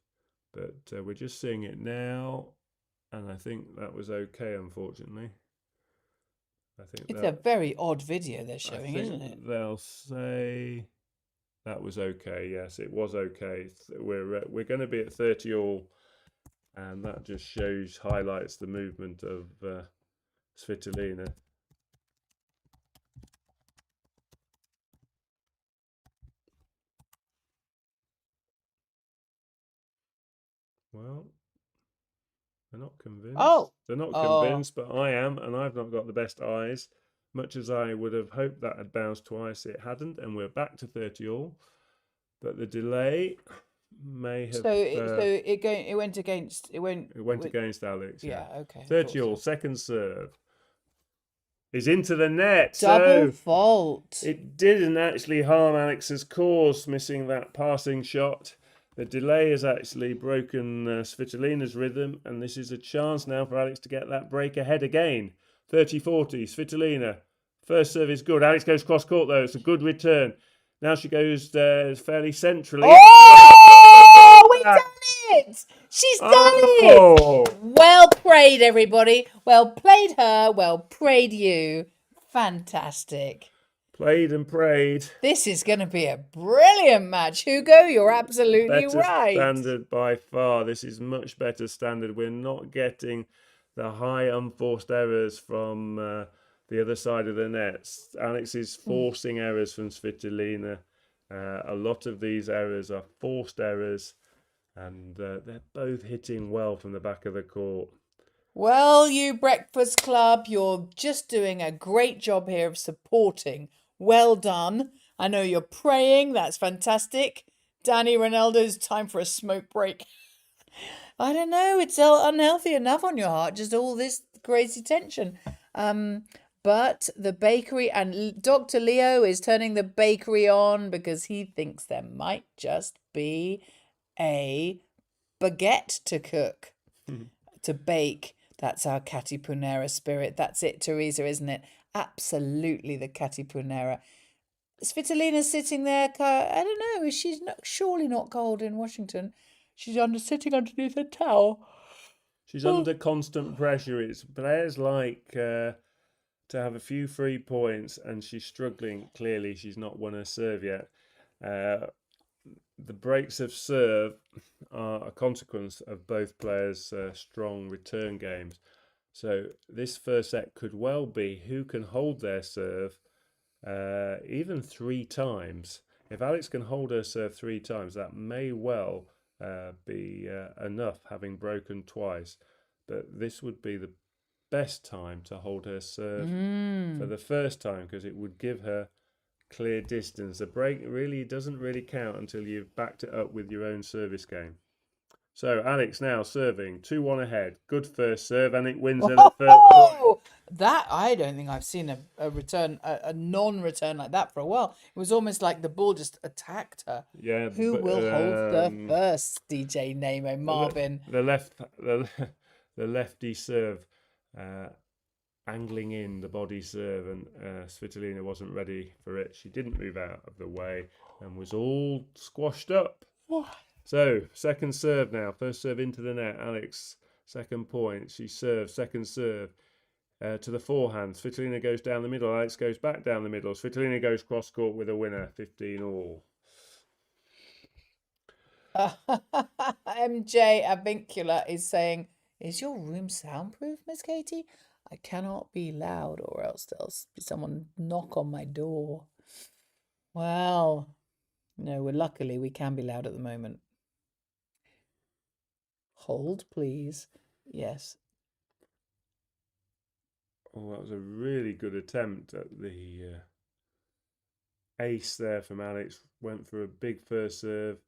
but we're just seeing it now, and I think that was okay, unfortunately. I think it's a very odd video they're showing, isn't it? They'll say that was okay. Yes, it was okay. We're going to be at 30 all, and that just highlights the movement of Svitolina. Well, they're not convinced. They're not convinced, but I am, and I've not got the best eyes. Much as I would have hoped that had bounced twice, it hadn't, and we're back to 30 all. But the delay may have. It went against. It went against Alex. Yeah. Okay. 30 all. Second serve is into the net. Double fault. It didn't actually harm Alex's cause, missing that passing shot. The delay has actually broken Svitolina's rhythm, and this is a chance now for Alex to get that break ahead again. 30-40, Svitolina. First serve is good. Alex goes cross court though. It's a good return. Now she goes fairly centrally. Oh, we've done it! She's done Oh! it! Well played, everybody. Well played her. Well played you. Fantastic. Played and prayed. This is going to be a brilliant match. Hugo, you're absolutely Better right. standard by far. This is much better standard. We're not getting the high unforced errors from the other side of the nets. Alex is forcing errors from Svitolina. A lot of these errors are forced errors, and they're both hitting well from the back of the court. Well, you Breakfast Club, you're just doing a great job here of supporting. Well done. I know you're praying. That's fantastic. Danny Ronaldo's time for a smoke break. I don't know. It's unhealthy enough on your heart. Just all this crazy tension. But the bakery and Dr. Leo is turning the bakery on because he thinks there might just be a baguette to cook, to bake. That's our Katipunera spirit. That's it, Teresa, isn't it? Absolutely the Katipunera. Svitolina's sitting there. I don't know. She's surely not cold in Washington. She's sitting underneath a towel. She's under constant pressure. It's players like to have a few free points, and she's struggling. Clearly, she's not won her serve yet. The breaks of serve are a consequence of both players' strong return games. So this first set could well be who can hold their serve even 3 times. If Alex can hold her serve 3 times, that may well be enough, having broken twice. But this would be the best time to hold her serve for the first time, because it would give her clear distance. The break really doesn't really count until you've backed it up with your own service game. So Alex now serving 2-1 ahead. Good first serve, and it wins her the third point. That I don't think I've seen a return, a non-return like that for a while. It was almost like the ball just attacked her. Yeah. Who will hold the first? DJ Nemo Marvin. The lefty serve, angling in the body serve, and Svitolina wasn't ready for it. She didn't move out of the way and was all squashed up. So second serve now. First serve into the net. Alex, second point. She serves, second serve to the forehand. Svitolina goes down the middle. Alex goes back down the middle. Svitolina goes cross court with a winner. 15-all. MJ Avincula is saying, "Is your room soundproof, Miss Katie? I cannot be loud, or else there'll be someone knock on my door." Well, no, luckily we can be loud at the moment. Hold, please. Yes. Oh, that was a really good attempt at the ace there from Alex. Went for a big first serve,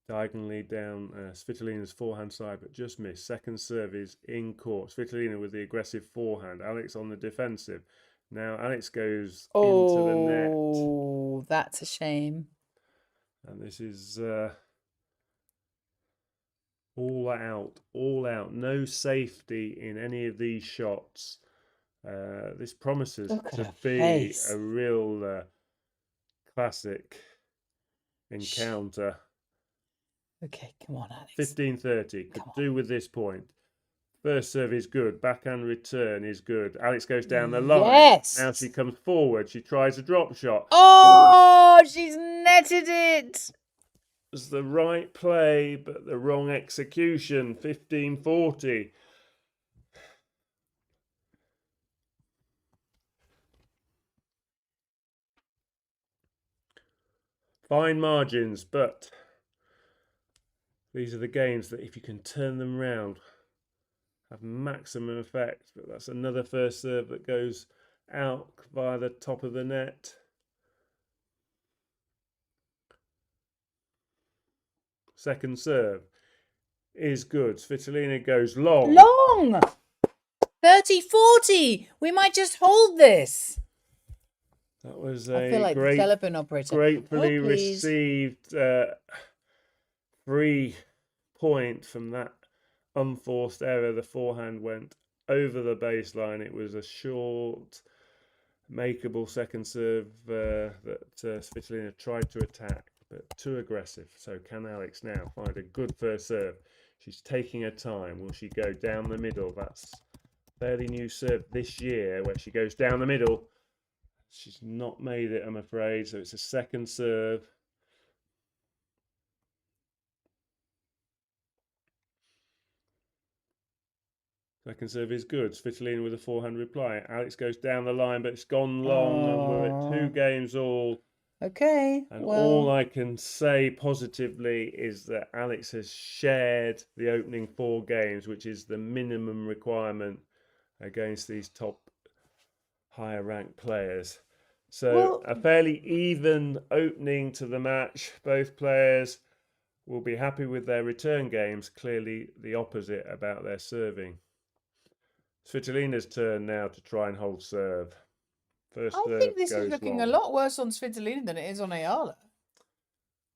diagonally down Svitolina's forehand side, but just missed. Second serve is in court. Svitolina with the aggressive forehand. Alex on the defensive. Now Alex goes into the net. Oh, that's a shame. And this is all out, all out. No safety in any of these shots. This promises to be a real classic encounter. Okay, come on, Alex. 15-30. Could do with this point. First serve is good. Backhand return is good. Alex goes down the line. Yes. Now she comes forward. She tries a drop shot. Oh, she's netted it. It's the right play, but the wrong execution. 15-40. Fine margins, but these are the games that if you can turn them round, have maximum effect. But that's another first serve that goes out via the top of the net. Second serve is good. Svitolina goes long. Long! 30-40. We might just hold this. That was I feel like the telephone operator. gratefully received free point from that unforced error. The forehand went over the baseline. It was a short, makeable second serve that Svitolina tried to attack, but too aggressive. So can Alex now find a good first serve? She's taking her time. Will she go down the middle? That's fairly new serve this year, where she goes down the middle. She's not made it, I'm afraid. So it's a second serve. Second serve is good. Svitolina with a forehand reply. Alex goes down the line, but it's gone long, and we're at 2 games all. Okay. And well, all I can say positively is that Alex has shared the opening 4 games, which is the minimum requirement against these top higher ranked players. So a fairly even opening to the match. Both players will be happy with their return games. Clearly the opposite about their serving. Svitolina's turn now to try and hold serve. First I serve think this is goes looking long. a lot worse on Svitolina than it is on Eala.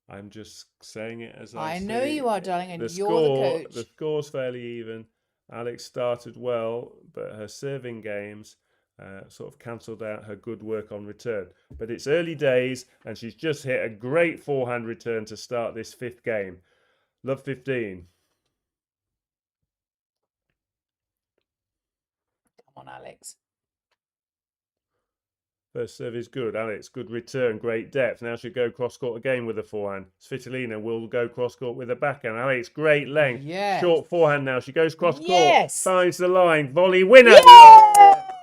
I'm just saying it as I see. know you are, darling, and The you're the coach. The score's fairly even. Alex started well, but her serving games sort of cancelled out her good work on return. But it's early days, and she's just hit a great forehand return to start this 5th game. Love 15. Come on, Alex. First serve is good. Alex, good return, great depth. Now she'll go cross-court again with a forehand. Svitolina will go cross-court with a backhand. Alex, great length. Yes. Short forehand now. She goes cross-court. Yes. Finds the line. Volley winner.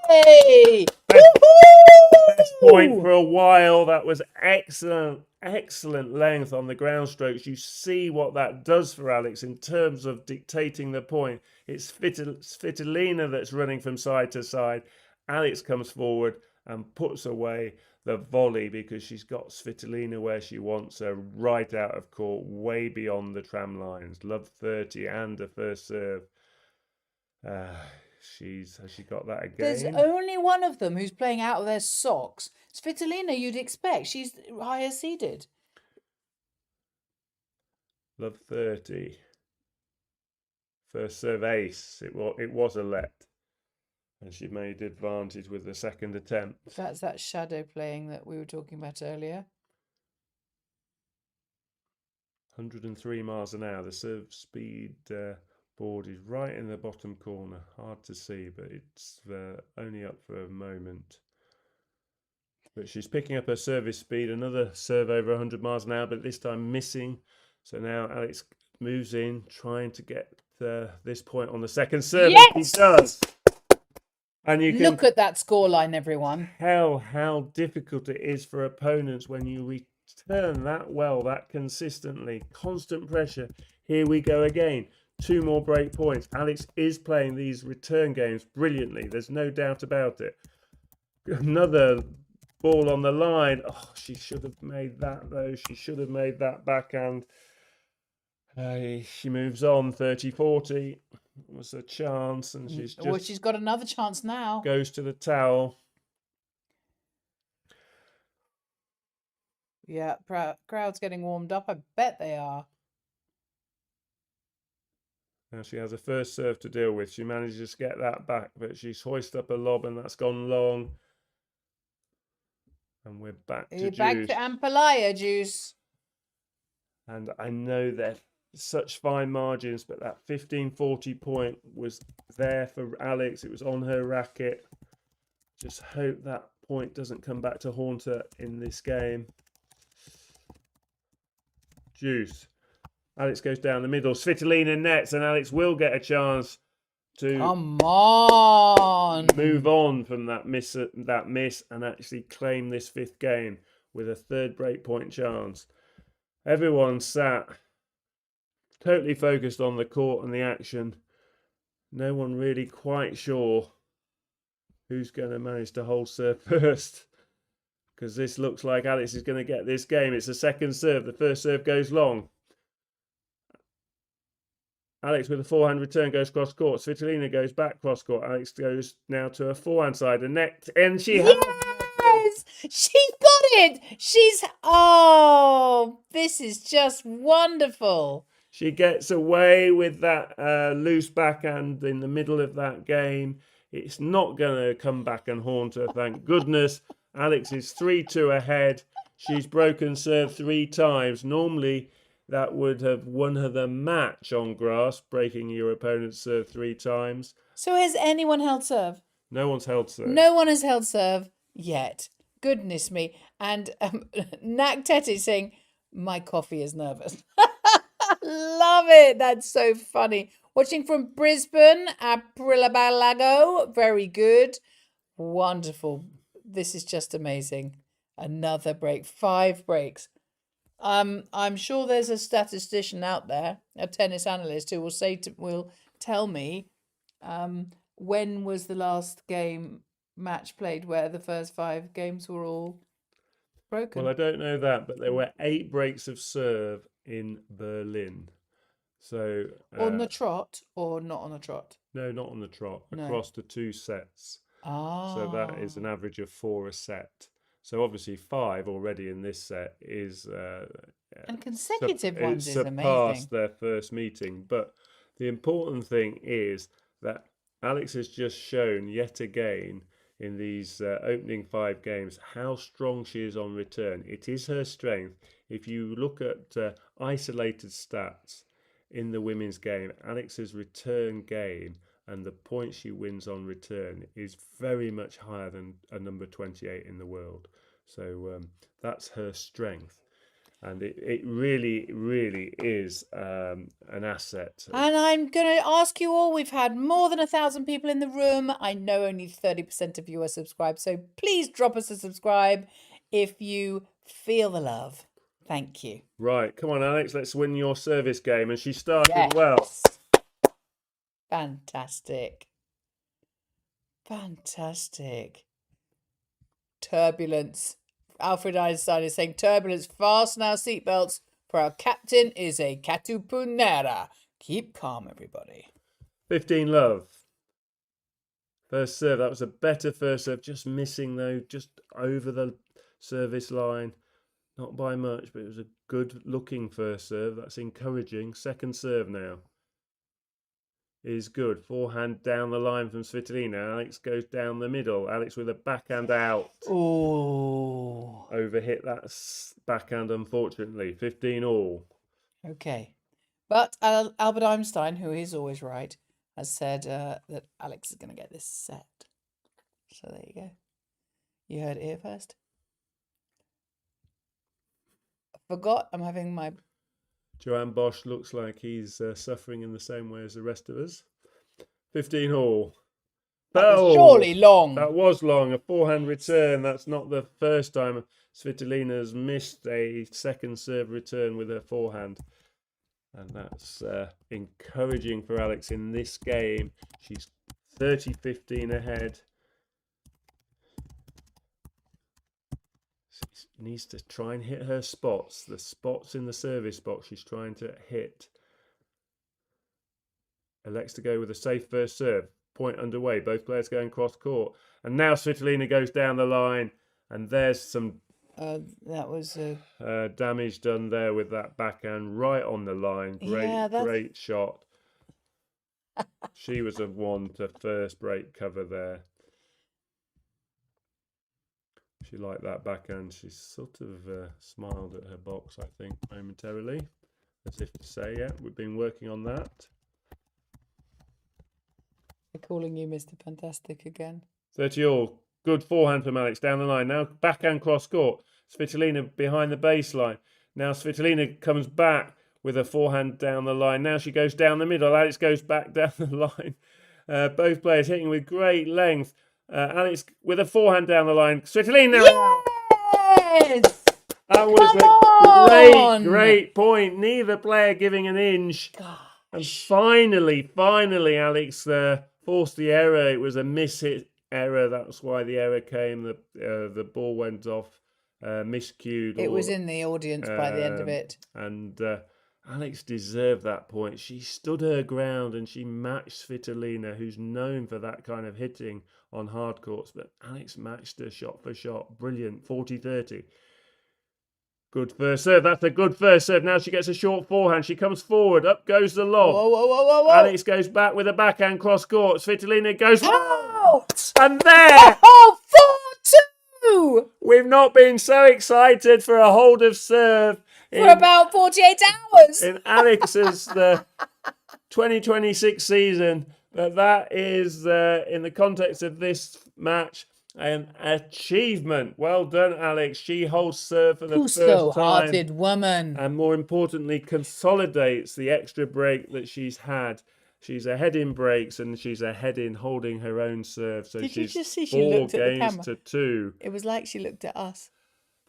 Yay! Best point for a while. That was excellent, excellent length on the ground strokes. You see what that does for Alex in terms of dictating the point. It's Svitolina that's running from side to side. Alex comes forward and puts away the volley because she's got Svitolina where she wants her, right out of court, way beyond the tram lines. Love 30 and a first serve. Has she got that again? There's only one of them who's playing out of their socks. Svitolina, you'd expect. She's higher seeded. Love 30. First serve ace. It was a let. And she made advantage with the second attempt. That's that shadow playing that we were talking about earlier. 103 miles an hour. The serve speed board is right in the bottom corner. Hard to see, but it's only up for a moment. But she's picking up her service speed. Another serve over 100 miles an hour, but this time missing. So now Alex moves in, trying to get this point on the second serve. Yes! And he does. And you can look at that scoreline, everyone. Tell how difficult it is for opponents when you return that well, that consistently. Constant pressure. Here we go again. 2 more break points. Alex is playing these return games brilliantly. There's no doubt about it. Another ball on the line. Oh, she should have made that, though. She should have made that backhand. She moves on. 30-40. Was a chance, and she's got another chance now. Goes to the towel. Yeah, crowd's getting warmed up. I bet they are. Now she has a first serve to deal with. She manages to get that back, but she's hoisted up a lob, and that's gone long. And we're back to Juice. Back to Ampalaya, Juice. And I know they're such fine margins, but that 15-40 point was there for Alex. It was on her racket. Just hope that point doesn't come back to haunt her in this game. Juice. Alex goes down the middle. Svitolina nets, and Alex will get a chance to come on, move on from that miss and actually claim this 5th game with a 3rd break point chance. Everyone sat totally focused on the court and the action. No one really quite sure who's going to manage to hold serve first, because this looks like Alex is going to get this game. It's a second serve. The first serve goes long. Alex with a forehand return goes cross court. Svitolina goes back cross court. Alex goes now to her forehand side and net, and she yes, she's got it. Oh, this is just wonderful. She gets away with that loose backhand in the middle of that game. It's not going to come back and haunt her, thank goodness. Alex is 3-2 ahead. She's broken serve 3 times. Normally, that would have won her the match on grass, breaking your opponent's serve 3 times. So has anyone held serve? No one's held serve. No one has held serve yet. Goodness me. And Nak Tete saying, my coffee is nervous. Love it. That's so funny. Watching from Brisbane, Aprilabalago. Very good. Wonderful. This is just amazing. Another break. 5 breaks. I'm sure there's a statistician out there, a tennis analyst, who will tell me when was the last match played where the first 5 games were all broken. Well, I don't know that, but there were 8 breaks of serve in Berlin. So on the trot or not on the trot? No, not on the trot. No. Across the 2 sets. Ah. So that is an average of 4 a set. So obviously 5 already in this set is and consecutive ones is amazing. Surpassed their first meeting. But the important thing is that Alex has just shown yet again in these opening 5 games how strong she is on return. It is her strength. If you look at isolated stats in the women's game, Alex's return game and the points she wins on return is very much higher than a number 28 in the world. So that's her strength. And it really, really is an asset. And I'm going to ask you all, we've had more than 1,000 people in the room. I know only 30% of you are subscribed. So please drop us a subscribe if you feel the love. Thank you. Right. Come on, Alex. Let's win your service game. And she started well. Fantastic. Fantastic. Turbulence. Alfred Einstein is saying, turbulence, fasten our seatbelts, for our captain is a Catupunera. Keep calm, everybody. 15 love. First serve. That was a better first serve. Just missing, though, just over the service line. Not by much, but it was a good-looking first serve. That's encouraging. Second serve now is good. Forehand down the line from Svitolina. Alex goes down the middle. Alex with a backhand out. Oh. Overhit that backhand, unfortunately. 15 all. Okay. But Albert Einstein, who is always right, has said that Alex is going to get this set. So there you go. You heard it here first. I forgot I'm having my... Joanne Bosch looks like he's suffering in the same way as the rest of us. 15 all. That was surely long. That was long. A forehand return. That's not the first time Svitolina has missed a second serve return with her forehand. And that's encouraging for Alex in this game. She's 30-15 ahead. She needs to try and hit her spots. The spots in the service box she's trying to hit. Elects to go with a safe first serve. Point underway. Both players going cross court. And now Svitolina goes down the line. And there's some that was damage done there with that backhand right on the line. Great shot. She was a one to first break cover there. She liked that backhand. She sort of smiled at her box, I think, momentarily, as if to say, yeah, we've been working on that. They're calling you Mr. Fantastic again. 30 all. Good forehand from Alex down the line. Now backhand cross court. Svitolina behind the baseline. Now Svitolina comes back with a forehand down the line. Now she goes down the middle. Alex goes back down the line. Both players hitting with great length. Alex with a forehand down the line. Svitolina! Yes! That was a great point. Neither player giving an inch. Gosh. And finally, Alex forced the error. It was a miss-hit error. That's why the error came. The ball went off, miscued. It was in the audience by the end of it. And Alex deserved that point. She stood her ground and she matched Svitolina, who's known for that kind of hitting on hard courts. But Alex matched her shot for shot. Brilliant. 40-30. Good first serve. That's a good first serve. Now she gets a short forehand. She comes forward. Up goes the lob. Whoa, whoa, whoa, whoa, whoa. Alex goes back with a backhand cross court. Svitolina goes Out! and there. Oh, 4-2! We've not been so excited for a hold of serve For about 48 hours. in Alex's the 2026 season. But that is, in the context of this match, an achievement. Well done, Alex. She holds serve for the first time. Puso-hearted woman. And more importantly, consolidates the extra break that she's had. She's ahead in breaks and she's ahead in holding her own serve. So Did you she's just see she 4 looked at the games camera? to 2. It was like she looked at us.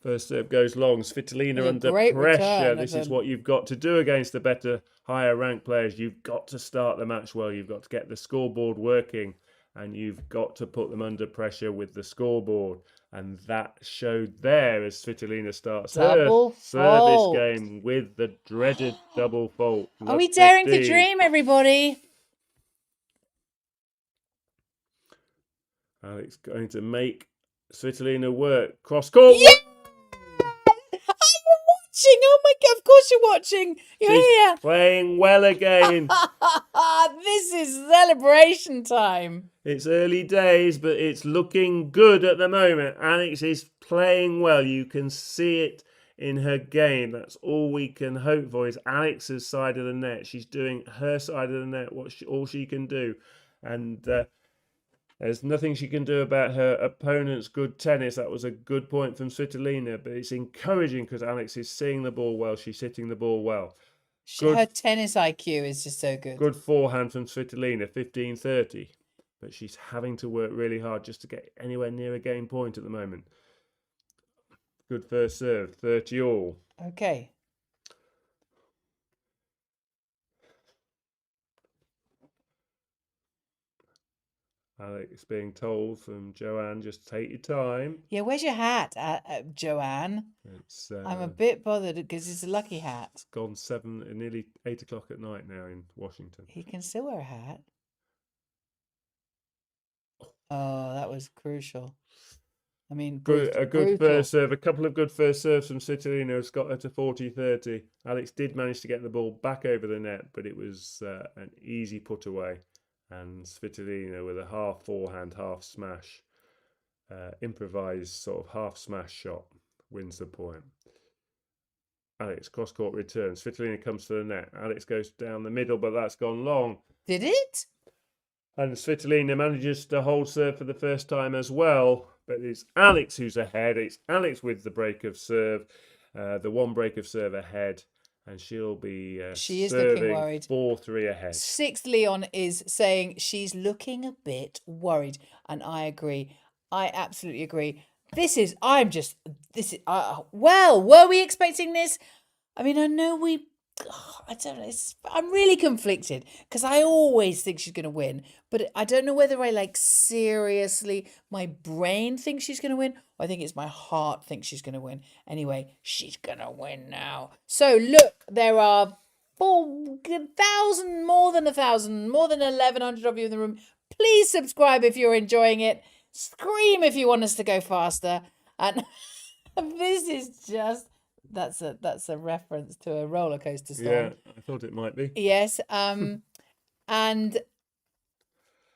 First serve goes long. Svitolina It was a under great pressure. return This of is a- what you've got to do against the better, higher ranked players. You've got to start the match well. You've got to get the scoreboard working. And you've got to put them under pressure with the scoreboard. And that showed there as Svitolina starts Double her service fault. game with the dreaded double fault. Are we daring to dream, everybody? Alex going to make Svitolina work. Cross court. Yeah! I'm watching. Oh my God, of course you're watching. You're She's here. playing well again. This is celebration time. It's early days, but it's looking good at the moment. Alex is playing well. You can see it in her game. That's all we can hope for is Alex's side of the net. She's doing her side of the net, all she can do. And there's nothing she can do about her opponent's good tennis. That was a good point from Svitolina, but it's encouraging because Alex is seeing the ball well. She's hitting the ball well. Her tennis IQ is just so good. Good forehand from Svitolina, 15-30. But she's having to work really hard just to get anywhere near a game point at the moment. Good first serve, 30 all. Okay. Alex being told from Joanne, just take your time. Yeah, where's your hat, Joanne? It's I'm a bit bothered because it's a lucky hat. It's gone nearly 8 o'clock at night now in Washington. He can still wear a hat. Oh, that was crucial. I mean, A good brutal. first serve, a couple of good first serves from Svitolina has got her to 40-30. Alex did manage to get the ball back over the net, but it was an easy put away. And Svitolina with a half forehand, half smash, improvised sort of half smash shot wins the point. Alex cross court return. Svitolina comes to the net. Alex goes down the middle, but that's gone long. Did it? And Svitolina manages to hold serve for the first time as well. But it's Alex who's ahead. It's Alex with the break of serve, the one break of serve ahead. And she'll be she is looking worried. 4-3 ahead. Sixth Leon is saying she's looking a bit worried. And I agree. I absolutely agree. Well, were we expecting this? I mean, I know I don't know. I'm really conflicted because I always think she's going to win, but I don't know whether seriously, my brain thinks she's going to win, or I think it's my heart thinks she's going to win. Anyway, she's going to win now. So look, there are 4,000, more than 1,000, more than 1,100 of you in the room. Please subscribe if you're enjoying it. Scream if you want us to go faster. And this is just... That's a reference to a roller coaster song. Yeah, I thought it might be. Yes, and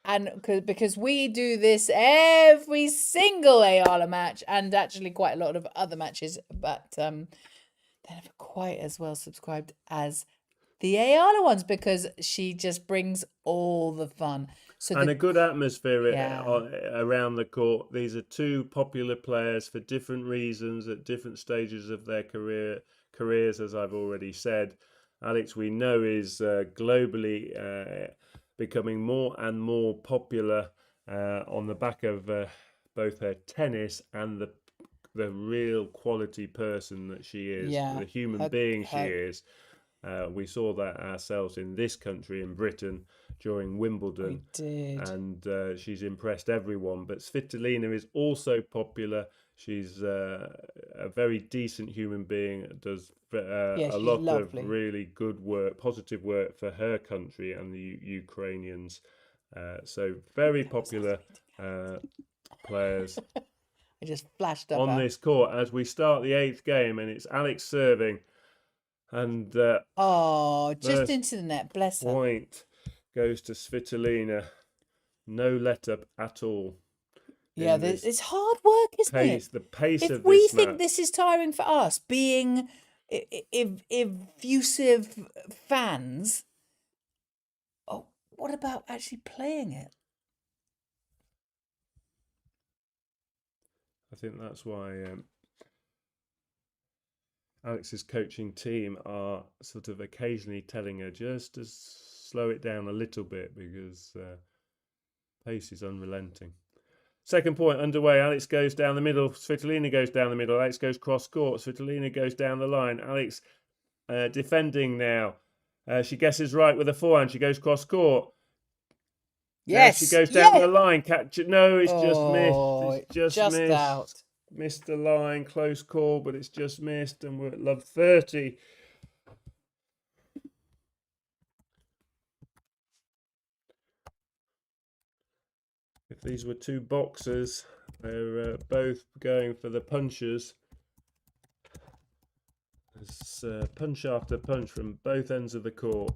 because we do this every single Eala match, and actually quite a lot of other matches, but they're never quite as well subscribed as the Eala ones because she just brings all the fun. So a good atmosphere Yeah. around the court. These are two popular players for different reasons at different stages of their careers, as I've already said. Alex, we know, is globally becoming more and more popular on the back of both her tennis and the real quality person that she is, the human being she is. We saw that ourselves in this country, in Britain, during Wimbledon. We did. And she's impressed everyone. But Svitolina is also popular. She's a very decent human being, does a lot lovely. of really good work, positive work for her country and the Ukrainians. So very popular players. It just flashed up on this court as we start the 8th game, and it's Alex serving. And just into the net. Bless her. Point goes to Svitolina. No let up at all. Yeah, it's hard work, isn't it? The pace of this match. If we think this is tiring for us, being effusive fans, what about actually playing it? I think that's why Alex's coaching team are sort of occasionally telling her just to slow it down a little bit, because pace is unrelenting. Second point underway. Alex goes down the middle. Svitolina goes down the middle. Alex goes cross court. Svitolina goes down the line. Alex defending now. She guesses right with a forehand. She goes cross court. Yes. Now she goes down the line. Catch it. No, it's just missed. It's just missed. Out. Missed the line. Close call, but it's just missed. And we're at love 30. If these were two boxers, they're both going for the punches. There's punch after punch from both ends of the court.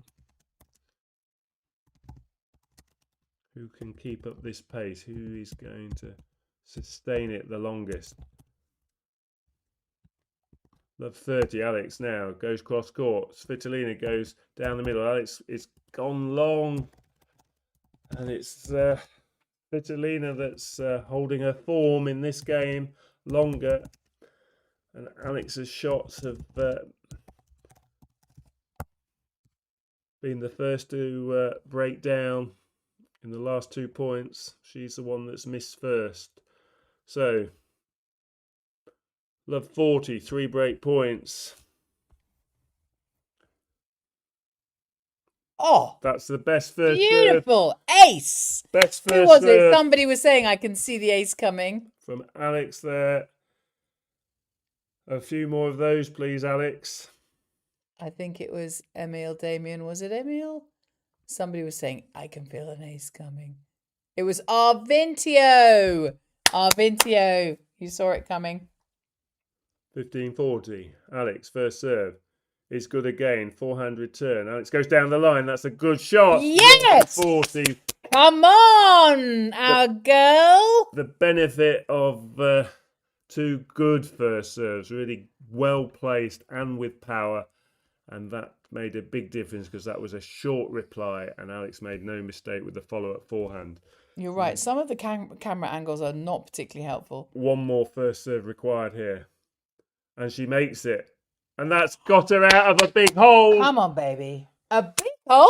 Who can keep up this pace? Who is going to sustain it the longest? Love 30. Alex now goes cross court. Svitolina goes down the middle. Alex, it's gone long. And it's Svitolina that's holding her form in this game longer. And Alex's shots have been the first to break down in the last 2 points. She's the one that's missed first. So, love 40, 3 break points. Oh, that's the best first beautiful serve. Ace. Best first Who was serve it? Somebody was saying I can see the ace coming from Alex there. A few more of those, please, Alex. I think it was Emil Damien. Was it Emil? Somebody was saying I can feel an ace coming. It was Arvintio. Arvintio. You saw it coming. 15-40. Alex, first serve. Is good again. Forehand return. Alex goes down the line. That's a good shot. Yes! 40. Come on, our girl. The benefit of two good first serves. Really well placed and with power. And that made a big difference because that was a short reply. And Alex made no mistake with the follow-up forehand. You're right. Some of the camera angles are not particularly helpful. One more first serve required here. And she makes it. And that's got her out of a big hole. Come on, baby. A big hole?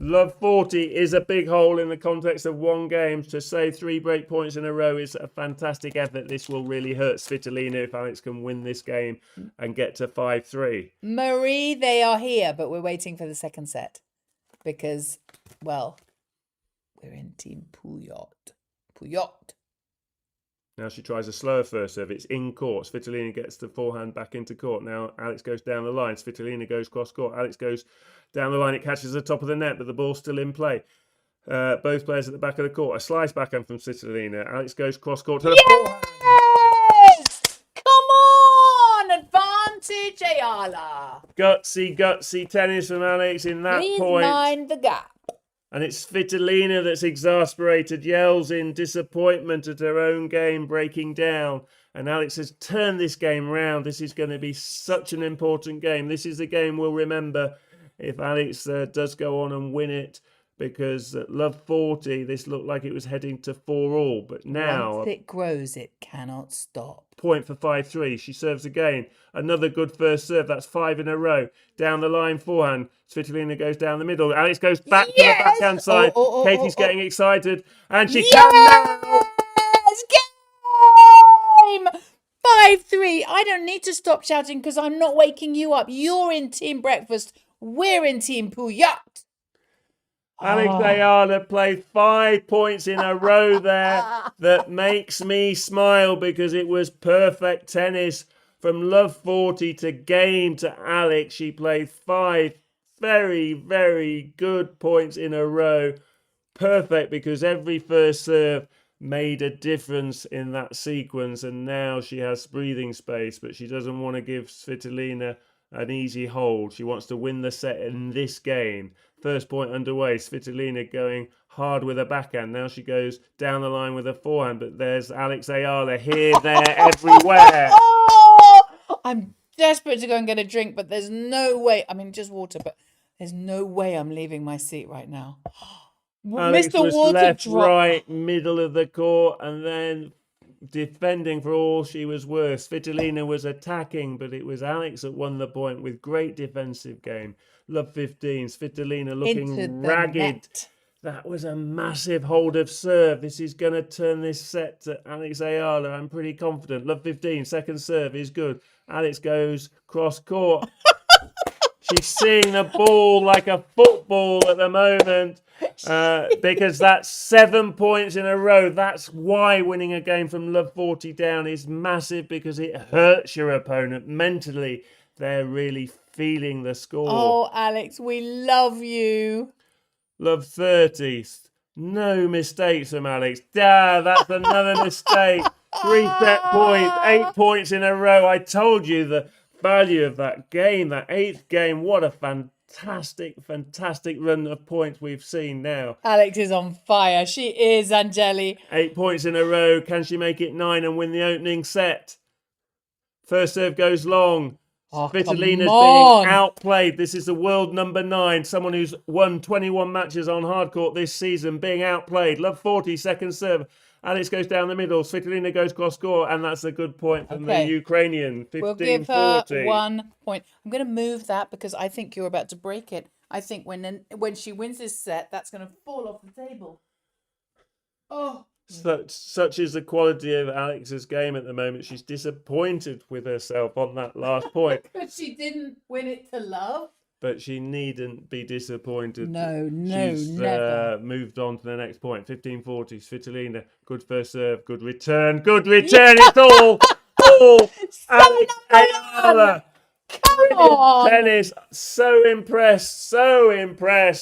Love 40 is a big hole in the context of one game. To save 3 break points in a row is a fantastic effort. This will really hurt Svitolina if Alex can win this game and get to 5-3. Marie, they are here, but we're waiting for the second set. Because, well, we're in Team Pouillotte. Pouillotte. Now she tries a slower first serve. It's in court. Svitolina gets the forehand back into court. Now Alex goes down the line. Svitolina goes cross court. Alex goes down the line. It catches the top of the net, but the ball's still in play. Both players at the back of the court. A slice backhand from Svitolina. Alex goes cross court to the forehand. Yes! Come on! Advantage, Eala. Gutsy tennis from Alex in that Please point. mind the gap. And it's Svitolina that's exasperated, yells in disappointment at her own game breaking down. And Alex has turned this game round. This is going to be such an important game. This is the game we'll remember if Alex does go on and win it. Because at love 40, this looked like it was heading to 4-all. But now, once it grows, it cannot stop. Point for 5-3. She serves again. Another good first serve. That's 5 in a row. Down the line forehand. Svitolina goes down the middle. Alex goes back to the backhand side. Katie's getting excited. And she can now. Game! 5-3. I don't need to stop shouting because I'm not waking you up. You're in Team Breakfast. We're in Team Pouillotte. Alex Eala played 5 points in a row there. That makes me smile because it was perfect tennis. From love 40 to game to Alex, she played 5 very, very good points in a row. Perfect because every first serve made a difference in that sequence, and now she has breathing space, but she doesn't want to give Svitolina an easy hold. She wants to win the set in this game. First point underway. Svitolina going hard with a backhand. Now she goes down the line with a forehand, but there's Alex Eala here, there, everywhere. I'm desperate to go and get a drink, but there's no way. I mean, just water, but there's no way I'm leaving my seat right now. Alex Mr. was Water left, drop. right, middle of the court, and then defending for all she was worth. Svitolina was attacking, but it was Alex that won the point with great defensive game. Love 15. Svitolina looking Into the ragged. net. That was a massive hold of serve. This is going to turn this set to Alex Eala. I'm pretty confident. Love 15. Second serve is good. Alex goes cross court. She's seeing the ball like a football at the moment because that's 7 points in a row. That's why winning a game from Love 40 down is massive, because it hurts your opponent mentally. They're really feeling the score. Oh, Alex, we love you. Love 30. No mistakes from Alex. That's another mistake. 3 set points, 8 points in a row. I told you the value of that game, that 8th game. What a fantastic run of points we've seen now. Alex is on fire. She is, Angeli. 8 points in a row. Can she make it 9 and win the opening set? First serve goes long. Svitolina's being outplayed. This is the world number 9, someone who's won 21 matches on hardcourt this season, being outplayed. Love 40, second serve. Alex goes down the middle. Svitolina goes cross court, and that's a good point from the Ukrainian. 15-40. We'll give her 1 point. I'm going to move that because I think you're about to break it. I think when she wins this set, that's going to fall off the table. Oh. Such is the quality of Alex's game at the moment. She's disappointed with herself on that last point. But she didn't win it to love. But she needn't be disappointed. No, She's never. Moved on to the next point. 15-40. Svitolina, good first serve, good return. It's all Alex Eala. Come on. Tennis, so impressed.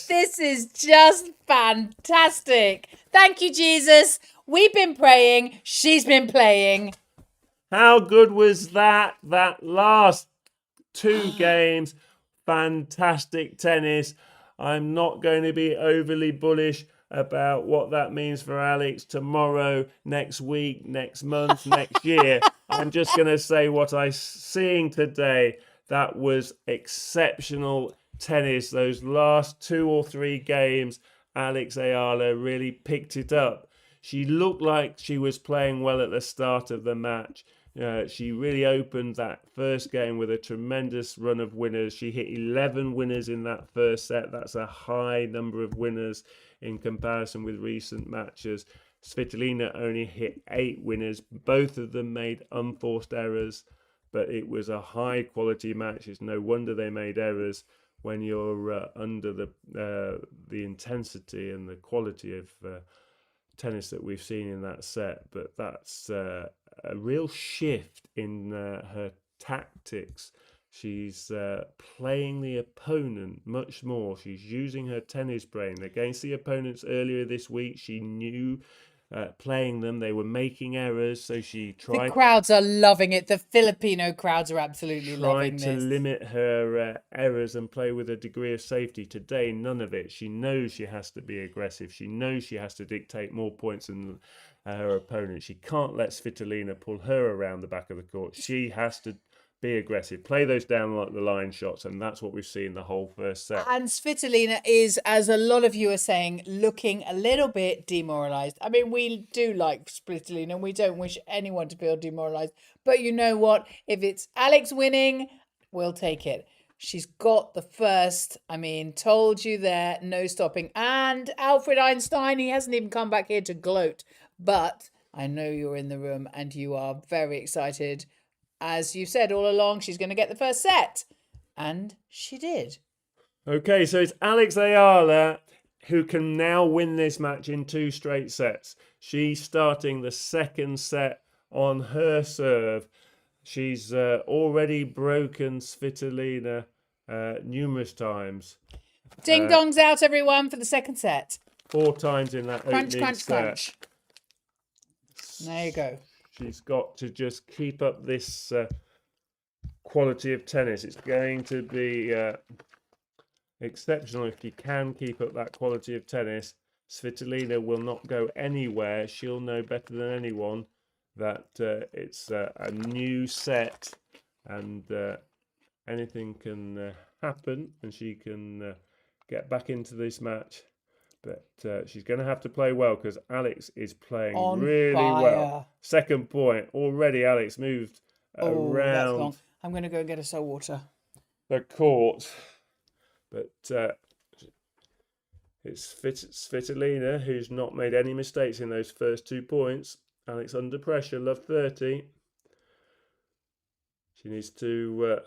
This is just fantastic. Thank you, Jesus. We've been praying. She's been playing. How good was that? That last 2 games, fantastic tennis. I'm not going to be overly bullish about what that means for Alex tomorrow, next week, next month, next year. I'm just going to say what I'm seeing today. That was exceptional tennis. Those last 2 or 3 games, Alex Eala really picked it up. She looked like she was playing well at the start of the match. She really opened that first game with a tremendous run of winners. She hit 11 winners in that first set. That's a high number of winners in comparison with recent matches. Svitolina only hit 8 winners. Both of them made unforced errors, but it was a high quality match. It's no wonder they made errors when you're under the intensity and the quality of tennis that we've seen in that set. But that's a real shift in her tactics. She's playing the opponent much more. She's using her tennis brain. Against the opponents earlier this week, she knew playing them, they were making errors, so she tried. The crowds are loving it. The Filipino crowds are absolutely loving this. Tried to limit her errors and play with a degree of safety. Today, none of it. She knows she has to be aggressive. She knows she has to dictate more points than her opponent. She can't let Svitolina pull her around the back of the court. She has to be aggressive, play those down the line shots, and that's what we've seen the whole first set. And Svitolina is, as a lot of you are saying, looking a little bit demoralised. I mean, we do like Svitolina, and we don't wish anyone to feel demoralised. But you know what? If it's Alex winning, we'll take it. She's got the first, told you there, no stopping. And Alfred Einstein, he hasn't even come back here to gloat. But I know you're in the room and you are very excited. As you said all along, she's going to get the first set. And she did. Okay, so it's Alex Eala who can now win this match in 2 straight sets. She's starting the second set on her serve. She's already broken Svitolina numerous times. Ding dong's out, everyone, for the second set. 4 times in that opening set. Crunch. There you go. She's got to just keep up this quality of tennis. It's going to be exceptional if she can keep up that quality of tennis. Svitolina will not go anywhere. She'll know better than anyone that it's a new set, and anything can happen, and she can get back into this match. But she's going to have to play well, because Alex is playing On really fire. well. Second point. Already Alex moved Oh, that's long. around I'm going to go and get a soul water. the court. But it's Svitolina who's not made any mistakes in those first 2 points. Alex under pressure, love 30. She needs to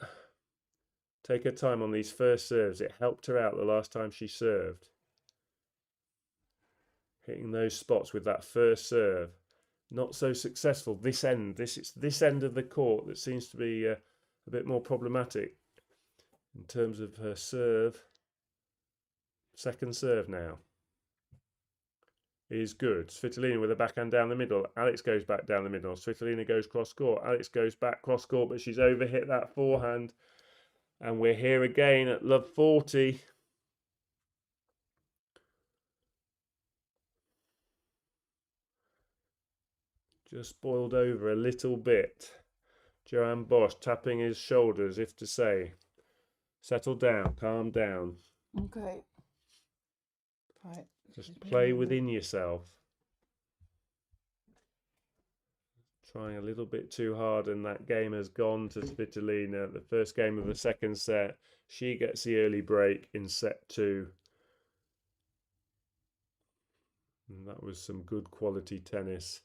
take her time on these first serves. It helped her out the last time she served. Hitting those spots with that first serve. Not so successful this end. It's this end of the court that seems to be a bit more problematic in terms of her serve. Second serve now is good. Svitolina with a backhand down the middle. Alex goes back down the middle. Svitolina goes cross court. Alex goes back cross court, but she's overhit that forehand. And we're here again at love 40. Just boiled over a little bit. Johan Bosch tapping his shoulder as if to say, settle down, calm down. Okay. Right. Just play within yourself. Trying a little bit too hard, and that game has gone to Svitolina. The first game of the second set. She gets the early break in set 2. And that was some good quality tennis.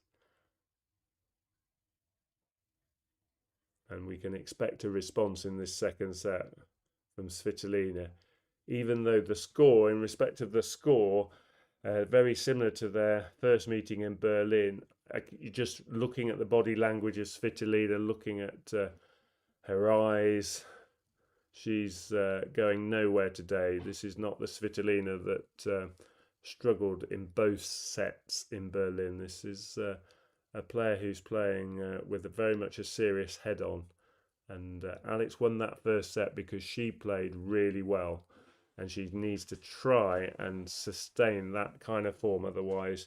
And we can expect a response in this second set from Svitolina. Even though the score, in respect of the score, very similar to their first meeting in Berlin. Just looking at the body language of Svitolina, looking at her eyes, she's going nowhere today. This is not the Svitolina that struggled in both sets in Berlin. This is a player who's playing with very much a serious head on. And Alex won that first set because she played really well. And she needs to try and sustain that kind of form. Otherwise,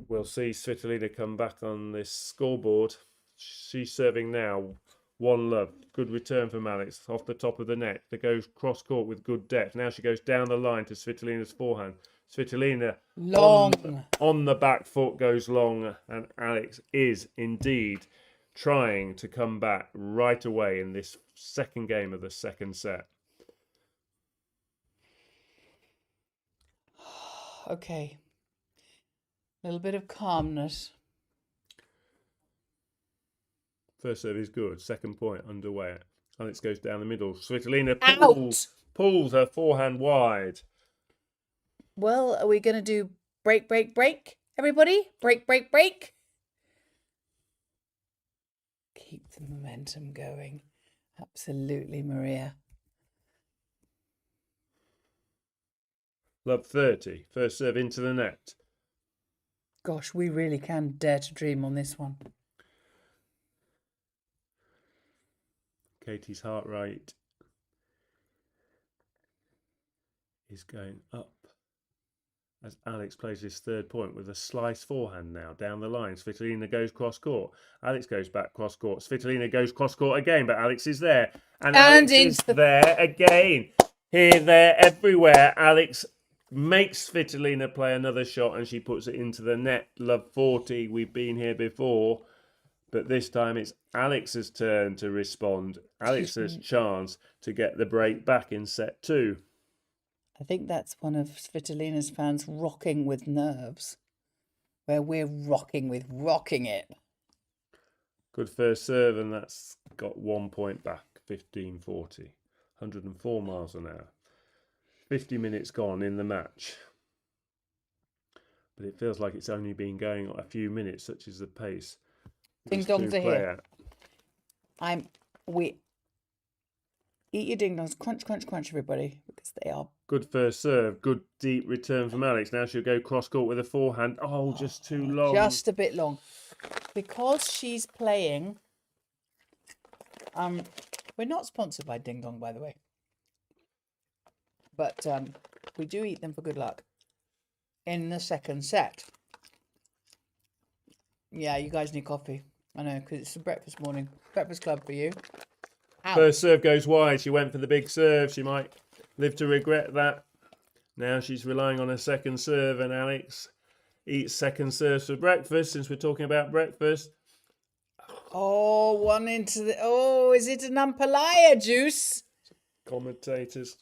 we'll see Svitolina come back on this scoreboard. She's serving now. 1-love. Good return from Alex off the top of the net. That goes cross court with good depth. Now she goes down the line to Svitolina's forehand. Svitolina Long. on the back foot goes long. And Alex is indeed trying to come back right away in this second game of the second set. Okay. A little bit of calmness. First serve is good. Second point underway. Alex goes down the middle. Svitolina pulls her forehand wide. Well, are we going to do break, break, break? Everybody? Break, break, break. Keep the momentum going. Absolutely, Maria. Love 30. First serve into the net. Gosh, we really can dare to dream on this one. Katie's heart rate is going up as Alex plays his third point with a slice forehand now down the line. Svitolina goes cross court. Alex goes back cross court. Svitolina goes cross court again, but Alex is there. And Alex is there again. Here, there, everywhere. Alex makes Svitolina play another shot and she puts it into the net. Love 40. We've been here before. But this time it's Alex's turn to respond. Alex's chance to get the break back in set 2. I think that's one of Svitolina's fans rocking with nerves, where we're rocking with rocking it. Good first serve, and that's got 1 point back, 15-40. 104 miles an hour. 50 minutes gone in the match. But it feels like it's only been going a few minutes, such is the pace. Ding dongs are here. Eat your ding dongs, crunch, crunch, crunch, everybody, because they are. Good first serve, good deep return from Alex. Now she'll go cross court with a forehand. Oh, just too long. Just a bit long. because she's playing. We're not sponsored by Ding Dong, by the way, but we do eat them for good luck in the second set. Yeah, you guys need coffee. I know, because it's a breakfast morning. Breakfast club for you. Ouch. First serve goes wide. She went for the big serve. She might live to regret that. Now she's relying on a second serve, and Alex eats second serves for breakfast, since we're talking about breakfast. Oh, one into the... Oh, is it an Ampalaya juice? Commentators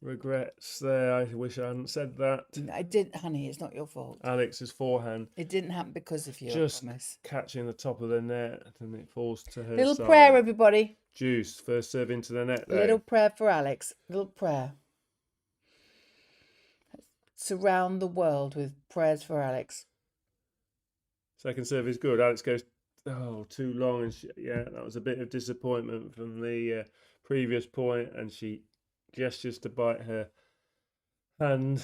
regrets there. I wish I hadn't said that. I didn't, honey. It's not your fault. Alex's forehand It didn't happen because of you, just I promise. catching the top of the net, and it falls to her Little side. prayer, everybody. Juice, first serve into the net, though. Little prayer for Alex. Little prayer. Surround the world with prayers for Alex. Second serve is good. Alex goes, too long. And yeah, that was a bit of disappointment from the previous point. And she gestures to bite her hand.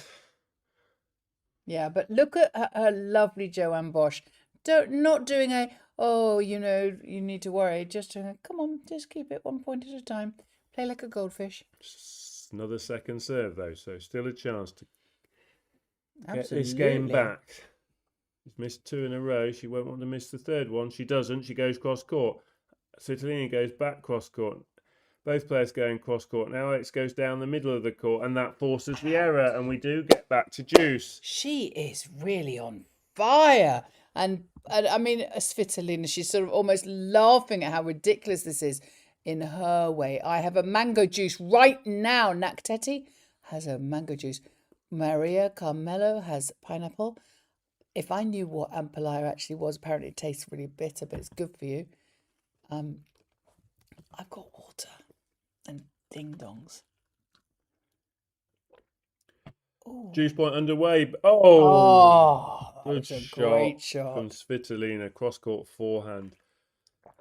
Yeah, but look at her lovely Joanne Bosch. Not doing you need to worry. Just come on, just keep it 1 point at a time. Play like a goldfish. Just another second serve, though. So still a chance to Absolutely. get this game back. She's missed 2 in a row. She won't want to miss the third one. She doesn't. She goes cross court. Svitolina goes back cross court. Both players going cross court. Now Alex goes down the middle of the court, and that forces the error, and we do get back to juice. She is really on fire. And I mean, Svitolina, she's sort of almost laughing at how ridiculous this is in her way. I have a mango juice right now. Nakteti has a mango juice. Maria Carmelo has pineapple. If I knew what Ampalaya actually was, apparently it tastes really bitter, but it's good for you. I've got water and ding dongs. Ooh. Juice point underway. Good Great shot from Svitolina. Cross court forehand.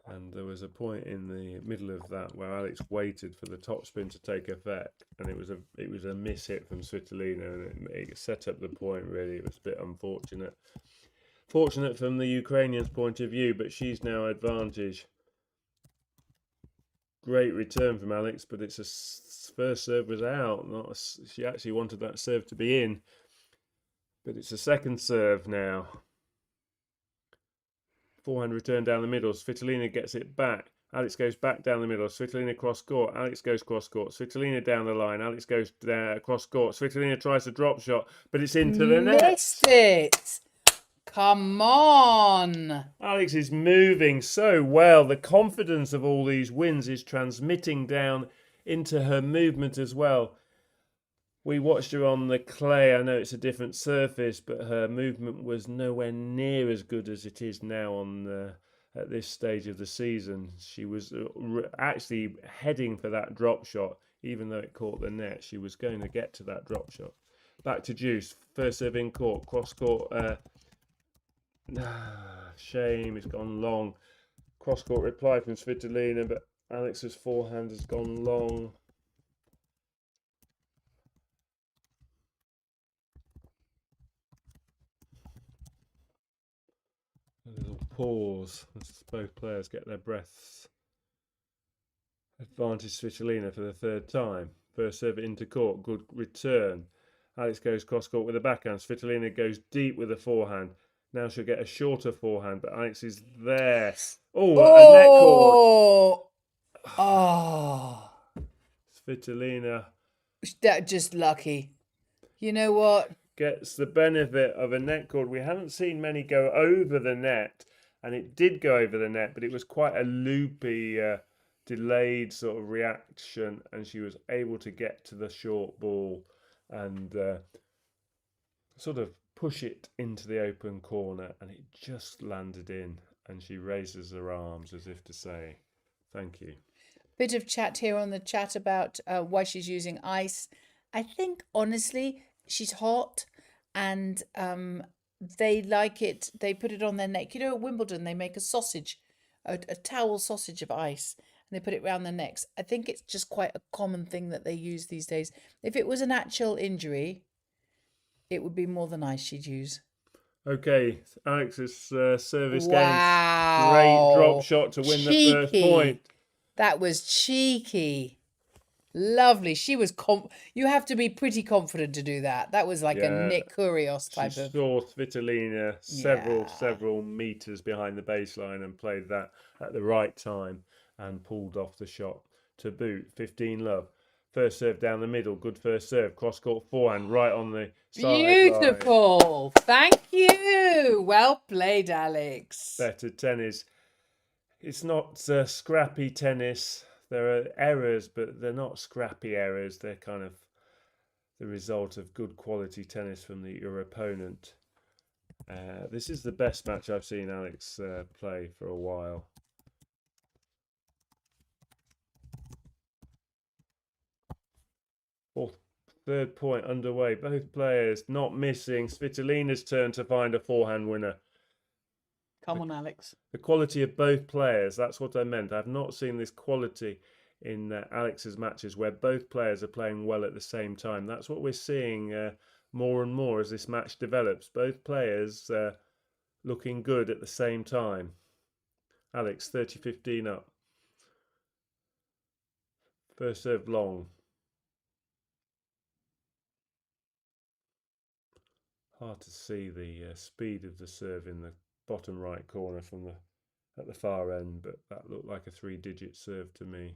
And there was a point in the middle of that where Alex waited for the topspin to take effect, and it was a miss hit from Svitolina, and it set up the point. Really, it was a bit unfortunate. Fortunate from the Ukrainians' point of view, but she's now advantage. Great return from Alex, but it's first serve was out. She actually wanted that serve to be in, but it's a second serve now. Forehand return down the middle. Svitolina gets it back. Alex goes back down the middle. Svitolina cross court. Alex goes cross court. Svitolina down the line. Alex goes cross court. Svitolina tries a drop shot, but it's into the net. Missed it. Come on. Alex is moving so well. The confidence of all these wins is transmitting down into her movement as well. We watched her on the clay. I know it's a different surface, but her movement was nowhere near as good as it is now at this stage of the season. She was actually heading for that drop shot, even though it caught the net. She was going to get to that drop shot. Back to juice. First serve in court. Cross court. Shame, it's gone long. Cross court reply from Svitolina, but Alex's forehand has gone long. A little pause as both players get their breaths. Advantage Svitolina for the third time. First serve into court, good return. Alex goes cross court with a backhand. Svitolina goes deep with a forehand. Now she'll get a shorter forehand, but Alex is there. A net cord. Oh. Svitolina. That just lucky. You know what? Gets the benefit of a net cord. We haven't seen many go over the net, and it did go over the net, but it was quite a loopy, delayed sort of reaction, and she was able to get to the short ball and sort of push it into the open corner, and it just landed in, and she raises her arms as if to say, thank you. Bit of chat here on the chat about why she's using ice. I think, honestly, she's hot, and they like it. They put it on their neck. You know, at Wimbledon, they make a sausage, a towel sausage of ice, and they put it around their necks. I think it's just quite a common thing that they use these days. If it was an actual injury, it would be more than ice she'd use. Okay, Alex's service gains. Great drop Wow. shot to win the first point. That was cheeky. Lovely. She was you have to be pretty confident to do that. That was like a Yeah, Nick Kyrgios she type of. saw Svitolina Yeah. several meters behind the baseline and played that at the right time and pulled off the shot to boot. 15-love. First serve down the middle. Good first serve. Cross court forehand right on the sideline. Beautiful. Thank you. Well played, Alex. Better tennis. It's not scrappy tennis. There are errors, but they're not scrappy errors. They're kind of the result of good quality tennis from your opponent. This is the best match I've seen Alex play for a while. Third point underway. Both players not missing. Svitolina's turn to find a forehand winner. Come on, Alex. The quality of both players, that's what I meant. I've not seen this quality in Alex's matches where both players are playing well at the same time. That's what we're seeing more and more as this match develops. Both players looking good at the same time. Alex, 30-15 up. First serve long. Hard to see the speed of the serve in the bottom right corner from at the far end, but that looked like a 3-digit serve to me.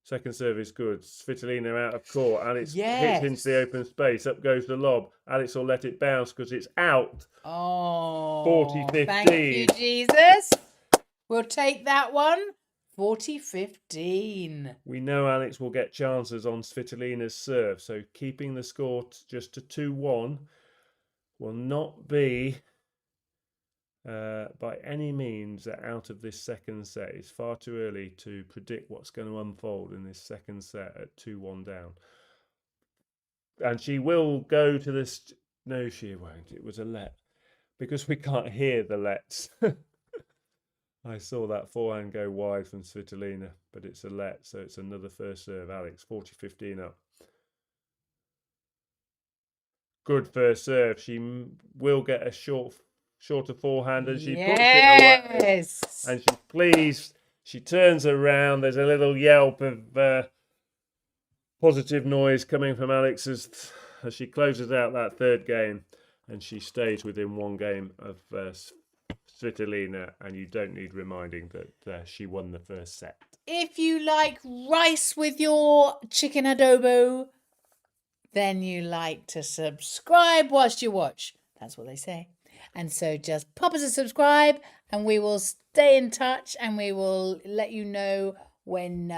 Second serve is good. Svitolina out of court. Alex hits into the open space. Up goes the lob. Alex will let it bounce because it's out. Oh, 40-15. Thank you, Jesus. We'll take that one. 40-15. We know Alex will get chances on Svitolina's serve, so keeping the score just to 2-1 will not be by any means out of this second set. It's far too early to predict what's going to unfold in this second set at 2-1 down. And she will go to this. No, she won't. It was a let. Because we can't hear the lets. I saw that forehand go wide from Svitolina, but it's a let, so it's another first serve. Alex, 40-15 up. Good first serve. She will get a shorter forehand, and she puts it away. And she's pleased. She turns around. There's a little yelp of positive noise coming from Alex as she closes out that third game, and she stays within one game of Svitolina, and you don't need reminding that she won the first set. If you like rice with your chicken adobo, then you like to subscribe whilst you watch. That's what they say. And so just pop us a subscribe, and we will stay in touch, and we will let you know when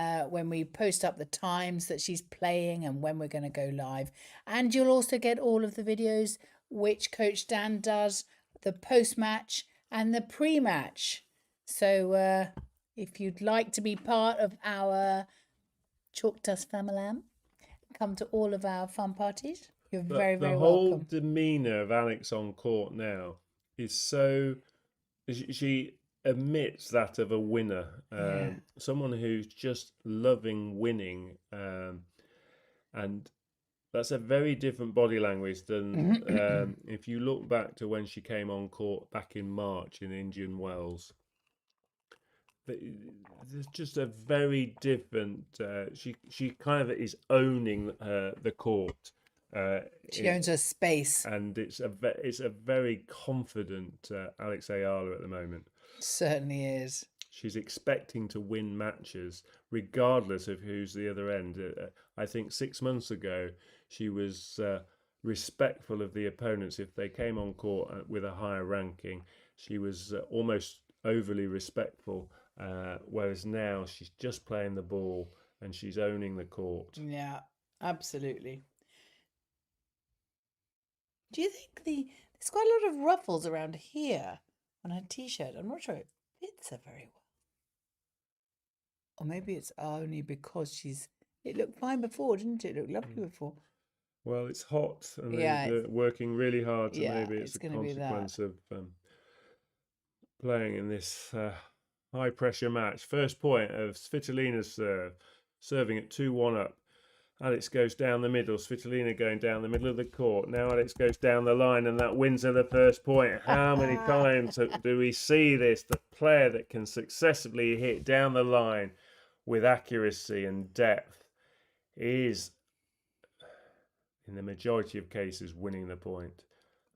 we post up the times that she's playing and when we're going to go live. And you'll also get all of the videos which Coach Dan does, the post-match and the pre-match. So if you'd like to be part of our Chalk Dust family, come to all of our fun parties. You're very, very welcome. The whole demeanour of Alex on court now is so... She admits that of a winner, someone who's just loving winning, and that's a very different body language than if you look back to when she came on court back in March in Indian Wells. There's just a very different. She kind of is owning the court. She owns her space, and it's a very confident Alex Eala at the moment. Certainly is. She's expecting to win matches regardless of who's the other end. I think 6 months ago she was respectful of the opponents if they came on court with a higher ranking. She was almost overly respectful, whereas now she's just playing the ball and she's owning the court. Yeah, absolutely. Do you think there's quite a lot of ruffles around here on her t-shirt? I'm not sure it fits her very well. Or maybe it's only because it looked fine before, didn't it? It looked lovely before. Well, it's hot and they're working really hard, so maybe it's a consequence of playing in this high-pressure match. First point of Svitolina's serve, serving at 2-1 up. Alex goes down the middle. Svitolina going down the middle of the court. Now Alex goes down the line, and that wins her the first point. How many times do we see this? The player that can successfully hit down the line with accuracy and depth is, in the majority of cases, winning the point.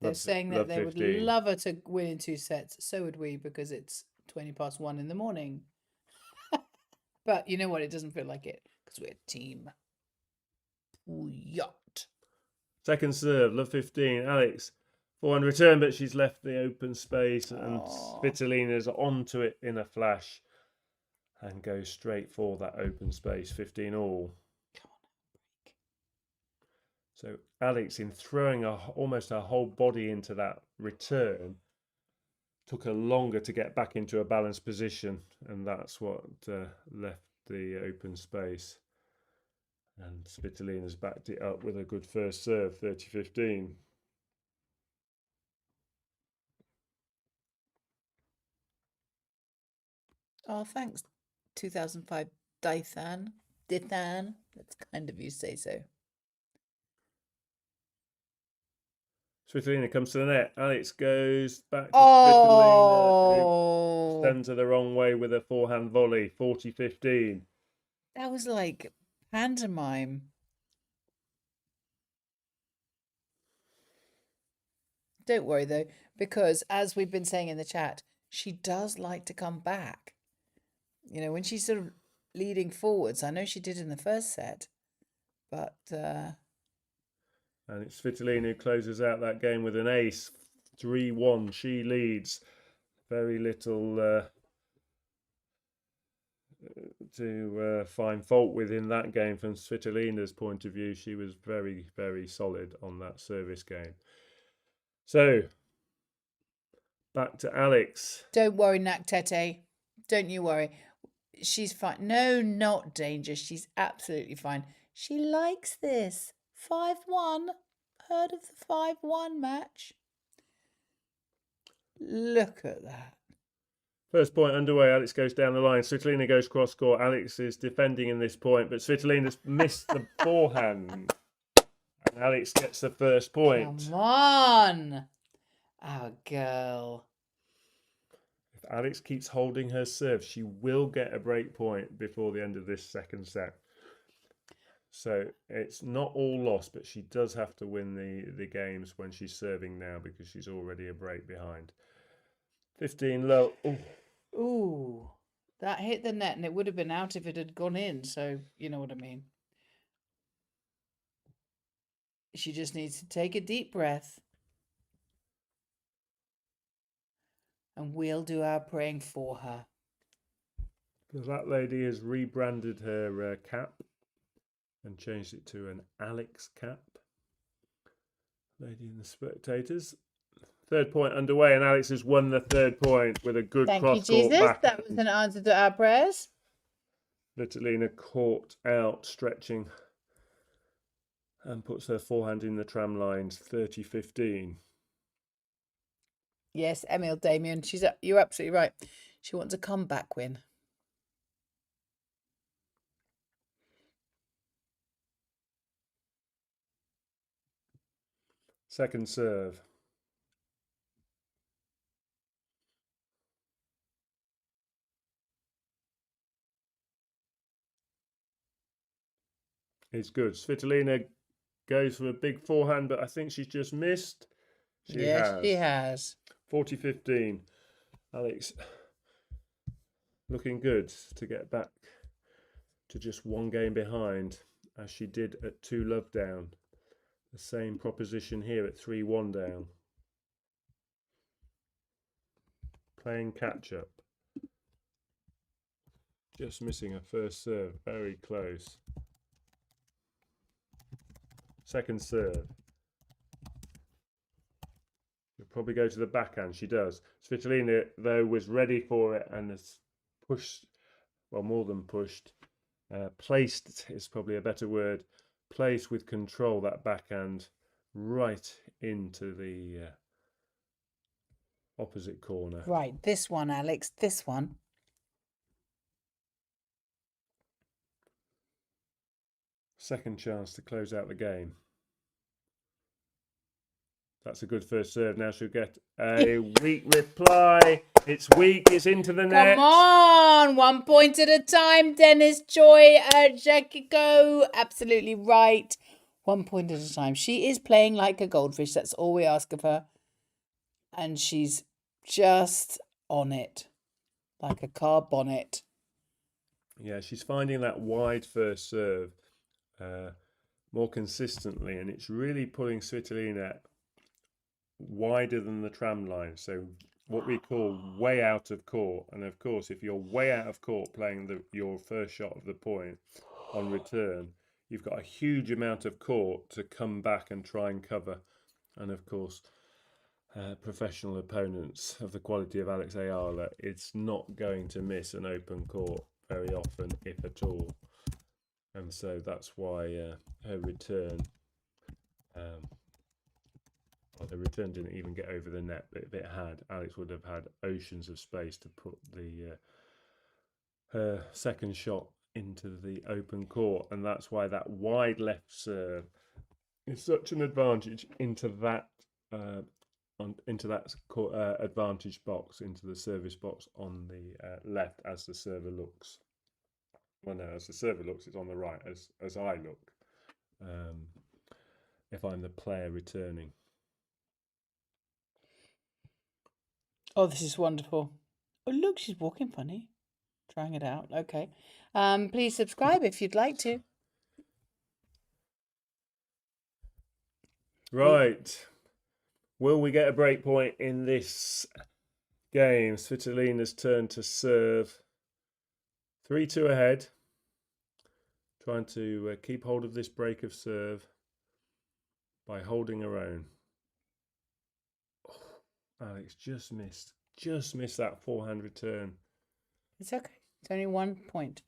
They're saying that they would love her to win in 2 sets. So would we, because it's 1:20 in the morning. But you know what? It doesn't feel like it, because we're a team. Yacht. Second serve, love 15. Alex, forehand return, but she's left the open space, and Svitolina's onto it in a flash and goes straight for that open space. 15 all. Come on, break. So Alex, in throwing almost her whole body into that return, took her longer to get back into a balanced position, and that's what left the open space. And Svitolina's backed it up with a good first serve, 30-15. Oh, thanks, 2005 Dithan. That's kind of you to say so. Svitolina comes to the net. Alex goes back to Svitolina, who sends her the wrong way with a forehand volley, 40-15. That was like pantomime. Don't worry though, because as we've been saying in the chat, she does like to come back. You know, when she's sort of leading forwards, I know she did in the first set, but and it's Svitolina who closes out that game with an ace, 3-1. She leads. Very little to find fault with in that game from Svitolina's point of view. She was very, very solid on that service game. So, back to Alex. Don't worry, Naktete. Don't you worry. She's fine. No, not danger. She's absolutely fine. She likes this. 5-1. Heard of the 5-1 match? Look at that. First point underway. Alex goes down the line. Svitolina goes cross court. Alex is defending in this point, but Svitolina's missed the forehand. And Alex gets the first point. Come on, our girl. If Alex keeps holding her serve, she will get a break point before the end of this second set. So it's not all lost, but she does have to win the games when she's serving now, because she's already a break behind. 15 low. Ooh, that hit the net, and it would have been out if it had gone in. So you know what I mean. She just needs to take a deep breath, and we'll do our praying for her. That lady has rebranded her cap and changed it to an Alex cap. Lady and the spectators. Third point underway, and Alex has won the third point with a good cross court back. That was an answer to our prayers. Svitolina caught out, stretching, and puts her forehand in the tram lines, 30-15. Yes, Emil Damien, you're absolutely right. She wants a comeback win. Second serve. It's good. Svitolina goes for a big forehand, but I think she's just missed. She has. 40-15. Alex looking good to get back to just one game behind, as she did at 2-love down. The same proposition here at 3-1 down. Playing catch up. Just missing a first serve. Very close. Second serve. She'll probably go to the backhand. She does. Svitolina, though, was ready for it and has pushed, well, more than pushed, placed is probably a better word, placed with control that backhand right into the opposite corner. Right, this one, Alex, this one. Second chance to close out the game. That's a good first serve. Now she'll get a weak reply. It's weak. It's into the net. Come on. 1 point at a time. Dennis Joy Jekiko. Absolutely right. 1 point at a time. She is playing like a goldfish. That's all we ask of her. And she's just on it. Like a car bonnet. Yeah, she's finding that wide first serve more consistently. And it's really pulling Svitolina wider than the tram line, so what we call way out of court. And of course, if you're way out of court playing your first shot of the point on return, you've got a huge amount of court to come back and try and cover. And of course, professional opponents of the quality of Alex Eala, it's not going to miss an open court very often, if at all. And so that's why her return well, the return didn't even get over the net, but if it had, Alex would have had oceans of space to put her second shot into the open court. And that's why that wide left serve is such an advantage into that advantage box, into the service box on the left as the server looks. Well, no, as the server looks, it's on the right as I look. If I'm the player returning. Oh, this is wonderful. Oh, look, she's walking funny. Trying it out. Okay. Please subscribe if you'd like to. Right. Will we get a break point in this game? Svitolina's turn to serve. 3-2 ahead. Trying to keep hold of this break of serve by holding her own. Alex just missed that forehand return. It's okay. It's only 1 point.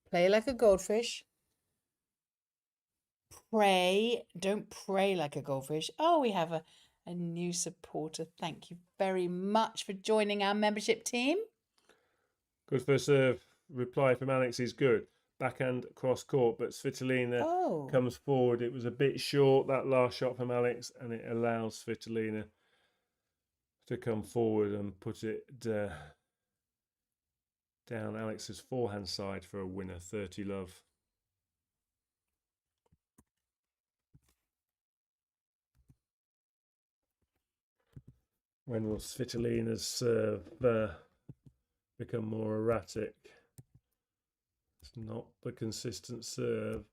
Play like a goldfish. Pray. Don't pray like a goldfish. Oh, we have a new supporter. Thank you very much for joining our membership team. Good first serve. Reply from Alex is good. Backhand cross court, but Svitolina comes forward. It was a bit short, that last shot from Alex, and it allows Svitolina to come forward and put it down Alex's forehand side for a winner, 30-love. When will Svitolina's serve become more erratic? It's not the consistent serve.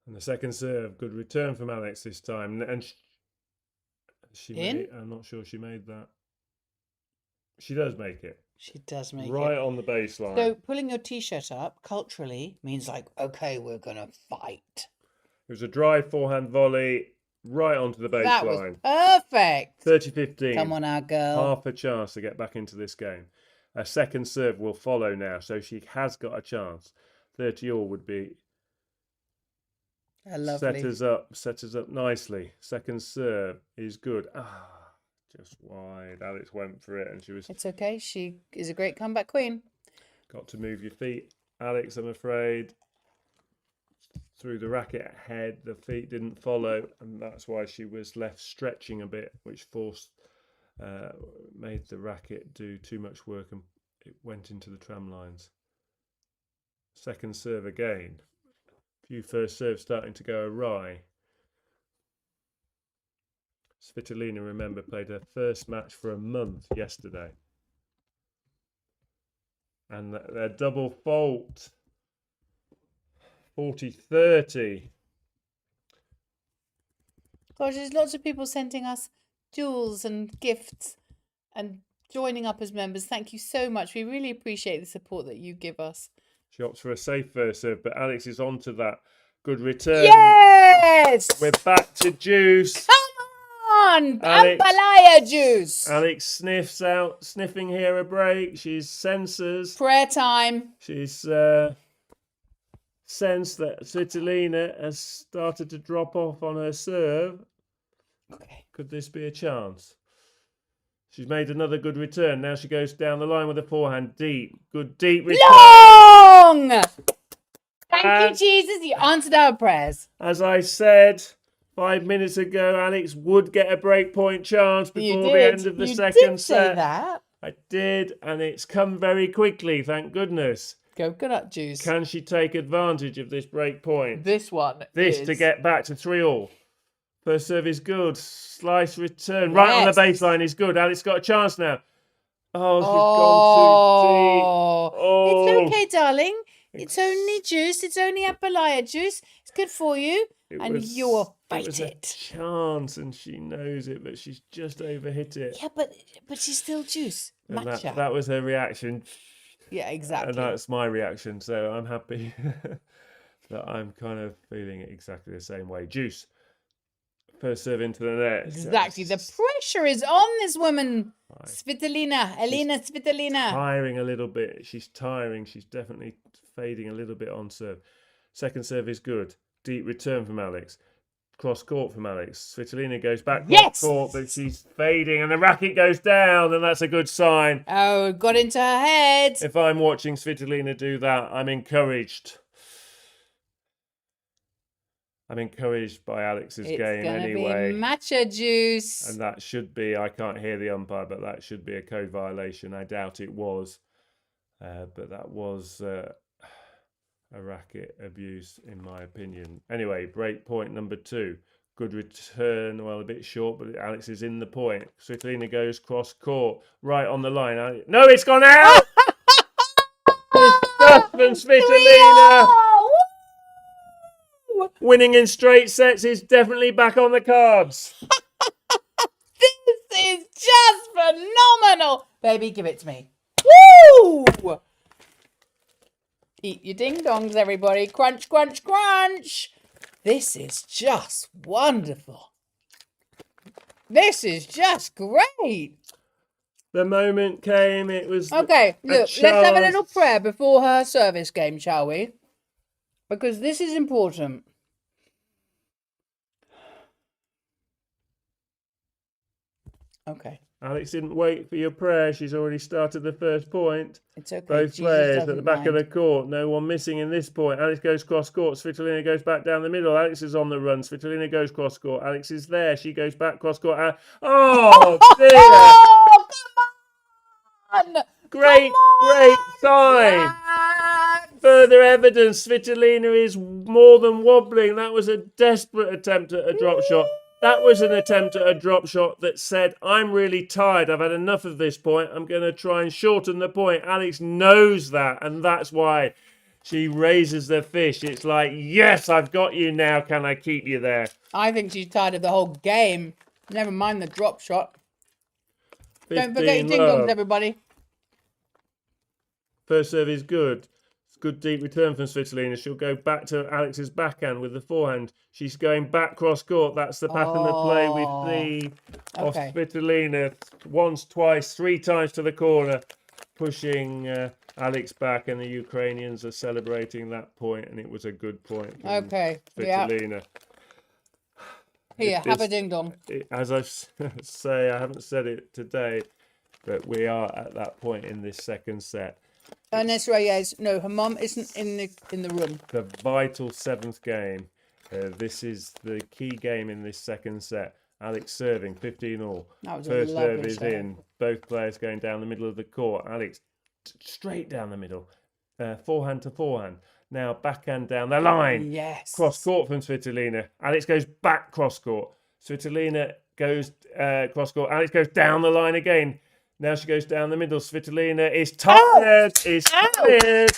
And the second serve, good return from Alex this time. And I'm not sure she made that. She does make it. She does make it. Right on the baseline. So pulling your t-shirt up culturally means like, okay, we're going to fight. It was a drive forehand volley right onto the baseline. That was perfect. 30-15. Come on, our girl. Half a chance to get back into this game. A second serve will follow now, so she has got a chance. 30-all would be set us up nicely. Second serve is good. Just wide. Alex went for it, and she was. It's okay. She is a great comeback queen. Got to move your feet, Alex. I'm afraid. Through the racket head, the feet didn't follow, and that's why she was left stretching a bit, which made the racket do too much work, and it went into the tram lines. Second serve again. A few first serves starting to go awry. Svitolina, remember, played her first match for a month yesterday. And their double fault. 40-30. Gosh, there's lots of people sending us jewels and gifts and joining up as members. Thank you so much. We really appreciate the support that you give us. She opts for a safe first serve, but Alex is on to that. Good return. Yes! We're back to juice. Come on! Ampalaya juice! Alex sniffing here a break. She's senses. Prayer time. She's sensed that Svitolina has started to drop off on her serve. Okay. Could this be a chance? She's made another good return. Now she goes down the line with a forehand deep. Good deep return. Long! Thank you, Jesus. You answered our prayers. As I said 5 minutes ago, Alex would get a breakpoint chance before the end of the second set. Say that. I did, and it's come very quickly, thank goodness. Coconut juice. Can she take advantage of this break point? This one to get back to 3-all. First serve is good. Slice return. Right on the baseline is good. Alex got a chance now. Oh, she's gone too deep. Oh. It's okay, darling. It's only juice. It's only Apalaya juice. It's good for you. You'll fight it. Chance, and she knows it, but she's just overhit it. Yeah, but she's still juice. Matcha. That was her reaction. Yeah, exactly. And that's my reaction, so I'm happy that I'm kind of feeling it exactly the same way. Juice. First serve into the net. Exactly. The pressure is on this woman. Svitolina. Elina Svitolina. Tiring a little bit. She's tiring. She's definitely fading a little bit on serve. Second serve is good. Deep return from Alex. Cross court from Alex. Svitolina goes back cross court, but she's fading and the racket goes down, and that's a good sign. Oh, it got into her head. If I'm watching Svitolina do that, I'm encouraged. I'm encouraged by Alex's game anyway. Be matcha juice. And that should be, I can't hear the umpire, but that should be a code violation. I doubt it was. But that was a racket abuse, in my opinion. Anyway, break point number 2. Good return, well, a bit short, but Alex is in the point. Svitolina goes cross court, right on the line. No, it's gone out! It's stuff from Svitolina! Winning in straight sets is definitely back on the cards. This is just phenomenal. Baby, give it to me. Woo! Eat your ding-dongs, everybody. Crunch, crunch, crunch. This is just wonderful. This is just great. The moment came, it was... Okay, look, let's have a little prayer before her service game, shall we? Because this is important. Okay. Alex didn't wait for your prayer. She's already started the first point. It's okay. Both players at the back of the court. No one missing in this point. Alex goes cross court. Svitolina goes back down the middle. Alex is on the run. Svitolina goes cross court. Alex is there. She goes back cross court. Oh, dear. Oh, come on. Great sign. Further evidence Svitolina is more than wobbling. That was a desperate attempt at a drop shot. That was an attempt at a drop shot that said, I'm really tired. I've had enough of this point. I'm going to try and shorten the point. Alex knows that, and that's why she raises the fish. It's like, yes, I've got you now. Can I keep you there? I think she's tired of the whole game. Never mind the drop shot. Don't forget your ding-dongs, everybody. First serve is good. Good deep return from Svitolina. She'll go back to Alex's backhand with the forehand. She's going back cross court. That's the pattern of play we see of Svitolina. Once, twice, 3 times to the corner, pushing Alex back, and the Ukrainians are celebrating that point, and it was a good point from Svitolina. Here, have a ding-dong. As I say, I haven't said it today, but we are at that point in this second set. Ernest Reyes, no, her mum isn't in the room. The vital 7th game. This is the key game in this second set. Alex serving 15-all. First serve is in. Both players going down the middle of the court. Alex straight down the middle. Forehand to forehand. Now backhand down the line. Yes. Cross court from Svitolina. Alex goes back cross court. Svitolina goes cross court. Alex goes down the line again. Now she goes down the middle. Svitolina is tired. Tired.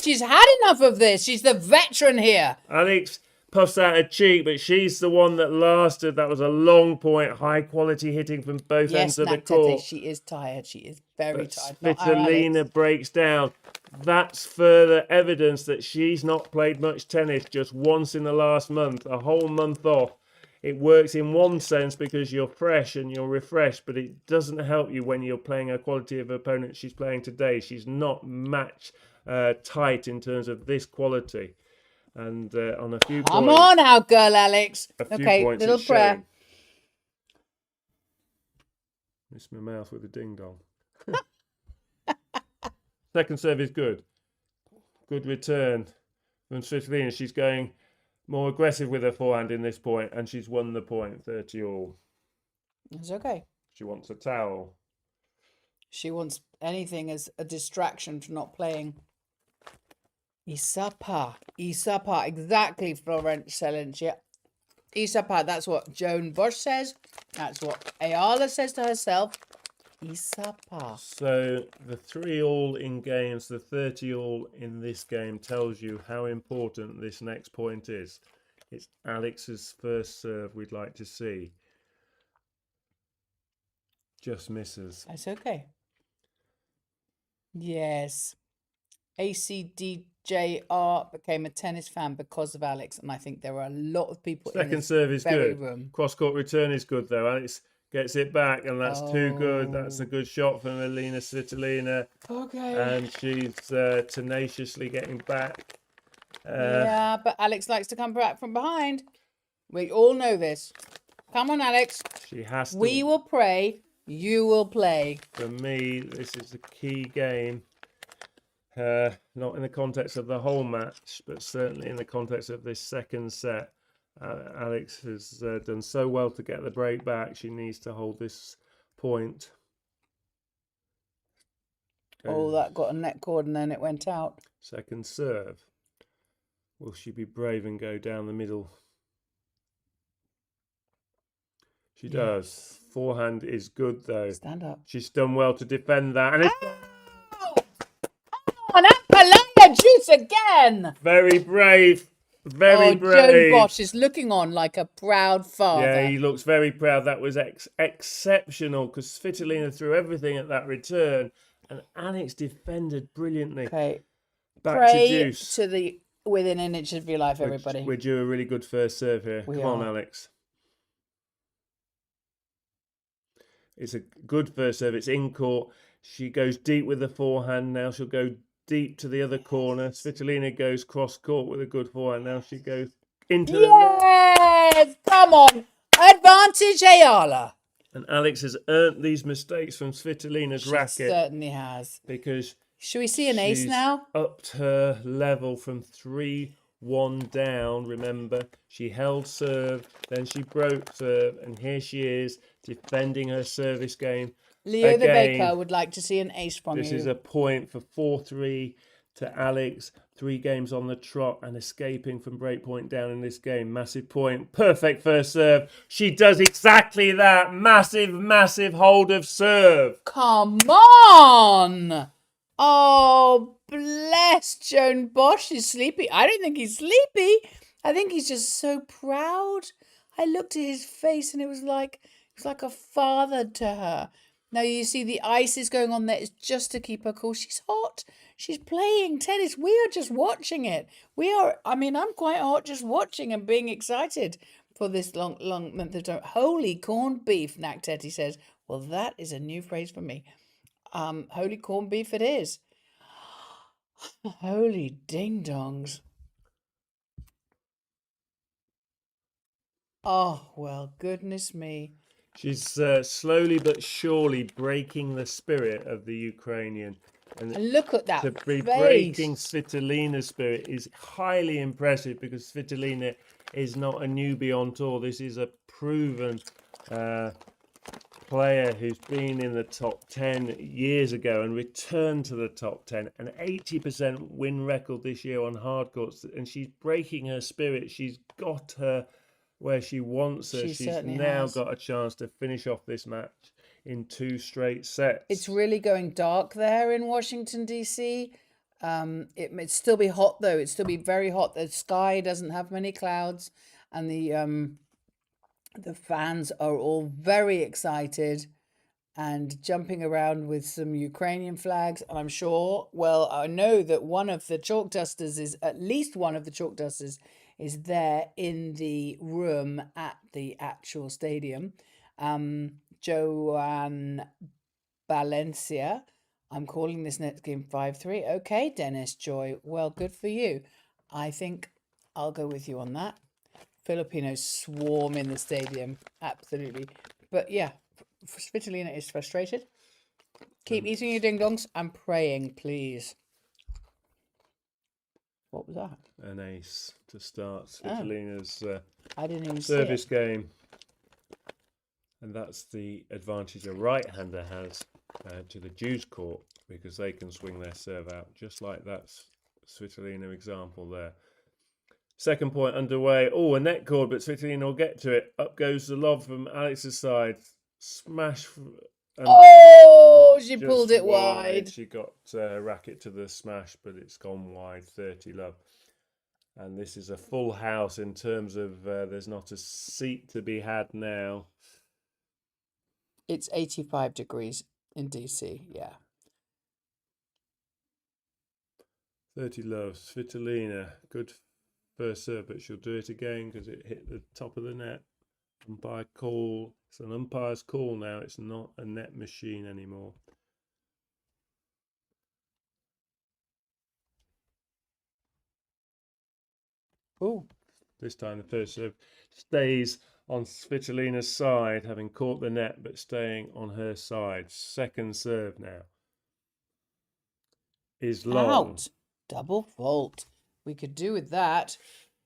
She's had enough of this. She's the veteran here. Alex puffs out her cheek, but she's the one that lasted. That was a long point. High quality hitting from both ends of the court. She is tired. She is very tired. Svitolina breaks down. That's further evidence that she's not played much tennis, just once in the last month, a whole month off. It works in one sense because you're fresh and you're refreshed, but it doesn't help you when you're playing a quality of opponent she's playing today. She's not match tight in terms of this quality. And on a few points... Come on now, girl, Alex. Okay, little prayer. Miss my mouth with a ding-dong. Second serve is good. Good return from Svitolina. She's going more aggressive with her forehand in this point, and she's won the point, 30-all. It's okay. She wants a towel. She wants anything as a distraction to not playing. Isapa, exactly, Florence Selencia. Isapa, that's what Joan Bosch says. That's what Eala says to herself. Isapa. So the 3-all in games, the 30-all in this game tells you how important this next point is. It's Alex's first serve we'd like to see. Just misses. That's okay. Yes. ACDJR became a tennis fan because of Alex, and I think there are a lot of people in Second this serve is very good. room. Cross-court return is good, though. Alex gets it back, and that's too good. That's a Oh. good shot from Elina Svitolina. Okay. And she's tenaciously getting back. Yeah, but Alex likes to come back from behind. We all know this. Come on, Alex. She has to. We will pray. You will play. For me, this is a key game. Not in the context of the whole match, but certainly in the context of this second set. Alex has done so well to get the break back. She needs to hold this point. Oh, that got a net cord and then it went out. Second serve. Will she be brave and go down the middle? She does. Forehand is good, though. Stand up. She's done well to defend that. And it's On Apalaya juice again. very brave. Very brave. Joan Bosch is looking on like a proud father. Yeah, he looks very proud. That was exceptional because Svitolina threw everything at that return, and Alex defended brilliantly. Okay. Back Pray to deuce. to the within an inch of your life, everybody. We're due a really good first serve here. We Come on, are. Alex. It's a good first serve. It's in court. She goes deep with the forehand. Now she'll go deep to the other corner. Svitolina goes cross court with a good forehand. Now she goes into the net. Yes! Come on. Advantage Eala. And Alex has earned these mistakes from Svitolina's She racket certainly has. because Should we see an ace she's now? upped her level from 3-1 down. Remember, she held serve, then she broke serve, and here she is defending her service game. Leo the Again, Baker would like to see an ace from This you. is a point for 4-3 to Alex. 3 games on the trot and escaping from breakpoint down in this game. Massive point. Perfect first serve. She does exactly that. Massive, massive hold of serve. Come on! Oh, bless Joan Bosch. He's sleepy. I don't think he's sleepy. I think he's just so proud. I looked at his face and it was like a father to her. Now you see the ice is going on there. It's just to keep her cool. She's hot. She's playing tennis. We are just watching it. I'm quite hot just watching and being excited for this long month of time. Holy corned beef, Nactetti says. Well, that is a new phrase for me. Holy corned beef it is. Holy ding-dongs. Oh, well, goodness me. She's slowly but surely breaking the spirit of the Ukrainian. And look at that To be face. breaking Svitolina's spirit is highly impressive because Svitolina is not a newbie on tour. This is a proven player who's been in the top 10 years ago and returned to the top 10. An 80% win record this year on hard courts. And she's breaking her spirit. She's got her where she wants her. She She's certainly now has. got a chance to finish off this match in 2 straight sets. It's really going dark there in Washington, D.C. It'd still be hot, though. It'd still be very hot. The sky doesn't have many clouds. And the fans are all very excited and jumping around with some Ukrainian flags. And I'm sure, well, I know that one of the chalk dusters is there in the room at the actual stadium. Joanne Valencia. I'm calling this next game 5-3. Okay, Dennis Joy. Well, good for you. I think I'll go with you on that. Filipinos swarm in the stadium. Absolutely. But yeah, Svitolina is frustrated. Keep eating your ding-dongs and praying, please. What was that? An ace to start Svitolina's I didn't even service see it. game. And that's the advantage a right-hander has to the Jews court, because they can swing their serve out, just like that Svitolina example there. Second point underway. Oh, a net cord, but Svitolina will get to it. Up goes the lob from Alex's side. Smash. Oh, she pulled it wide. She got a racket to the smash, but it's gone wide, 30 love. And this is a full house in terms of there's not a seat to be had now. It's 85 degrees in DC, yeah. 30 love. Svitolina, good first serve, but she'll do it again because it hit the top of the net. Umpire call. It's an umpire's call now. It's not a net machine anymore. Oh. This time the first serve stays on Svitolina's side, having caught the net, but staying on her side. Second serve now is long. Out. Double fault. We could do with that.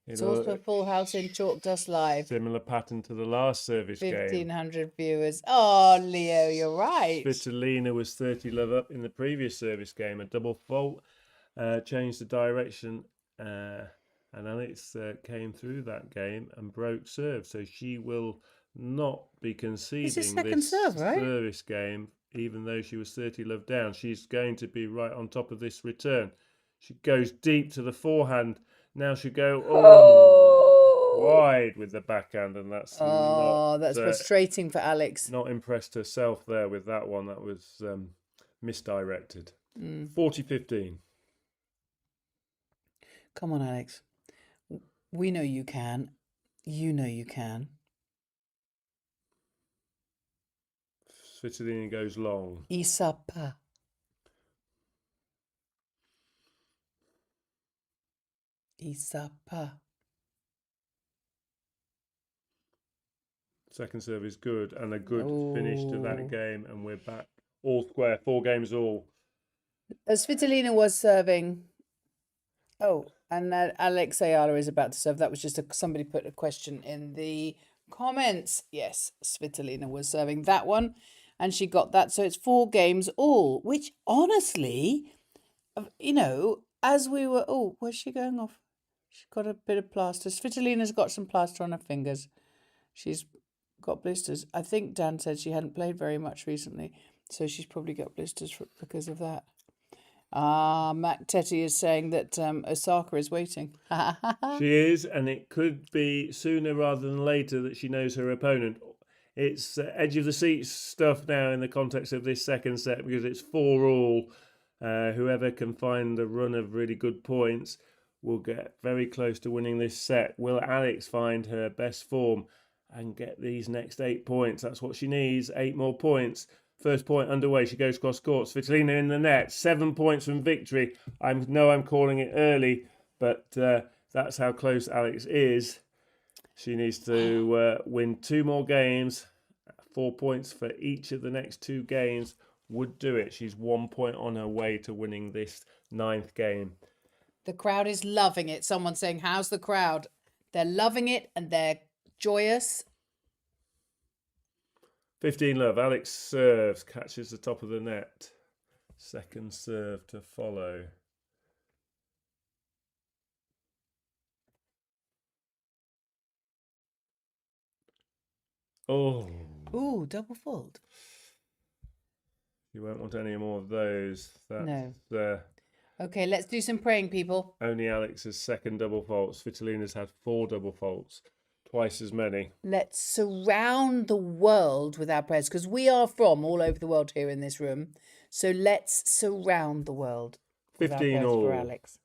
It's also a full house in Chalk Dust Live. Similar pattern to the last service 1,500 viewers. Oh, Leo, you're right. Svitolina was 30 love up in the previous service game. A double fault changed the direction, and Alex came through that game and broke serve. So she will not be conceding this service game, even though she was 30 love down. She's going to be right on top of this return. She goes deep to the forehand. Now she go wide with the backhand, and that's that's frustrating for Alex. Not impressed herself there with that one. That was misdirected. 40-15. Come on, Alex. We know you can. You know you can. Svitolina goes long. Isapa. Isapa. Second serve is good, and a good finish to that game, and we're back all square, 4 games all. Svitolina was serving. Oh, and Alex Eala is about to serve. That was just somebody put a question in the comments. Yes, Svitolina was serving that one, and she got that. So it's 4 games all, which honestly, you know, as we were... Oh, where's she going off? She's got a bit of plaster. Svitolina's got some plaster on her fingers. She's got blisters. I think Dan said she hadn't played very much recently, so she's probably got blisters because of that. Mac Tetty is saying that Osaka is waiting. She is, and it could be sooner rather than later that she knows her opponent. It's edge of the seat stuff now in the context of this second set, because it's 4 all. Whoever can find a run of really good points will get very close to winning this set. Will Alex find her best form and get these next 8 points? That's what she needs, 8 more points. First point underway, she goes cross court. Svitolina in the net, 7 points from victory. I know I'm calling it early, but that's how close Alex is. She needs to win 2 more games. 4 points for each of the next 2 games would do it. She's 1 point on her way to winning this 9th game. The crowd is loving it. Someone's saying, how's the crowd? They're loving it and they're joyous. 15 love. Alex serves, catches the top of the net. Second serve to follow. Oh. Ooh, double fault. You won't want any more of those. That's, no. Okay, let's do some praying, people. Only Alex's second double fault. Svitolina's had 4 double faults. Twice as many. Let's surround the world with our prayers, because we are from all over the world here in this room. So let's surround the world with 15 our prayers all. for Alex.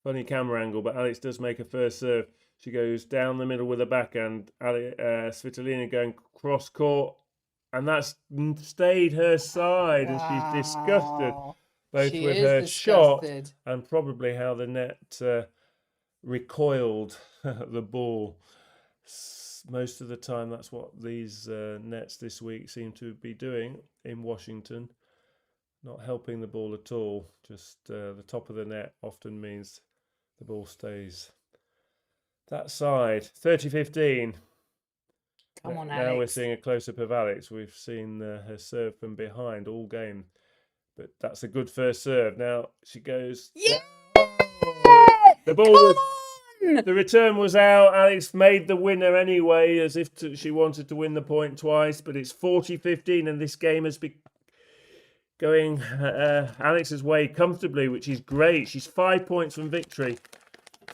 Funny camera angle, but Alex does make a first serve. She goes down the middle with a backhand. Svitolina going cross court, and that's stayed her side, and she's disgusted both with her shot and probably how the net recoiled the ball. Most of the time, that's what these nets this week seem to be doing in Washington. not helping the ball at all. Just the top of the net often means the ball stays that side. 30-15. Come on, Now we're Alex. seeing a close-up of Alex. We've seen her serve from behind all game. But that's a good first serve. Now she goes... Yeah! The ball was... The return was out. Alex made the winner anyway, as if she wanted to win the point twice. But it's 40-15, and this game has been going Alex's way comfortably, which is great. She's 5 points from victory.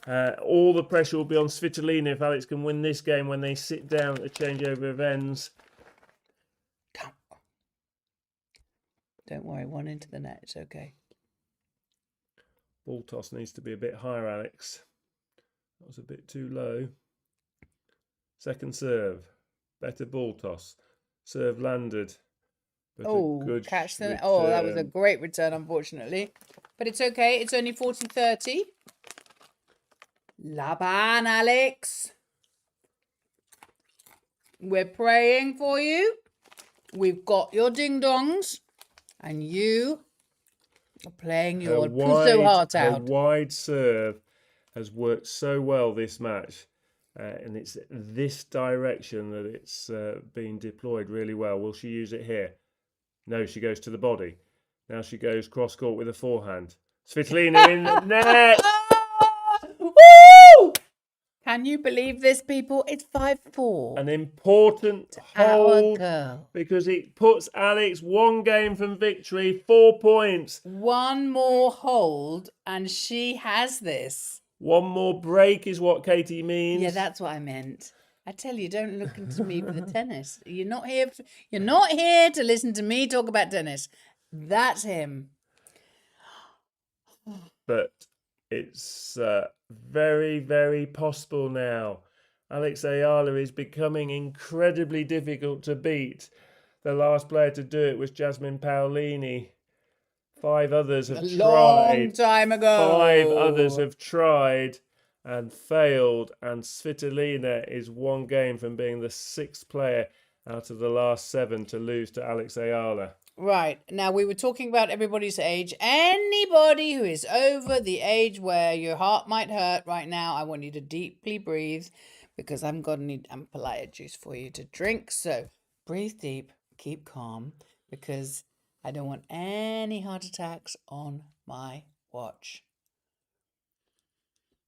All the pressure will be on Svitolina if Alex can win this game when they sit down at the changeover of ends. Don't worry, one into the net. It's okay. Ball toss needs to be a bit higher, Alex. That was a bit too low. Second serve. Better ball toss. Serve landed. But good catch the... return. Oh, that was a great return, unfortunately. But it's okay. It's only 40-30. Laban, Alex. We're praying for you. We've got your ding-dongs. And you are playing your puso heart out. Her wide serve has worked so well this match. And it's this direction that it's been deployed really well. Will she use it here? No, she goes to the body. Now she goes cross-court with a forehand. Svitolina in the net. Woo! Can you believe this, people? It's 5-4. An important Our hold girl. because it puts Alex one game from victory, 4 points. One more hold and she has this. One more break is what Katie means. Yeah, that's what I meant. I tell you, don't look into me for the tennis. You're not here to listen to me talk about tennis. That's him. But it's very, very possible now. Alex Eala is becoming incredibly difficult to beat. The last player to do it was Jasmine Paolini. 5 others have tried. Long time ago. 5 others have tried and failed. And Svitolina is one game from being the 6th player out of the last 7 to lose to Alex Eala. Right. Now, we were talking about everybody's age. Anybody who is over the age where your heart might hurt right now, I want you to deeply breathe because I'm going to need ampalaya juice for you to drink. So breathe deep, keep calm because I don't want any heart attacks on my watch.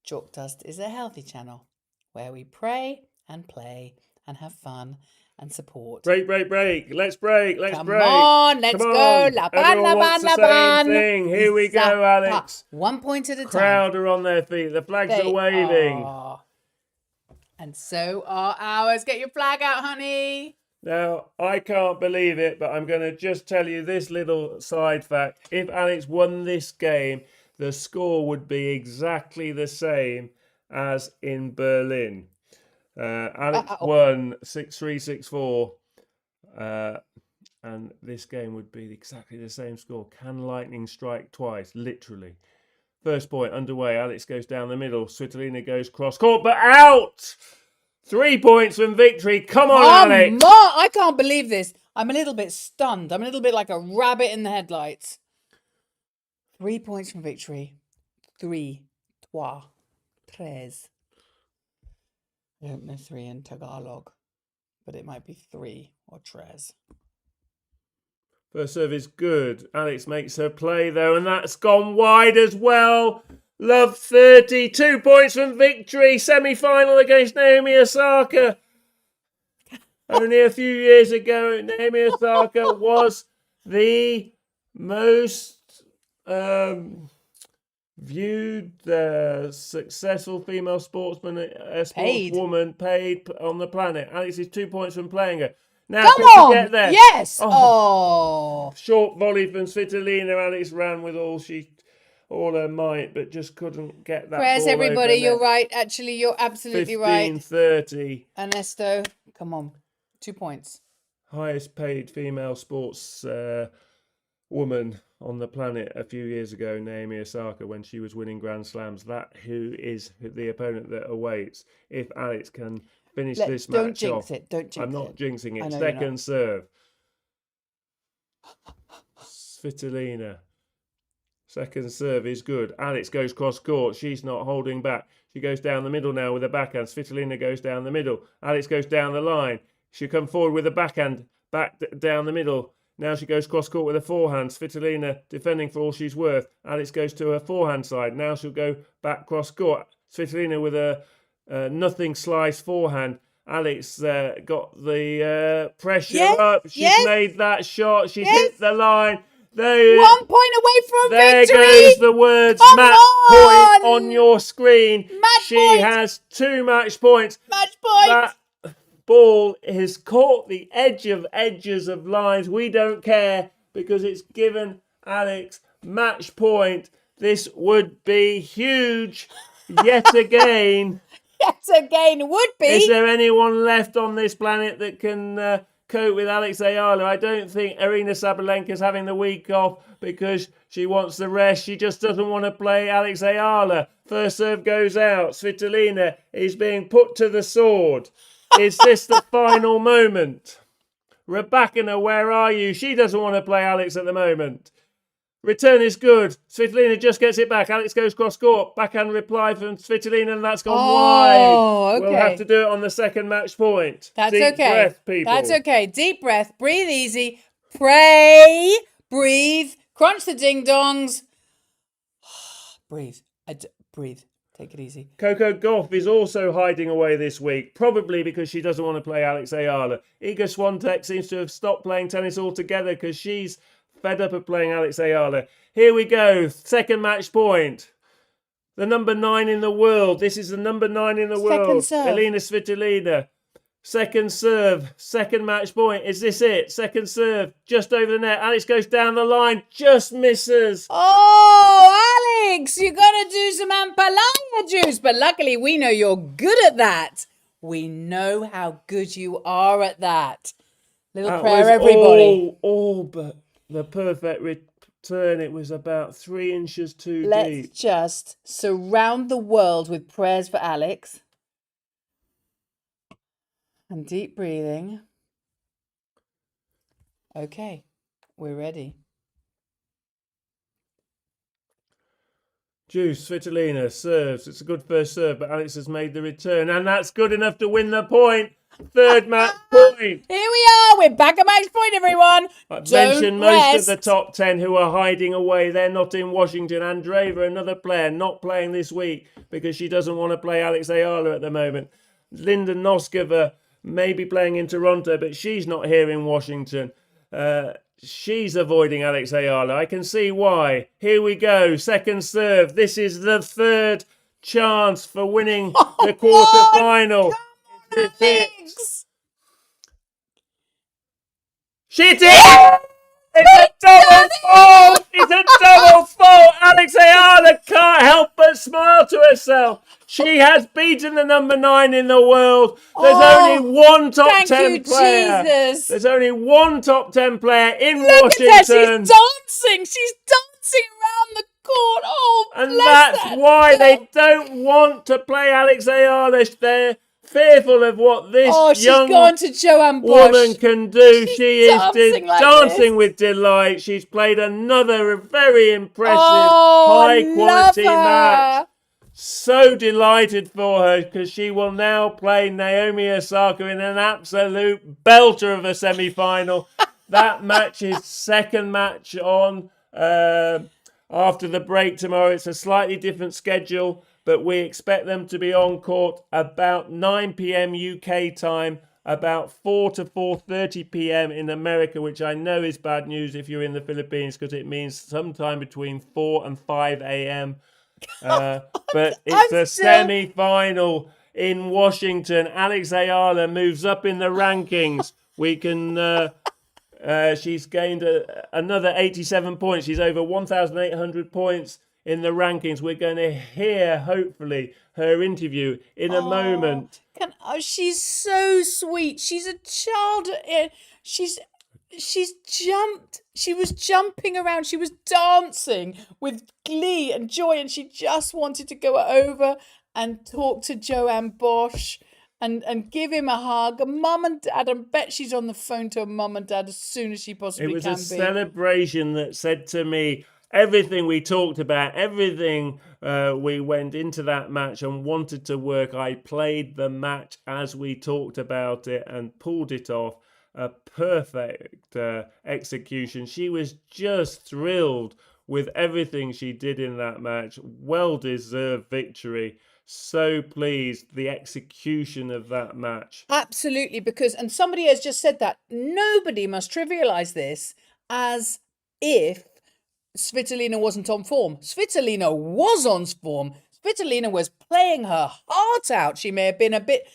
Chalk Dust is a healthy channel where we pray and play and have fun and support. Break. Let's break. Let's break. Come on, let's go. Everyone wants the same thing. Here we go, Alex. 1 point at a time. Crowd are on their feet. The flags are waving. And so are ours. Get your flag out, honey. Now, I can't believe it, but I'm going to just tell you this little side fact. If Alex won this game, the score would be exactly the same as in Berlin. Alex won 6-3, 6-4, and this game would be exactly the same score. Can lightning strike twice? Literally. First point underway. Alex goes down the middle. Svitolina goes cross court, but out! 3 points from victory. Come on, Alex! I can't believe this. I'm a little bit stunned. I'm a little bit like a rabbit in the headlights. 3 points from victory. 3, 3. I don't know 3 in Tagalog, but it might be 3 or 3. First serve is good. Alex makes her play though, and that's gone wide as well. Love 30, 2 points from victory. Semi-final against Naomi Osaka. Only a few years ago, Naomi Osaka was the most viewed successful female sportsman, sportswoman paid on the planet. Alex is 2 points from playing her. Now, come on! Get there? Yes! Oh! Short volley from Svitolina. Alex ran with all her might, but just couldn't get that Prayers, ball everybody. over You're right. Actually, you're absolutely right. 15-30. Ernesto, come on. 2 points. Highest paid female sports woman on the planet a few years ago, Naomi Osaka, when she was winning Grand Slams. That who is the opponent that awaits. If Alex can finish this match Don't jinx off. it. Don't jinx it. I'm not jinxing it. I know Second serve. Svitolina. Second serve is good. Alex goes cross court. She's not holding back. She goes down the middle now with a backhand. Svitolina goes down the middle. Alex goes down the line. She come forward with a backhand. Back down the middle. Now she goes cross court with a forehand. Svitolina defending for all she's worth. Alex goes to her forehand side. Now she'll go back cross court. Svitolina with a nothing slice forehand. Alex got the pressure up. She's made that shot. She's hit the line. 1 point away from there victory. There goes the words match point on your screen. She has 2 match points. Match point. That ball has caught the edges of lines. We don't care because it's given Alex match point. This would be huge yet again. Yet again would be. Is there anyone left on this planet that can cope with Alex Eala? I don't think Elina Svitolin's having the week off because she wants the rest. She just doesn't want to play Alex Eala. First serve goes out. Svitolina is being put to the sword. Is this the final moment? Rebecca, where are you? She doesn't want to play Alex at the moment. Return is good. Svitolina just gets it back. Alex goes cross court. Backhand reply from Svitolina, and that's gone wide. Okay. We'll have to do it on the second match point. That's Deep okay. breath, people. That's okay. Deep breath. Breathe easy. Pray. Breathe. Crunch the ding dongs. Breathe. Breathe. Take it easy. Coco Gauff is also hiding away this week, probably because she doesn't want to play Alex Eala. Iga Swiatek seems to have stopped playing tennis altogether because she's fed up of playing Alex Eala. Here we go. Second match point. The number 9 in the world. This is the number 9 in the world. Serve. Elina Svitolina. Second serve. Second match point. Is this it? Second serve. Just over the net. Alex goes down the line. Just misses. Oh, Alex, you got to do some ampalaya juice. But luckily, we know you're good at that. We know how good you are at that. Little prayer, everybody. All but the perfect return. It was about 3 inches too deep. Let's just surround the world with prayers for Alex. And deep breathing. Okay, we're ready. Juice, Svitolina serves. It's a good first serve, but Alex has made the return, and that's good enough to win the point. Third match point. Here we are. We're back at match point, everyone. I've mentioned most of the top 10 who are hiding away. They're not in Washington. Andreeva, another player, not playing this week because she doesn't want to play Alex Eala at the moment. Linda Noskova may be playing in Toronto, but she's not here in Washington. She's avoiding Alex Eala. I can see why. Here we go. Second serve. This is the third chance for winning the quarterfinal. She did! It's a double fault! It's a double fault! Alex Eala can't help but smile to herself. She has beaten the number 9 in the world. There's only one top 10 player. Jesus. There's only one top 10 player in Look Washington. at her, she's dancing. She's dancing around the court. Oh, and bless that's why they don't want to play Alex Eala. They're fearful of what this young gone to Joanne Bosch. woman can do. She is dancing like with delight. She's played another very impressive, high-quality match. So delighted for her because she will now play Naomi Osaka in an absolute belter of a semi-final. That match is second match on after the break tomorrow. It's a slightly different schedule, but we expect them to be on court about 9 p.m. UK time, about 4 to 4:30 p.m. in America, which I know is bad news if you're in the Philippines because it means sometime between 4 and 5 a.m. But it's a semi-final in Washington. Alex Eala moves up in the rankings. We can... she's gained another 87 points. She's over 1,800 points in the rankings. We're going to hear, hopefully, her interview in a moment. She's so sweet. She's a child. She's jumped. She was jumping around. She was dancing with glee and joy, and she just wanted to go over and talk to Joanne Bosch and give him a hug. Mum and Dad, I bet she's on the phone to her mum and dad as soon as she It possibly was can a be. celebration that said to me, everything we talked about, everything we went into that match and wanted to work. I played the match as we talked about it and pulled it off. A perfect execution. She was just thrilled with everything she did in that match. Well deserved victory. So pleased. The execution of that match. Absolutely, because, and somebody has just said that, nobody must trivialize this as if Svitolina wasn't on form. Svitolina was on form. Svitolina was playing her heart out. She may have been a bit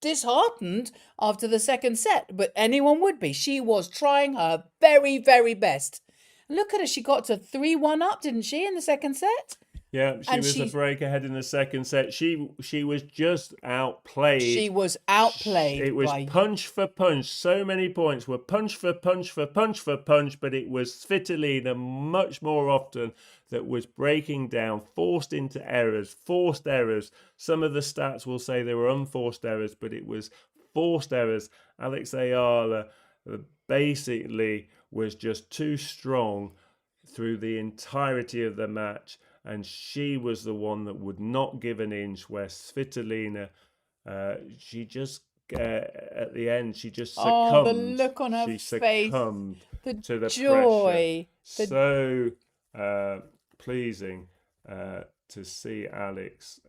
disheartened after the second set, but anyone would be. She was trying her very, very best. Look at her. She got to 3-1 up, didn't she, in the second set? Yeah, she was a break ahead in the second set. She was just outplayed. She was outplayed. It was punch for punch. So many points were punch for punch for punch for punch, but it was Svitolina much more often that was breaking down, forced into errors, forced errors. Some of the stats will say they were unforced errors, but it was forced errors. Alex Eala basically was just too strong through the entirety of the match, and she was the one that would not give an inch, where Svitolina, she just at the end, she just succumbed. Oh, the look on her face, succumbed to the joy, pressure. So pleasing to see Alex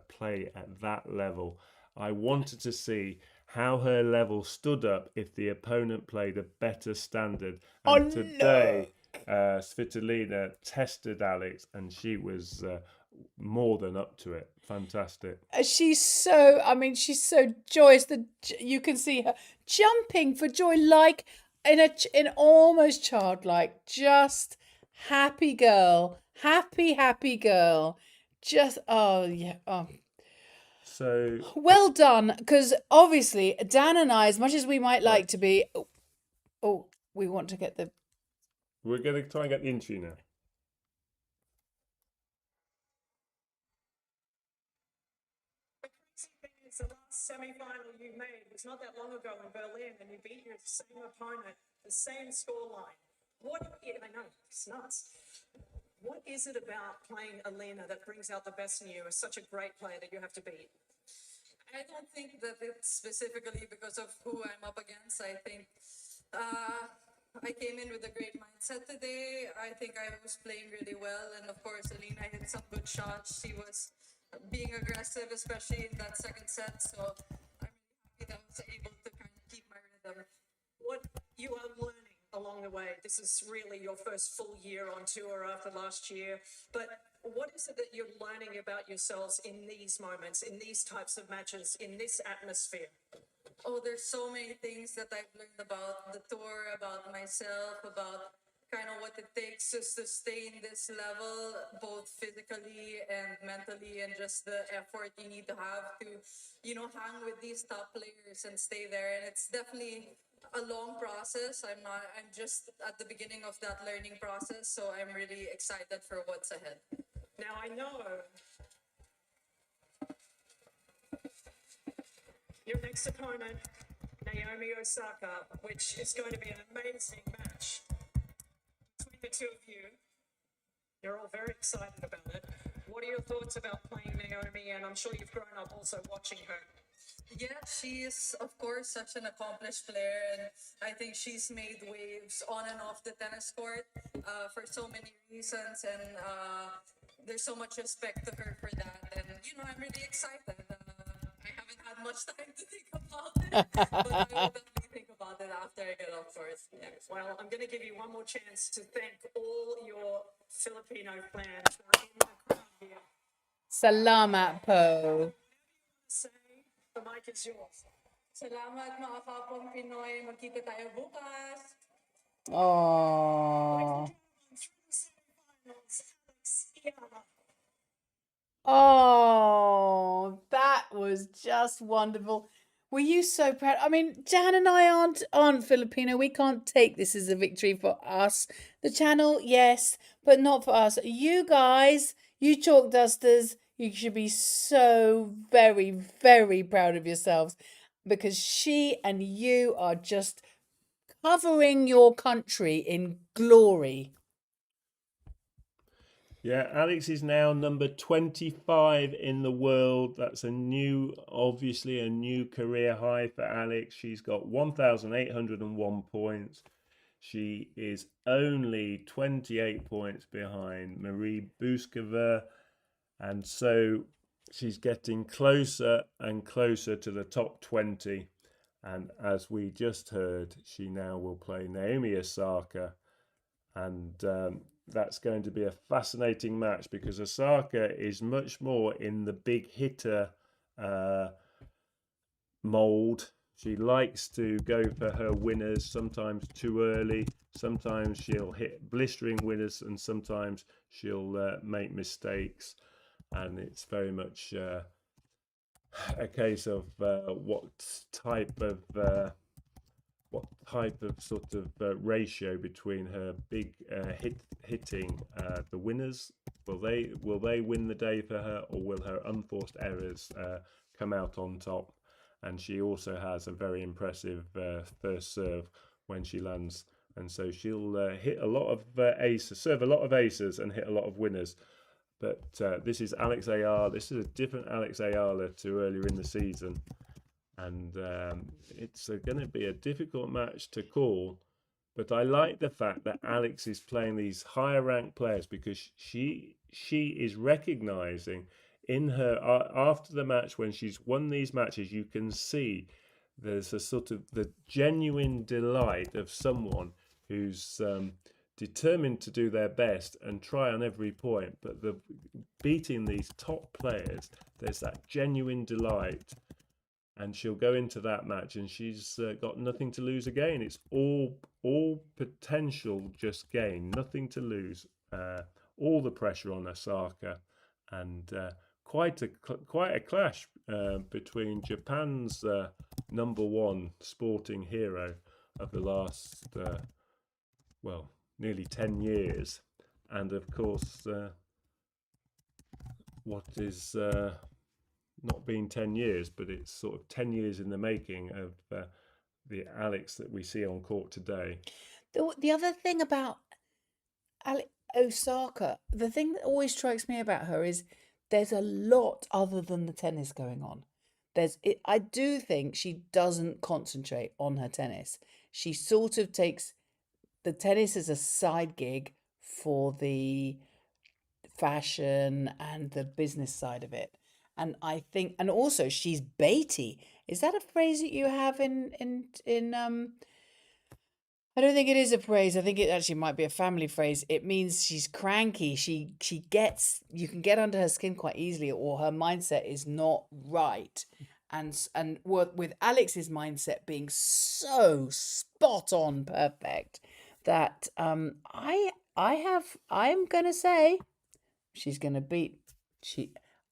play at that level. I wanted to see how her level stood up if the opponent played a better standard. And today, Svitolina tested Alex, and she was more than up to it. Fantastic. She's so, she's so joyous. You can see her jumping for joy, like in almost childlike, just happy girl, happy girl. Just, oh yeah, oh. So well done, because obviously Dan and I, as much as we might like to be, we want to get the. We're going to try and get the interview now. The crazy thing is, the last semi-final you made was not that long ago in Berlin, and you beat your same opponent, the same scoreline. I know, it's nuts. What is it about playing Elina that brings out the best in you as such a great player that you have to beat? I don't think that it's specifically because of who I'm up against. I think I came in with a great mindset today. I think I was playing really well. And of course, Elina hit some good shots. She was being aggressive, especially in that second set. So I'm really happy that I was able to kind of keep my rhythm. What you are learning along the way, this is really your first full year on tour after last year. But what is it that you're learning about yourselves in these moments, in these types of matches, in this atmosphere? Oh, there's so many things that I've learned about the tour, about myself, about kind of what it takes to sustain this level, both physically and mentally, and just the effort you need to have to, hang with these top players and stay there. And it's definitely a long process. I'm just at the beginning of that learning process, so I'm really excited for what's ahead. Now, I know your next opponent, Naomi Osaka, which is going to be an amazing match between the two of you. You're all very excited about it. What are your thoughts about playing Naomi? And I'm sure you've grown up also watching her. Yeah, she is, of course, such an accomplished player, and I think she's made waves on and off the tennis court for so many reasons, and there's so much respect to her for that. And, I'm really excited. I haven't had much time to think about it, but I will definitely think about it after I get off court. Yeah. Well, I'm going to give you one more chance to thank all your Filipino fans who are in the crowd here. Salamat po. Say, the mic is yours. Salamat mga kapong Pinoy. Magkita tayo bukas. Oh. Alex Eala. Oh, that was just wonderful. Were you so proud? Dan and I aren't Filipino. We can't take this as a victory for us. The channel, yes, but not for us. You guys, you chalk dusters, You should be so very, very proud of yourselves because she and you are just covering your country in glory. Yeah, Alex is now number 25 in the world. That's obviously a new career high for Alex. She's got 1,801 points. She is only 28 points behind Marie Buskova. And so she's getting closer and closer to the top 20. And as we just heard, she now will play Naomi Osaka. And that's going to be a fascinating match because Osaka is much more in the big hitter mold. She likes to go for her winners, sometimes too early. Sometimes she'll hit blistering winners, and sometimes she'll make mistakes. And it's very much a case of what type of sort of ratio between her big hitting the winners. Will they win the day for her, or will her unforced errors come out on top? And she also has a very impressive first serve when she lands, and so she'll hit a lot of aces, serve a lot of aces, and hit a lot of winners. But this is Alex Eala. This is a different Alex Eala to earlier in the season. And it's going to be a difficult match to call. But I like the fact that Alex is playing these higher ranked players because she is recognizing in her after the match when she's won these matches, you can see there's a sort of the genuine delight of someone who's determined to do their best and try on every point. But beating these top players, there's that genuine delight. And she'll go into that match and she's got nothing to lose again. It's all potential just gain, nothing to lose. All the pressure on Osaka, and quite a clash between Japan's number one sporting hero of the last nearly 10 years, and of course what is not been 10 years, but it's sort of 10 years in the making of the Alex that we see on court today. The other thing about Osaka, the thing that always strikes me about her is there's a lot other than the tennis going on. I do think she doesn't concentrate on her tennis. She sort of takes the tennis as a side gig for the fashion and the business side of it. And I think, and also she's baity. Is that a phrase that you have in I don't think it is a phrase. I think it actually might be a family phrase. It means she's cranky. She gets, you can get under her skin quite easily, or her mindset is not right. And with Alex's mindset being so spot on perfect that I'm gonna say she's gonna beat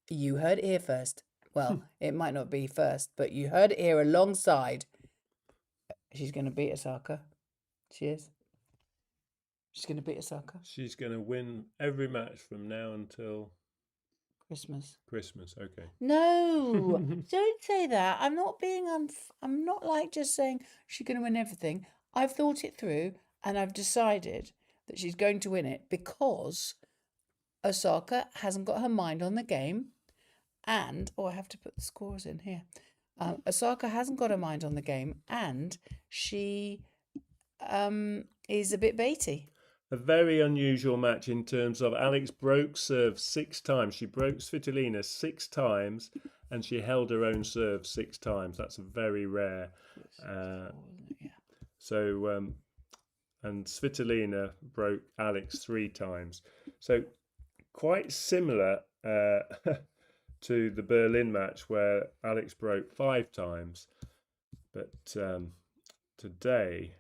you heard it here first. Well, it might not be first, but you heard it here alongside. She's gonna beat Osaka. She is. She's going to beat Osaka. She's going to win every match from now until Christmas. Okay. No, don't say that. I'm not being I'm not like just saying she's going to win everything. I've thought it through and I've decided that she's going to win it because Osaka hasn't got her mind on the game, and I have to put the scores in here. Osaka hasn't got her mind on the game, and she is a bit baity. A very unusual match in terms of Alex broke serve 6 times. She broke Svitolina 6 times, and she held her own serve 6 times. That's very rare. So, and Svitolina broke Alex 3 times. So, quite similar to the Berlin match where Alex broke 5 times. But today,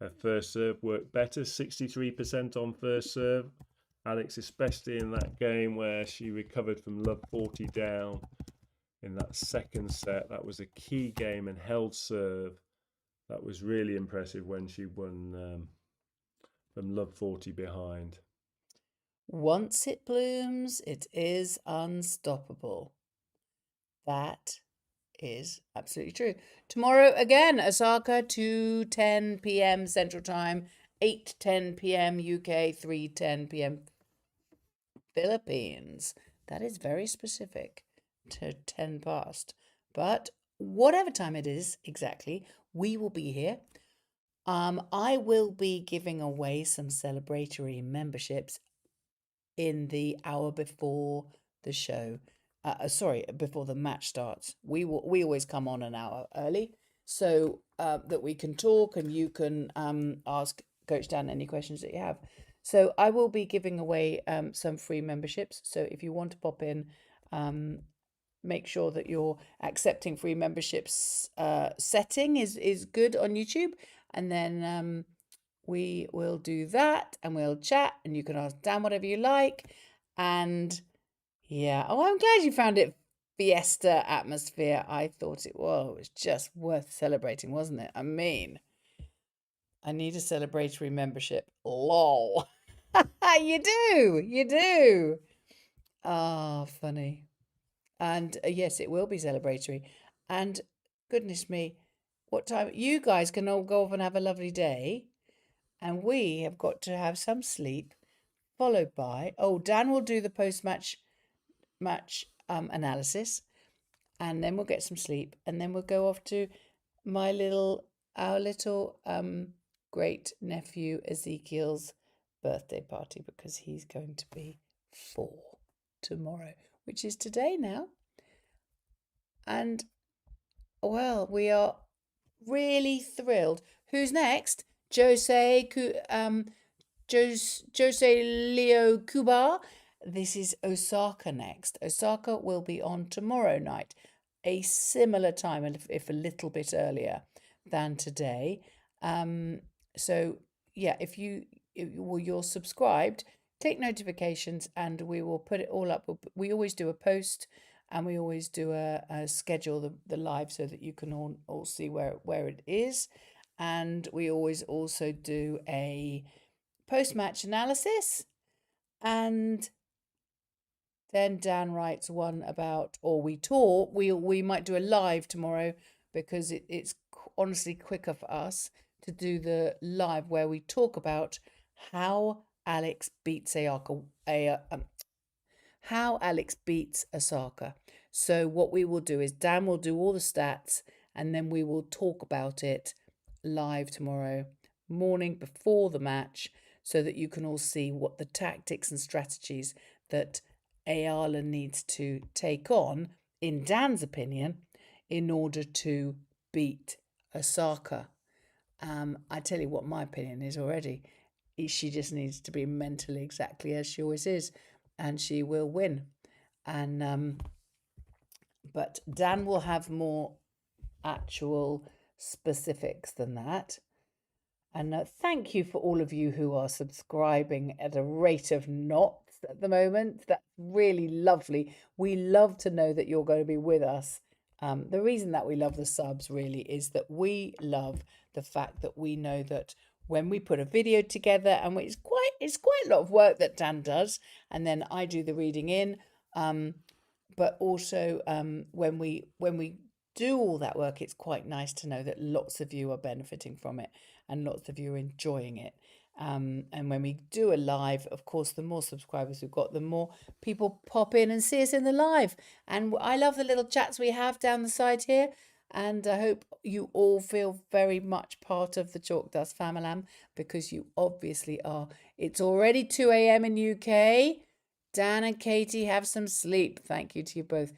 her first serve worked better, 63% on first serve. Alex, especially in that game where she recovered from love 40 down in that second set. That was a key game and held serve. That was really impressive when she won from love 40 behind. Once it blooms, it is unstoppable. That is absolutely true. Tomorrow again, Osaka, 2:10 p.m. Central Time, 8:10 p.m. UK, 3:10 p.m. Philippines. That is very specific to 10 past. But whatever time it is exactly, we will be here. I will be giving away some celebratory memberships in the hour before the show. Before the match starts. We always come on an hour early so that we can talk and you can ask Coach Dan any questions that you have. So I will be giving away some free memberships. So if you want to pop in, make sure that your accepting free memberships setting is good on YouTube, and then we will do that and we'll chat and you can ask Dan whatever you like. And yeah, I'm glad you found it fiesta atmosphere. I thought it was just worth celebrating, wasn't it? I mean, I need a celebratory membership. Lol. You do. Ah, funny. And yes, it will be celebratory. And goodness me, what time? You guys can all go off and have a lovely day. And we have got to have some sleep, followed by, Dan will do the post-match analysis. And then we'll get some sleep. And then we'll go off to our little great nephew Ezekiel's birthday party, because he's going to be 4 tomorrow, which is today now. And well, we are really thrilled. Who's next? Jose Leo Cuba. This is Osaka next. Osaka will be on tomorrow night, a similar time, if a little bit earlier than today. So yeah, if you're subscribed, click notifications, and we will put it all up. We always do a post, and we always do a schedule the live so that you can all see where it is. And we always also do a post-match analysis, and then Dan writes one about, or we talk. We might do a live tomorrow, because it's honestly quicker for us to do the live where we talk about how Alex beats Osaka. So what we will do is Dan will do all the stats, and then we will talk about it live tomorrow morning before the match, so that you can all see what the tactics and strategies that Eala needs to take on, in Dan's opinion, in order to beat Osaka. I tell you what my opinion is already. She just needs to be mentally exactly as she always is, and she will win. And but Dan will have more actual specifics than that. And thank you for all of you who are subscribing at a rate of knots at the moment. That's really lovely. We love to know that you're going to be with us. The reason that we love the subs really is that we love the fact that we know that when we put a video together, and it's quite a lot of work that Dan does, and then I do the reading in, but also when we do all that work, it's quite nice to know that lots of you are benefiting from it and lots of you are enjoying it. And when we do a live, of course, the more subscribers we've got, the more people pop in and see us in the live. And I love the little chats we have down the side here. And I hope you all feel very much part of the Chalk Dust Famalam, because you obviously are. It's already 2 a.m. in UK. Dan and Katie, have some sleep. Thank you to you both.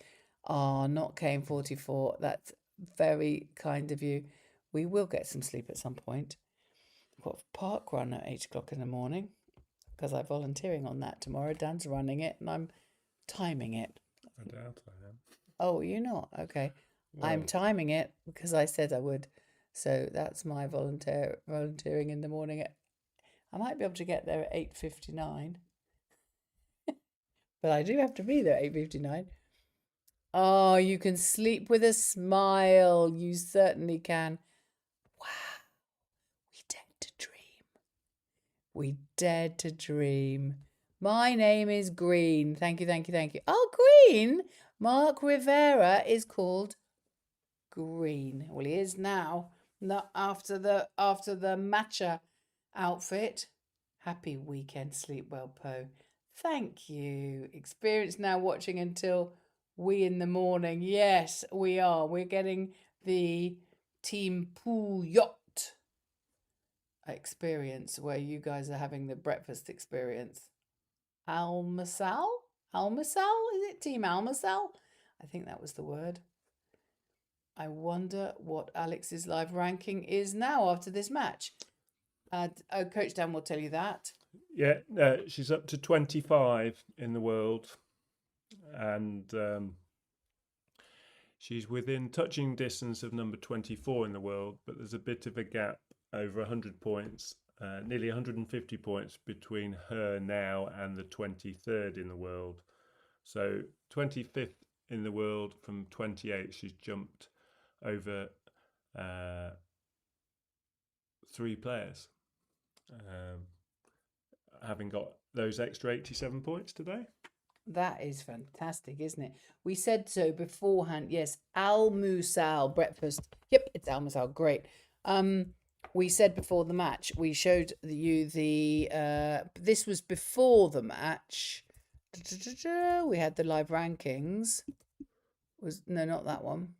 Not KM44. That's very kind of you. We will get some sleep at some point. I've got a park run at 8 o'clock in the morning, because I'm volunteering on that tomorrow. Dan's running it and I'm timing it. I doubt I am. Oh, you're not? Okay. Well, I'm timing it because I said I would. So that's my volunteering in the morning. I might be able to get there at 8:59. But I do have to be there at 8:59. Oh, you can sleep with a smile. You certainly can. Wow. We dared to dream. We dared to dream. My name is Green. Thank you, thank you, thank you. Oh, Green. Mark Rivera is called Green. Well, he is now. Not after the matcha outfit. Happy weekend. Sleep well, Poe. Thank you. Experience now watching until we in the morning. Yes, we are. We're getting the Team Pool Yacht experience where you guys are having the breakfast experience. Almasal? Almasal? Is it Team Almasal? I think that was the word. I wonder what Alex's live ranking is now after this match. Coach Dan will tell you that. Yeah, she's up to 25 in the world, and she's within touching distance of number 24 in the world, but there's a bit of a gap over 100 points, nearly 150 points between her now and the 23rd in the world. So 25th in the world from 28, she's jumped over 3 players, having got those extra 87 points today. That is fantastic, isn't it? We said so beforehand. Yes, Al Musal breakfast. Yep, it's Al Musal. Great. We said before the match. We showed you the. This was before the match. We had the live rankings. No, not that one.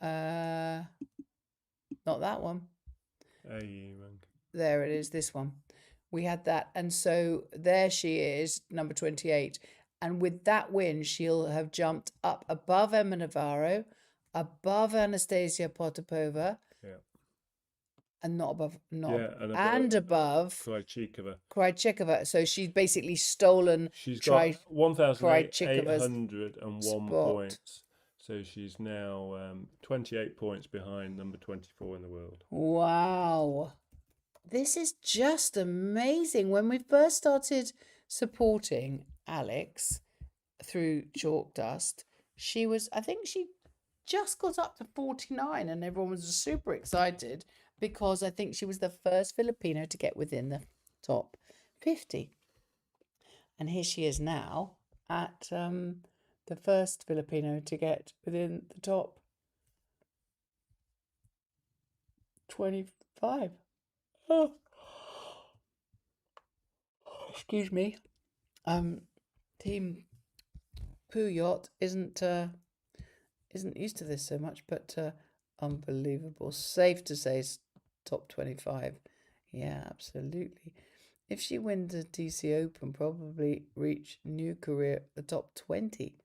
Not that one. There it is. This one. We had that, and so there she is, number 28. And with that win, she'll have jumped up above Emma Navarro, above Anastasia Potapova, and not above, and above Krejcikova. So she's basically stolen. She's got 1,801 points. So she's now 28 points behind number 24 in the world. Wow. This is just amazing. When we first started supporting Alex through Chalk Dust, I think she just got up to 49 and everyone was super excited because I think she was the first Filipino to get within the top 50. And here she is now at the first Filipino to get within the top 25. Oh. Excuse me. Team Poo Yacht isn't used to this so much, but unbelievable. Safe to say top 25. Yeah, absolutely. If she wins the DC Open, probably reach new career the top 20.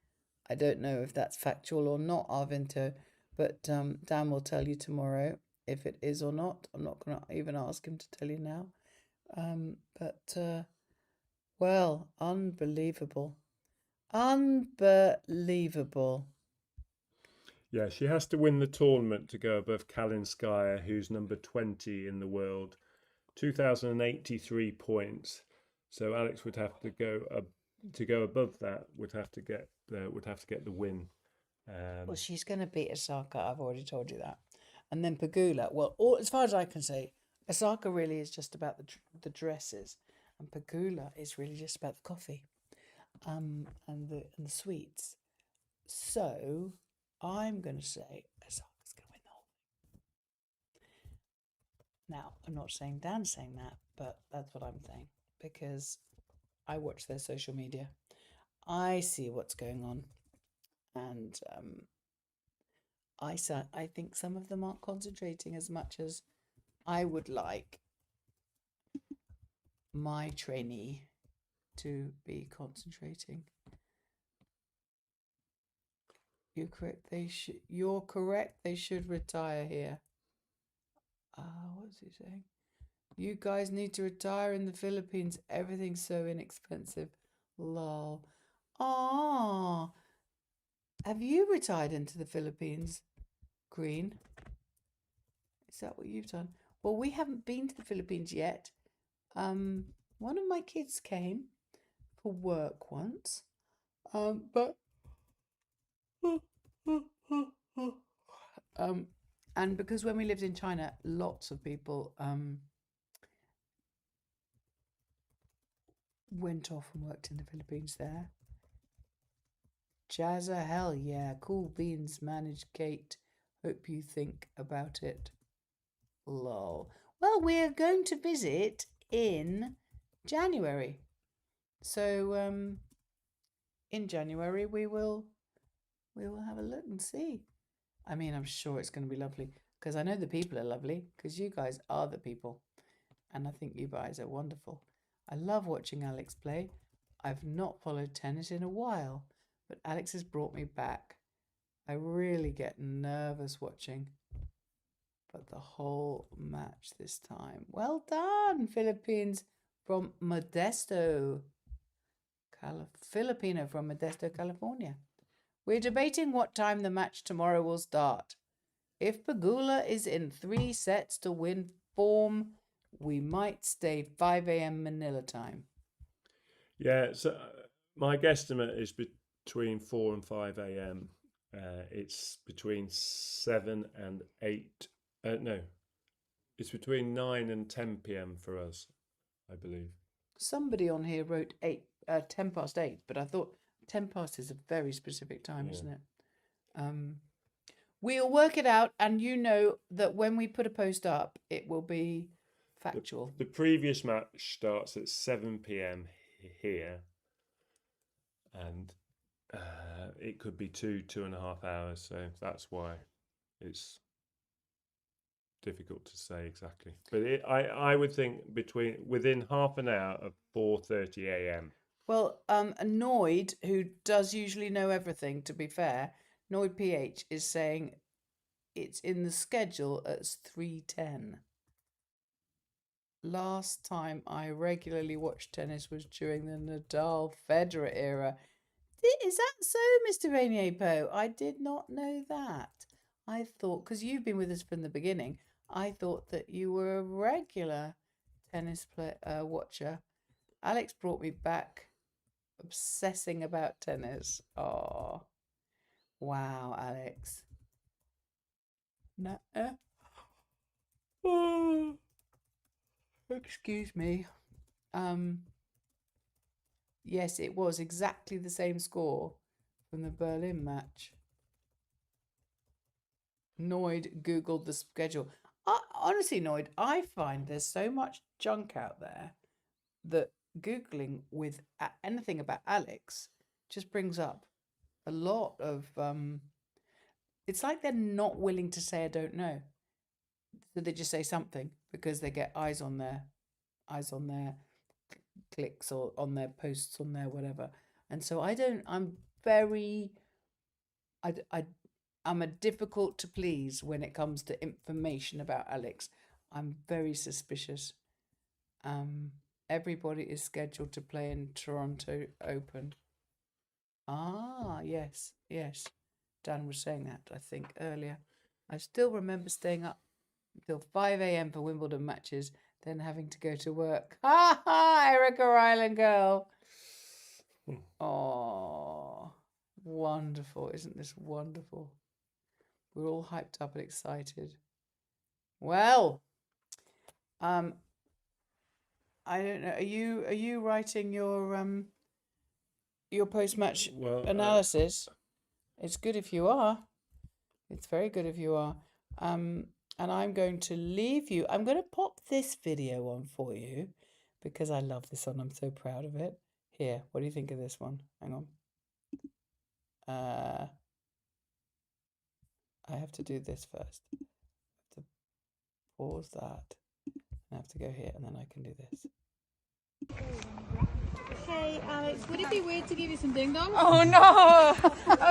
I don't know if that's factual or not, Arvinto, but Dan will tell you tomorrow if it is or not. I'm not going to even ask him to tell you now. Well, unbelievable. Unbelievable. Yeah, she has to win the tournament to go above Kalinskaya, who's number 20 in the world. 2,083 points. So Alex would have to go above that. Would have to get the win. Well, she's going to beat Osaka. I've already told you that. And then Pegula. Well, as far as I can say, Osaka really is just about the dresses, and Pegula is really just about the coffee, and the sweets. So I'm going to say Osaka's going to win the whole thing. Now, I'm not saying Dan's saying that, but that's what I'm saying because I watch their social media. I see what's going on, and I think some of them aren't concentrating as much as I would like my trainee to be concentrating. You're correct. You're correct. They should retire here. What's he saying? You guys need to retire in the Philippines. Everything's so inexpensive. Lol. Ah. Have you retired into the Philippines, Green? Is that what you've done? Well, we haven't been to the Philippines yet. One of my kids came for work once. But and because when we lived in China, lots of people went off and worked in the Philippines there. Jazza, hell yeah. Cool beans, managed Kate. Hope you think about it. Lol. Well, we're going to visit in January. So in January we will have a look and see. I mean, I'm sure it's going to be lovely because I know the people are lovely because you guys are the people. And I think you guys are wonderful. I love watching Alex play. I've not followed tennis in a while, but Alex has brought me back. I really get nervous watching. But the whole match this time. Well done, Philippines from Modesto. Filipino from Modesto, California. We're debating what time the match tomorrow will start. If Pegula is in 3 sets to win form, we might stay 5 a.m. Manila time. Yeah, so my guesstimate is between 4 and 5 a.m. It's between 7 and 8. No, it's between 9 and 10 p.m. for us, I believe. Somebody on here wrote 10 past 8, but I thought 10 past is a very specific time, isn't it? We'll work it out, and you know that when we put a post up, it will be factual. The previous match starts at 7 p.m. here, and it could be 2.5 hours, so that's why it's difficult to say exactly. But I would think within half an hour of 4:30 a.m. Well, Noid, who does usually know everything, to be fair, Noid PH is saying it's in the schedule at 3:10. Last time I regularly watched tennis was during the Nadal-Federer era. Is that so, Mr. Rainier-Po? I did not know that. I thought, because you've been with us from the beginning, I thought that you were a regular tennis watcher. Alex brought me back obsessing about tennis. Oh, wow, Alex. No. Oh, excuse me. Yes, it was exactly the same score from the Berlin match. Noid Googled the schedule. Honestly, Noid, I find there's so much junk out there that Googling with anything about Alex just brings up a lot of... it's like they're not willing to say I don't know. So they just say something because they get eyes on their clicks or on their posts on their whatever. And so I'm a difficult to please when it comes to information about Alex. I'm very suspicious. Everybody is scheduled to play in Toronto Open. Ah, yes. Dan was saying that, I think, earlier. I still remember staying up until 5 a.m. for Wimbledon matches, then having to go to work. Ha ha, Erica Island girl. Oh, wonderful. Isn't this wonderful? We're all hyped up and excited. Well, I don't know. Are you writing your post-match analysis? It's good if you are. It's very good if you are. And I'm going to leave you. I'm going to pop this video on for you because I love this one. I'm so proud of it. Here, what do you think of this one? Hang on. I have to do this first. I have to pause that. I have to go here and then I can do this. Hey Alex, would it be weird to give you some ding dong? Oh no!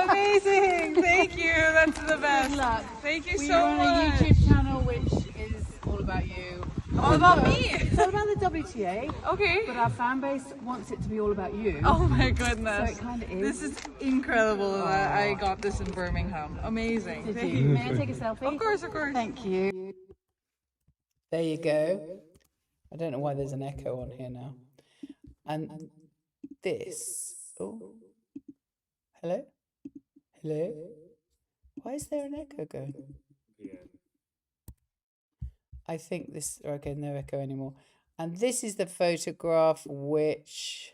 Amazing! Thank you, that's the best. Good luck. Thank you We so run much. a YouTube channel which is all about you. All about me? It's all about the WTA. Okay. But our fan base wants it to be all about you. Oh my goodness. So it kind of is. This is incredible that I got this in Birmingham. Amazing. Did Thank you? May I take a selfie? Of course. Thank you. There you go. I don't know why there's an echo on here now. And this. Oh. Hello? Why is there an echo going? Yeah. I think this... Okay, no echo anymore. And this is the photograph which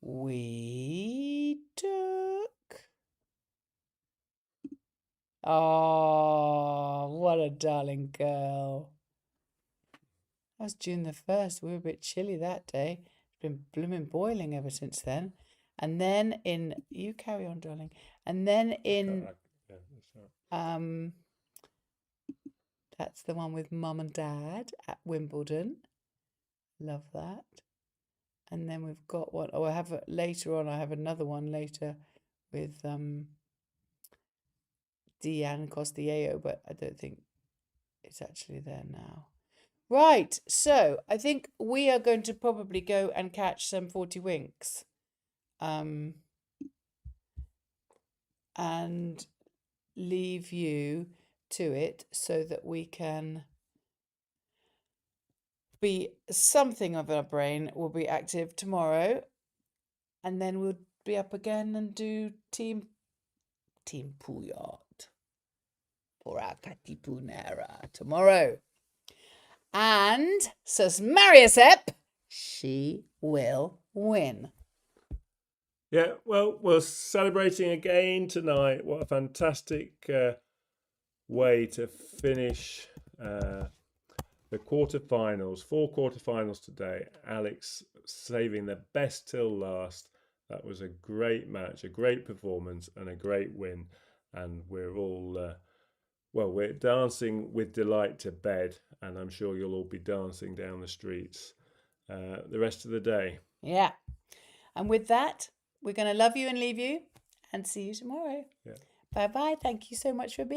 we took. Oh, what a darling girl. That was June the 1st. We were a bit chilly that day. It's been blooming boiling ever since then. And then you carry on, darling. And then that's the one with Mum and Dad at Wimbledon. Love that. And then we've got one. Oh, I have another one later with Deanne Costiello, but I don't think it's actually there now. Right, so I think we are going to probably go and catch some 40 winks. And leave you to it so that we can be something of our brain will be active tomorrow, and then we'll be up again and do team Puyat for our Katipunera tomorrow. And Sus Mariusep, she will win. Yeah, well, we're celebrating again tonight. What a fantastic way to finish the quarterfinals. 4 quarterfinals today. Alex saving the best till last. That was a great match, a great performance, and a great win. And we're all, we're dancing with delight to bed. And I'm sure you'll all be dancing down the streets the rest of the day. Yeah. And with that, we're going to love you and leave you and see you tomorrow. Yeah. Bye-bye. Thank you so much for being